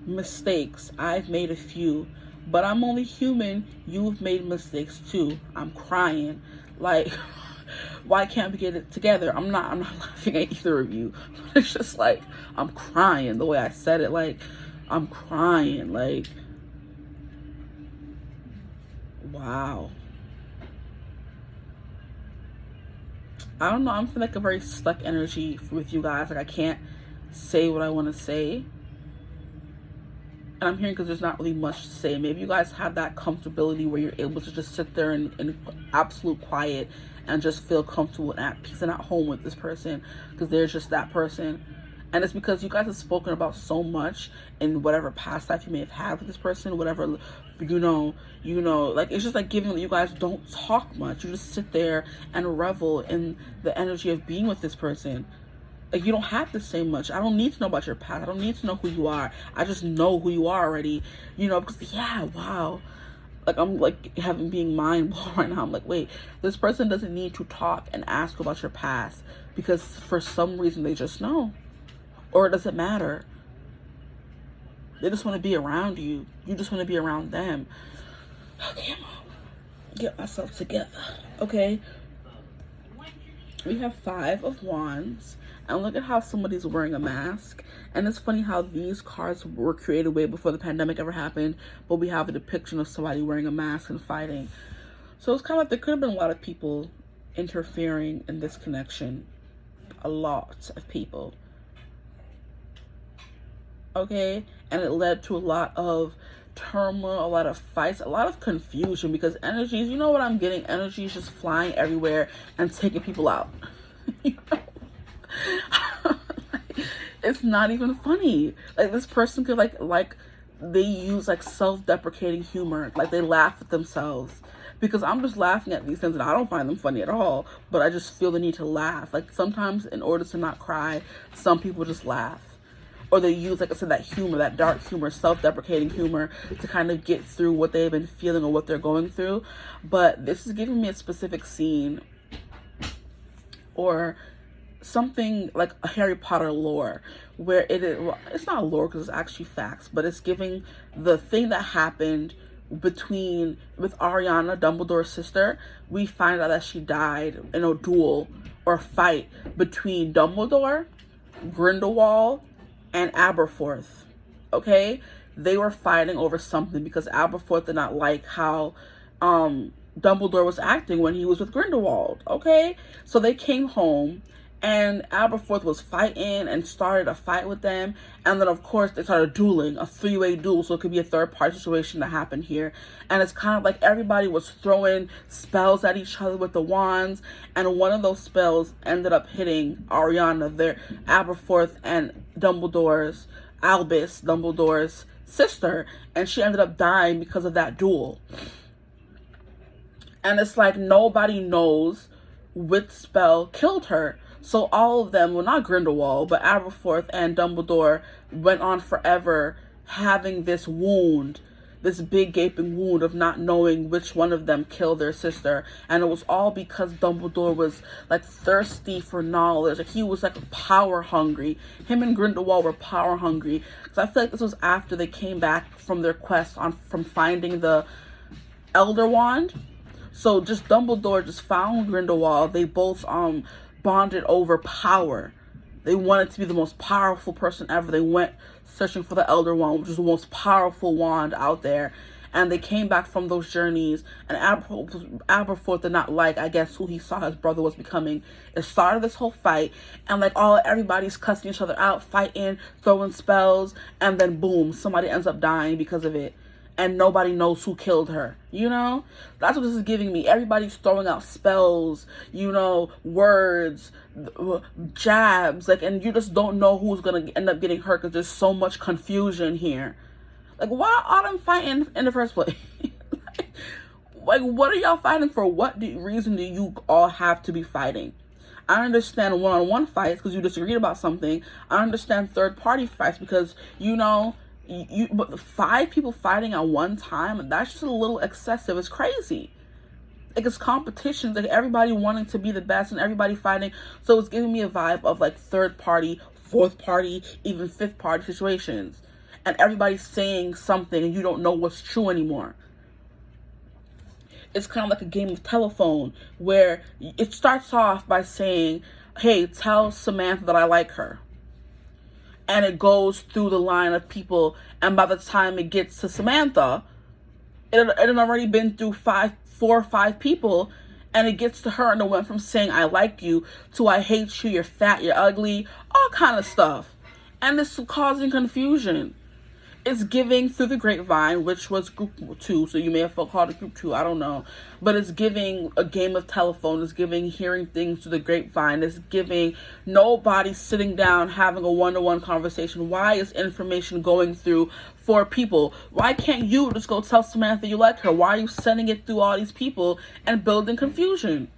mistakes. I've made a few, but I'm only human. You've made mistakes too. I'm crying. Like, why can't we get it together? I'm not laughing at either of you. It's just like, I'm crying the way I said it. Like, I'm crying. Like, wow. I don't know. I'm feeling like a very stuck energy with you guys. Like, I can't say what I want to say. And I'm hearing because there's not really much to say. Maybe you guys have that comfortability where you're able to just sit there in absolute quiet and just feel comfortable and at peace and at home with this person, because there's just that person. And it's because you guys have spoken about so much in whatever past life you may have had with this person, whatever, you know, like, it's just like giving that you guys don't talk much. You just sit there and revel in the energy of being with this person. Like, you don't have to say much. I don't need to know about your past. I don't need to know who you are. I just know who you are already, you know, because, yeah, wow. Like, I'm, like, being mind blown right now. I'm like, wait, this person doesn't need to talk and ask about your past because for some reason they just know. Or it doesn't matter. They just want to be around you. You just want to be around them. Okay, I'm gonna get myself together. Okay. We have 5 of Wands. And look at how somebody's wearing a mask. And it's funny how these cards were created way before the pandemic ever happened. But we have a depiction of somebody wearing a mask and fighting. So it's kind of like there could have been a lot of people interfering in this connection. A lot of people. Okay? And it led to a lot of turmoil, a lot of fights, a lot of confusion. Because energies, you know what I'm getting? Energies just flying everywhere and taking people out. You know? It's not even funny. Like, this person could like they use like self-deprecating humor, like they laugh at themselves, because I'm just laughing at these things and I don't find them funny at all, but I just feel the need to laugh. Like, sometimes in order to not cry, some people just laugh, or they use, like I said, that humor, that dark humor, self-deprecating humor, to kind of get through what they've been feeling or what they're going through. But this is giving me a specific scene or something like a Harry Potter lore, where it is, well, it's not lore because it's actually facts, but it's giving the thing that happened with Ariana, Dumbledore's sister. We find out that she died in a duel or fight between Dumbledore, Grindelwald, and Aberforth. Okay, they were fighting over something because Aberforth did not like how Dumbledore was acting when he was with Grindelwald. Okay, so they came home and Aberforth was fighting and started a fight with them. And then, of course, they started dueling, a 3-way duel. So it could be a third-party situation that happened here. And it's kind of like everybody was throwing spells at each other with the wands. And one of those spells ended up hitting Ariana, Aberforth and Dumbledore's, Albus, Dumbledore's sister. And she ended up dying because of that duel. And it's like nobody knows which spell killed her. So all of them, well, not Grindelwald, but Aberforth and Dumbledore went on forever having this wound, this big gaping wound of not knowing which one of them killed their sister. And it was all because Dumbledore was like thirsty for knowledge. Like, he was like power hungry. Him and Grindelwald were power hungry. Because I feel like this was after they came back from their quest from finding the Elder Wand. So just Dumbledore just found Grindelwald. They both bonded over power. They wanted to be the most powerful person ever. They went searching for the Elder Wand, which is the most powerful wand out there. And they came back from those journeys, and Aberforth did not like, I guess, who he saw his brother was becoming. It started this whole fight, and like everybody's cussing each other out, fighting, throwing spells, and then boom, somebody ends up dying because of it. And nobody knows who killed her, you know? That's what this is giving me. Everybody's throwing out spells, you know, words, jabs, like, and you just don't know who's gonna end up getting hurt because there's so much confusion here. Like, why are them fighting in the first place? Like, what are y'all fighting for? What reason do you all have to be fighting? I understand one-on-one fights because you disagree about something. I understand third-party fights because, you know, but 5 people fighting at one time, that's just a little excessive. It's crazy. Like, it's competitions, like everybody wanting to be the best and everybody fighting. So it's giving me a vibe of like third party, fourth party, even fifth party situations. and everybody's saying something and you don't know what's true anymore. It's kind of like a game of telephone where it starts off by saying, hey, tell Samantha that I like her. And it goes through the line of people, and by the time it gets to Samantha, it had already been through 4 or 5 people, and it gets to her, and it went from saying I like you to I hate you, you're fat, you're ugly, all kind of stuff. And it's causing confusion. It's giving through the grapevine, which was group 2, so you may have called it group 2, I don't know. But it's giving a game of telephone. It's giving hearing things through the grapevine. It's giving nobody sitting down having a one-to-one conversation. Why is information going through 4 people? Why can't you just go tell Samantha you like her? Why are you sending it through all these people and building confusion?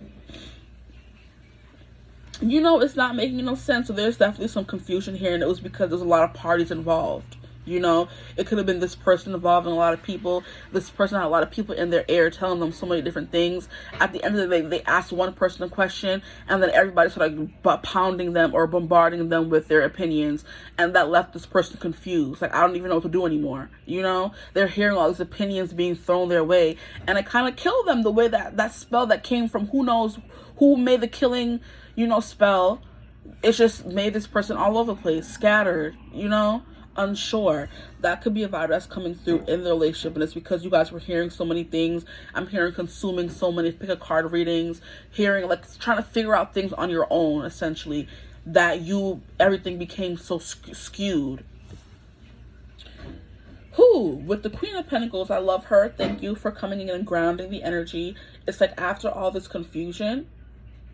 You know, it's not making no sense. So there's definitely some confusion here, and it was because there's a lot of parties involved. You know, it could have been this person involving a lot of people. This person had a lot of people in their ear telling them so many different things. At the end of the day, they asked one person a question, and then everybody started pounding them or bombarding them with their opinions, and that left this person confused. Like, I don't even know what to do anymore. You know, they're hearing all these opinions being thrown their way, and it kind of killed them the way that spell that came from who knows who made the killing, you know, spell. It just made this person all over the place, scattered, you know, unsure. That could be a vibe that's coming through in the relationship, and it's because you guys were hearing so many things. I'm hearing consuming so many pick a card readings, hearing, like, trying to figure out things on your own, essentially, that everything became so skewed. With the Queen of Pentacles, I love her. Thank you for coming in and grounding the energy. It's like after all this confusion,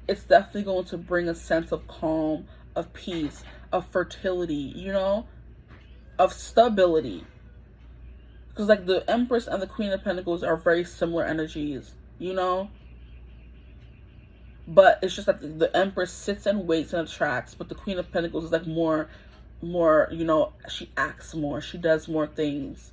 it's definitely going to bring a sense of calm, of peace, of fertility, you know, of stability. Because, like, the Empress and the Queen of Pentacles are very similar energies, you know. But it's just that the Empress sits and waits and attracts, but the Queen of Pentacles is like more, you know, she acts more, she does more things.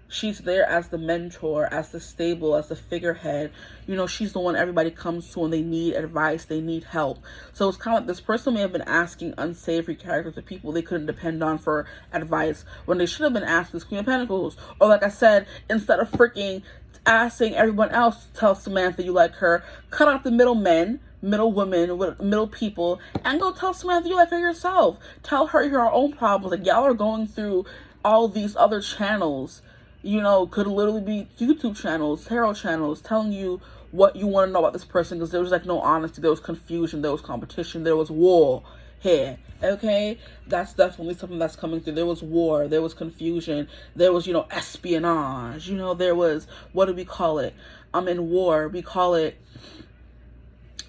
She's there as the mentor, as the stable, as the figurehead. You know, she's the one everybody comes to when they need advice, they need help. So it's kind of like this person may have been asking unsavory characters, the people they couldn't depend on for advice, when they should have been asking this Queen of Pentacles. Or, like I said, instead of freaking asking everyone else to tell Samantha you like her, cut out the middlemen, middle women, middle people, and go tell Samantha you like her yourself. Tell her your own problems. Like, y'all are going through all these other channels, you know, could literally be YouTube channels, tarot channels, telling you what you want to know about this person, because there was, like, no honesty, there was confusion, there was competition, there was war here, okay? That's definitely something that's coming through. There was war, there was confusion, there was, you know, espionage, you know, there was, what do we call it? In war, we call it,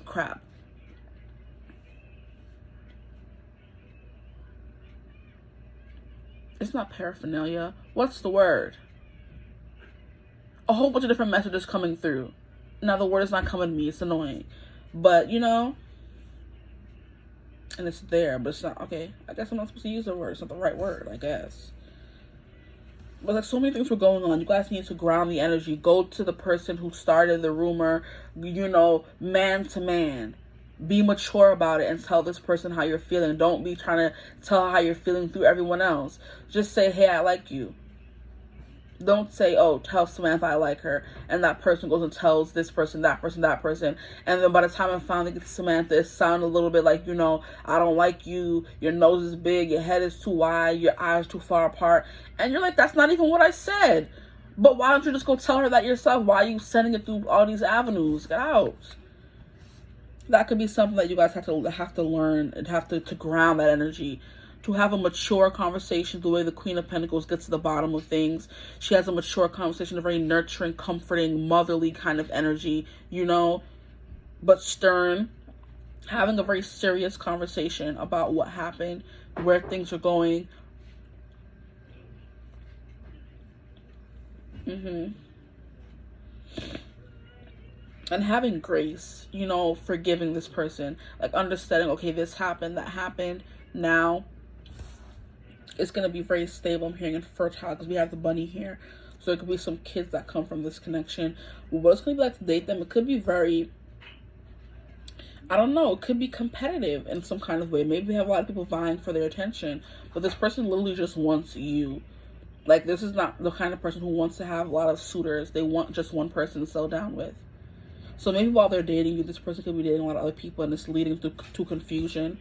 crap. It's not paraphernalia. What's the word? A whole bunch of different messages coming through. Now, the word is not coming to me. It's annoying. But, you know, and it's there, but it's not, okay, I guess I'm not supposed to use the word. It's not the right word, I guess. But, like, so many things were going on. You guys need to ground the energy. Go to the person who started the rumor, you know, man to man. Be mature about it and tell this person how you're feeling. Don't be trying to tell how you're feeling through everyone else. Just say, hey, I like you. Don't say, oh, tell Samantha I like her, and that person goes and tells this person, that person, that person, and then by the time I finally get to Samantha, it sounds a little bit like, you know, I don't like you, your nose is big, your head is too wide, your eyes too far apart, and you're like, that's not even what I said. But why don't you just go tell her that yourself? Why are you sending it through all these avenues? Get out. That could be something that you guys have to learn and have to ground that energy. To have a mature conversation, the way the Queen of Pentacles gets to the bottom of things. She has a mature conversation, a very nurturing, comforting, motherly kind of energy, you know, but stern. Having a very serious conversation about what happened, where things are going. And having grace, you know, forgiving this person. Like, understanding, okay, this happened, that happened, now it's going to be very stable. I'm hearing fertile because we have the bunny here. So it could be some kids that come from this connection. What it's going to be like to date them, it could be very I don't know, it could be competitive in some kind of way. Maybe we have a lot of people vying for their attention, but this person literally just wants you. Like, this is not the kind of person who wants to have a lot of suitors. They want just one person to settle down with. So maybe while they're dating you, this person could be dating a lot of other people, and it's leading to confusion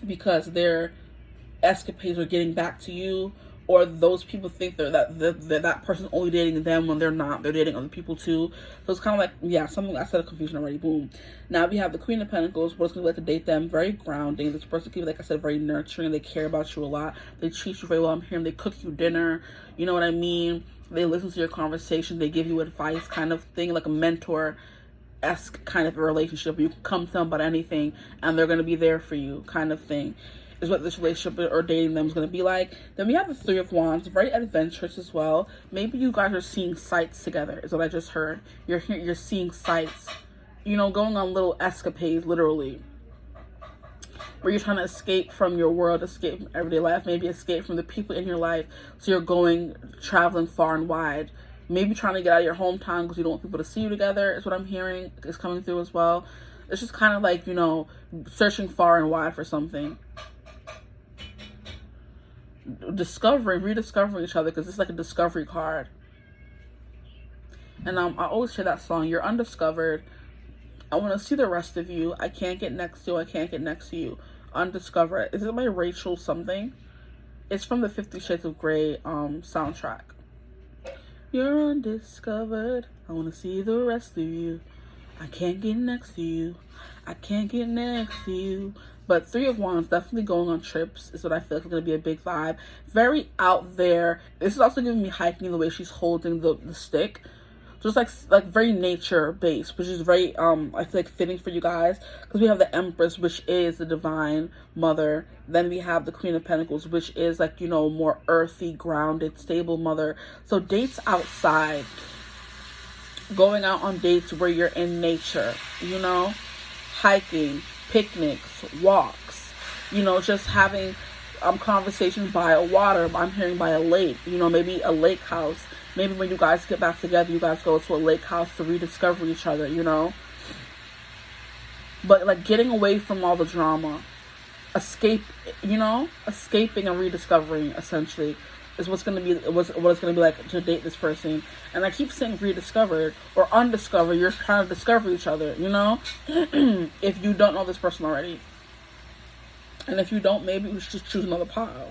because their escapades are getting back to you, or those people think that person's only dating them when they're not. They're dating other people too. So it's kind of like, yeah, something I said, a confusion already. Boom. Now we have the Queen of Pentacles. What it's going to be like to date them. Very grounding. This person can be, like I said, very nurturing. They care about you a lot. They treat you very well. I'm hearing they cook you dinner. You know what I mean? They listen to your conversation. They give you advice, kind of thing, like a mentor-esque kind of a relationship where you can come to them about anything and they're going to be there for you, kind of thing, is what this relationship or dating them is going to be like. Then we have the Three of Wands, very adventurous as well. Maybe you guys are seeing sights together, is what I just heard. You're seeing sights, you know, going on little escapades, literally, where you're trying to escape from your world, escape from everyday life, maybe escape from the people in your life. So you're going, traveling far and wide. Maybe trying to get out of your hometown because you don't want people to see you together, is what I'm hearing is coming through as well. It's just kind of like, you know, searching far and wide for something. Discovering, rediscovering each other, because it's like a discovery card. And I always hear that song, you're undiscovered. I want to see the rest of you. I can't get next to you. I can't get next to you. Undiscovered. Is it by Rachel something? It's from the 50 Shades of Grey soundtrack. You're undiscovered. I want to see the rest of you. I can't get next to you. I can't get next to you. But Three of Wands, definitely going on trips is what I feel like is going to be a big vibe. Very out there. This is also giving me hiking, the way she's holding the stick. Just like very nature based, which is very I feel like fitting for you guys, because we have the Empress, which is the divine mother. Then we have the Queen of Pentacles, which is like, you know, more earthy, grounded, stable mother. So dates outside, going out on dates where you're in nature, you know, hiking, picnics, walks, you know, just having conversations by a water. I'm hearing by a lake, you know, maybe a lake house. Maybe when you guys get back together, you guys go to a lake house to rediscover each other, you know. But like getting away from all the drama, escape, you know, escaping and rediscovering essentially is what's gonna be what it's gonna be like to date this person. And I keep saying rediscovered or undiscovered. You're trying to discover each other, you know. If you don't know this person already, and if you don't, maybe you should just choose another pile.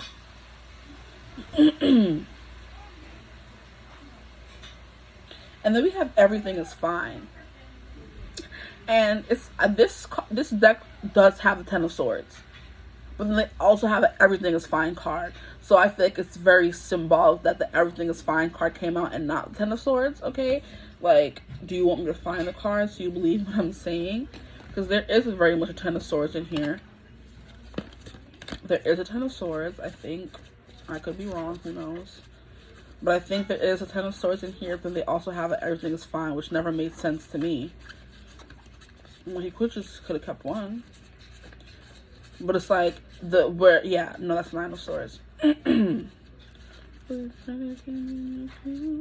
And then we have everything is fine. And it's this deck does have the Ten of Swords, but then they also have the Everything is Fine card. So I feel like it's very symbolic that the Everything is Fine card came out and not the Ten of Swords. Okay, like, do you want me to find the cards so you believe what I'm saying? Because there is very much a Ten of Swords in here. There is a Ten of Swords, I think. I could be wrong, who knows. But I think there is a Ten of Swords in here. Then they also have a Everything is Fine, which never made sense to me. Well, he could have kept one. But it's like, yeah, no, that's Nine of Swords.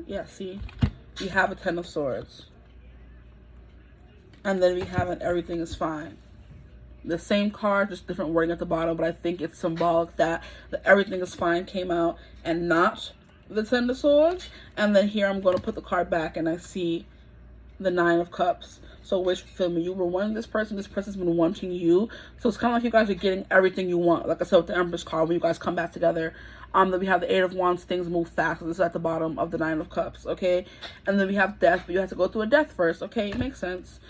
Yeah, see? We have a Ten of Swords. And then we have an Everything is Fine. The same card, just different wording at the bottom. But I think it's symbolic that the Everything is Fine came out and not the Ten of Swords. And then here I'm going to put the card back and I see the Nine of Cups. So which, feel me, you were wanting this person's been wanting you. So it's kind of like you guys are getting everything you want. Like I said with the Empress card, when you guys come back together. Then we have the Eight of Wands, things move fast. This is at the bottom of the Nine of Cups, okay? And then we have death, but you have to go through a death first, okay? It makes sense.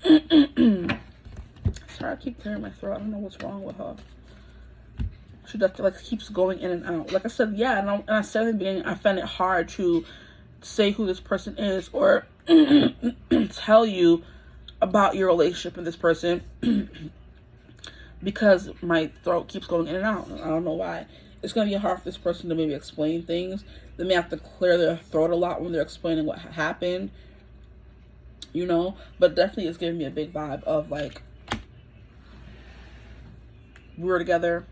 Sorry, I keep clearing my throat. I don't know what's wrong with her. She definitely like keeps going in and out. Like I said, yeah, and I said in the beginning, I find it hard to say who this person is or tell you about your relationship with this person because my throat keeps going in and out. I don't know why. It's going to be hard for this person to maybe explain things. They may have to clear their throat a lot when they're explaining what happened, you know. But definitely it's giving me a big vibe of like, we were together,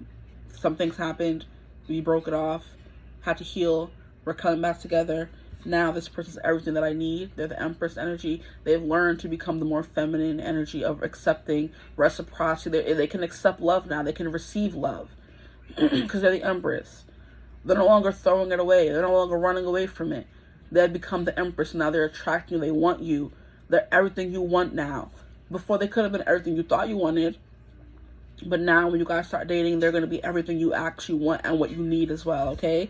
some things happened, we broke it off, had to heal, we're coming back together, Now this person's everything that I need. They're the Empress energy. They've learned to become the more feminine energy of accepting reciprocity. They can accept love now. They can receive love because they're the Empress. They're no longer throwing it away. They're no longer running away from it. They've become the Empress. Now they're attracting you. They want you. They're everything you want now. Before, they could have been everything you thought you wanted. But now when you guys start dating, they're going to be everything you actually want and what you need as well, okay?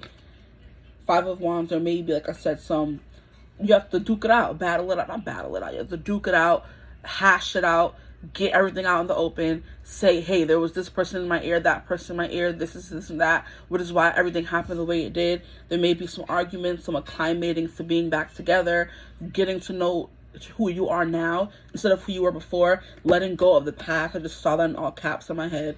Five of Wands, or maybe, like I said, you have to duke it out. Battle it out. Not battle it out. You have to duke it out. Hash it out. Get everything out in the open. Say, hey, there was this person in my ear, that person in my ear, this is this and that, which is why everything happened the way it did. There may be some arguments, some acclimating to being back together, getting to know who you are now instead of who you were before, letting go of the past. I just saw that in all caps on my head.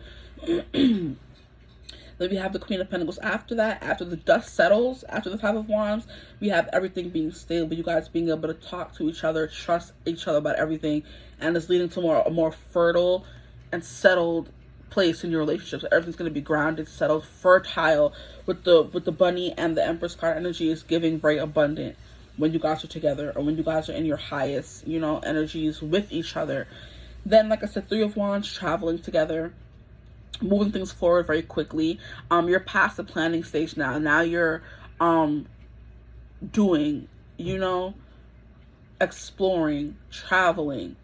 Then we have the Queen of Pentacles after that. After the dust settles, after the Five of Wands, we have everything being stable. You guys being able to talk to each other, trust each other about everything. And it's leading to a more fertile and settled place in your relationships. Everything's going to be grounded, settled, fertile. With the Bunny and the Empress card energy is giving very abundant when you guys are together, or when you guys are in your highest, energies with each other. Then, like I said, Three of Wands, traveling together, moving things forward very quickly. You're past the planning stage now. Now you're doing, exploring, traveling.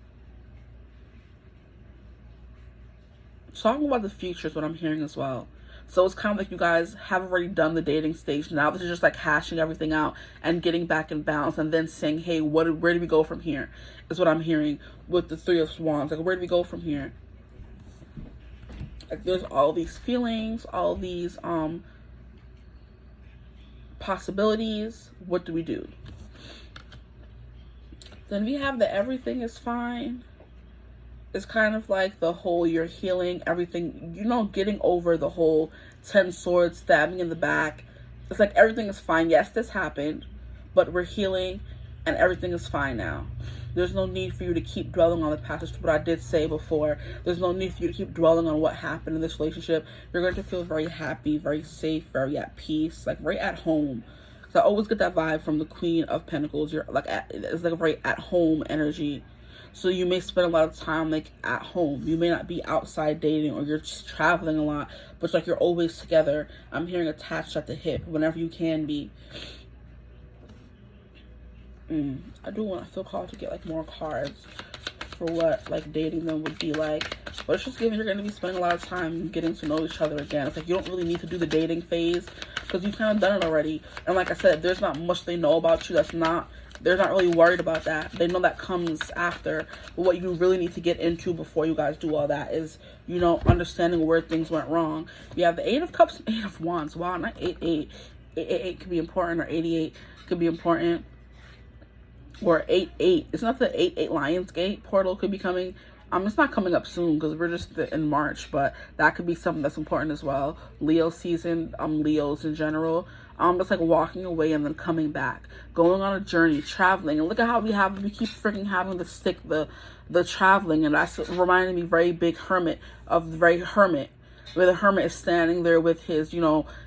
Talking about the future is what I'm hearing as well. So it's kind of like you guys have already done the dating stage. Now this is just like hashing everything out and getting back in balance, and then saying, hey, where do we go from here? Is what I'm hearing with the Three of Wands. Like, where do we go from here? Like, there's all these feelings, all these possibilities. What do we do? Then we have the everything is fine. It's kind of like the whole you're healing, everything, getting over the whole 10 swords, stabbing in the back. It's like everything is fine. Yes, this happened, but we're healing and everything is fine now. There's no need for you to keep dwelling on the past. That's what I did say before. There's no need for you to keep dwelling on what happened in this relationship. You're going to feel very happy, very safe, very at peace, like very at home. So I always get that vibe from the Queen of Pentacles. You're like, it's like a very at home energy. So you may spend a lot of time like at home. You may not be outside dating, or you're just traveling a lot, but it's like you're always together. I'm hearing attached at the hip whenever you can be. I feel called to get like more cards for what like dating them would be like. But it's just giving you're going to be spending a lot of time getting to know each other again. It's like you don't really need to do the dating phase because you've kind of done it already. And like I said, there's not much they know about you they're not really worried about that. They know that comes after. But what you really need to get into before you guys do all that is, understanding where things went wrong. We have the Eight of Cups and Eight of Wands. Wow, not 8-8. 8-8 could be important, or 88 could be important. Or 8-8. It's not the 8-8 Lionsgate portal could be coming. It's not coming up soon because we're just in March, but that could be something that's important as well. Leo season, Leos in general. It's like walking away and then coming back, going on a journey, traveling. And look at how we keep freaking having the traveling, and that's reminding me very big hermit, where the hermit is standing there with his,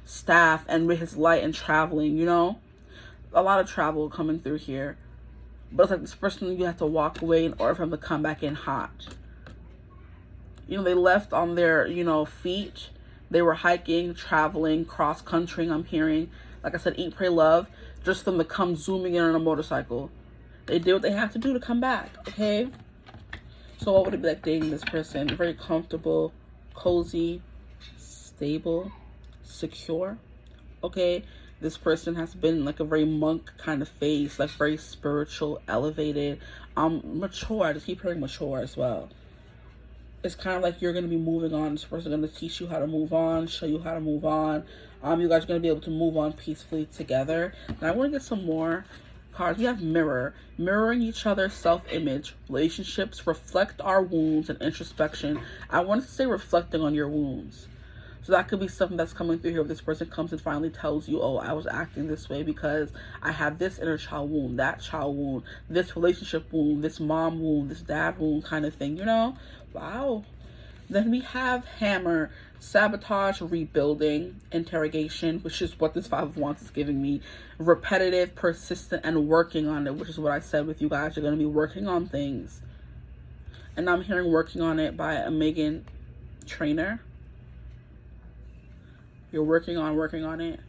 staff and with his light and traveling, a lot of travel coming through here. But it's like this person, you have to walk away in order for them to come back in hot. They left on their, feet. They were hiking, traveling, cross-country, I'm hearing. Like I said, eat, pray, love. Just for them to come zooming in on a motorcycle. They did what they have to do to come back, okay? So what would it be like dating this person? Very comfortable, cozy, stable, secure, okay? This person has been like a very monk kind of phase, like very spiritual, elevated, mature. I just keep hearing mature as well. It's kind of like you're going to be moving on. This person is going to teach you how to move on, show you how to move on. You guys are going to be able to move on peacefully together. And I want to get some more cards. We have mirror. Mirroring each other's self-image. Relationships reflect our wounds and introspection. I wanted to say reflecting on your wounds. So that could be something that's coming through here. If this person comes and finally tells you, oh, I was acting this way because I have this inner child wound, that child wound, this relationship wound, this mom wound, this dad wound kind of thing, Wow. Then we have hammer, sabotage, rebuilding, interrogation, which is what this Five of Wands is giving me. Repetitive, persistent, and working on it, which is what I said with you guys. You're going to be working on things. And I'm hearing working on it by a Megan Trainor. You're working on it.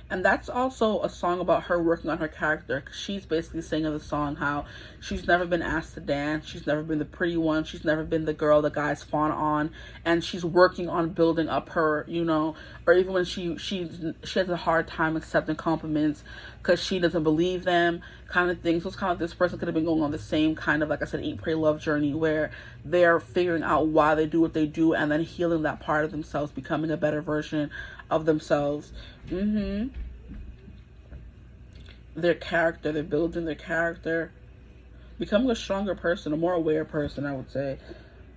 And that's also a song about her working on her character. 'Cause she's basically saying in the song how she's never been asked to dance. She's never been the pretty one. She's never been the girl the guys fawn on. And she's working on building up her, you know, or even when she has a hard time accepting compliments because she doesn't believe them, kind of things. So it's kind of this person could have been going on the same kind of, like I said, eat, pray, love journey where they're figuring out why they do what they do and then healing that part of themselves, becoming a better version of themselves. Their character, they're building their character, becoming a stronger person, a more aware person, I would say.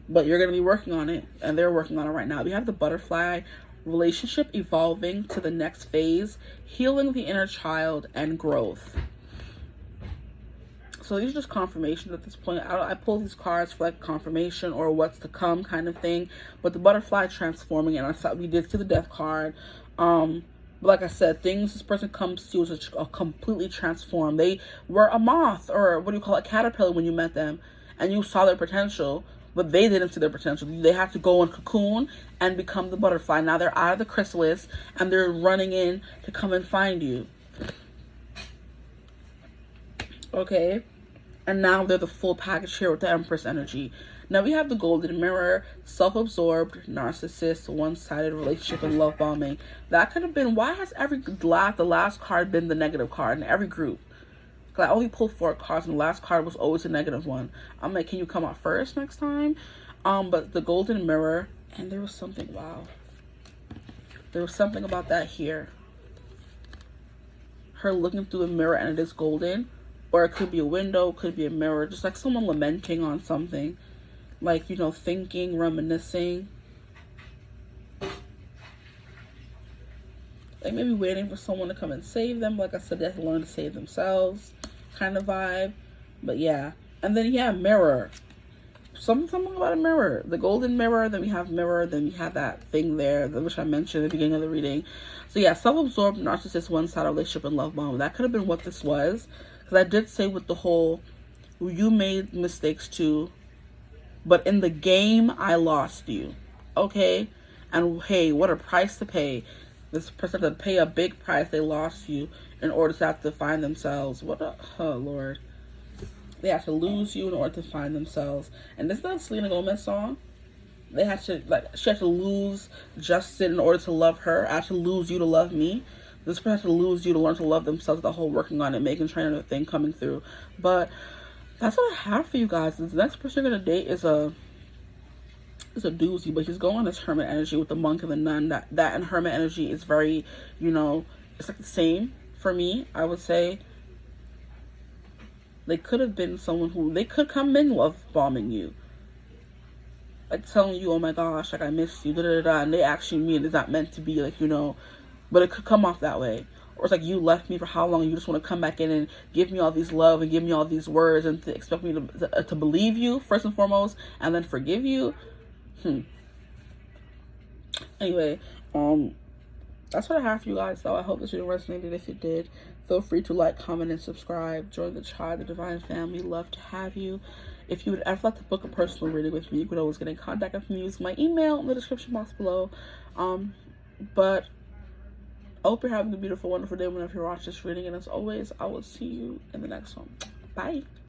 But you're going to be working on it, and they're working on it right now. We have the butterfly, relationship evolving to the next phase, healing the inner child, and growth. So these are just confirmations at this point. I pull these cards for like confirmation or what's to come kind of thing. But the butterfly transforming, and I thought we did see the death card. But like I said, things this person comes to is completely transformed. They were a moth, or what do you call it, caterpillar when you met them, and you saw their potential, but they didn't see their potential. They had to go in cocoon and become the butterfly. Now they're out of the chrysalis and they're running in to come and find you. Okay, and now they're the full package here with the Empress energy. Now we have the golden mirror, self-absorbed, narcissist, one-sided relationship, and love bombing. That could have been, why has the last card been the negative card in every group? Because I only pulled 4 cards and the last card was always a negative one. I'm like, can you come out first next time? But the golden mirror, and there was something, wow. There was something about that here. Her looking through a mirror and it is golden. Or it could be a window, could be a mirror, just like someone lamenting on something. Like, you know, thinking, reminiscing. Like maybe waiting for someone to come and save them. Like I said, they have to learn to save themselves kind of vibe. But yeah. And then, yeah, mirror. Something about a mirror. The golden mirror, then we have mirror, then we have that thing there, which I mentioned at the beginning of the reading. So yeah, self-absorbed, narcissist, one-sided relationship, and love bomb. That could have been what this was. Because I did say with the whole, you made mistakes too, but in the game, I lost you. Okay? And hey, what a price to pay. This person had to pay a big price. They lost you in order to have to find themselves. Oh, Lord. They have to lose you in order to find themselves. And isn't that a Selena Gomez song? They had to, like, she had to lose Justin in order to love her. I had to lose you to love me. This person has to lose you to learn to love themselves. The whole working on it, making Trainer thing coming through. But that's what I have for you guys. The next person you're gonna date is a doozy, but he's going on this hermit energy with the monk and the nun. That and hermit energy is very, you know, it's like the same for me. I would say they could have been someone who they could come in love bombing you, like telling you, oh my gosh, like I missed you, da da da, and they actually mean it's not meant to be, like, you know. But it could come off that way. Or it's like, you left me for how long? You just want to come back in and give me all these love and give me all these words and to expect me to believe you, first and foremost, and then forgive you? Anyway, that's what I have for you guys, though. I hope this video resonated. If it did, feel free to like, comment, and subscribe. Join the tribe, the Divine Family. Love to have you. If you would ever like to book a personal reading with me, you could always get in contact with me. Use my email in the description box below. But I hope you're having a beautiful, wonderful day whenever you watch this reading. And as always, I will see you in the next one. Bye.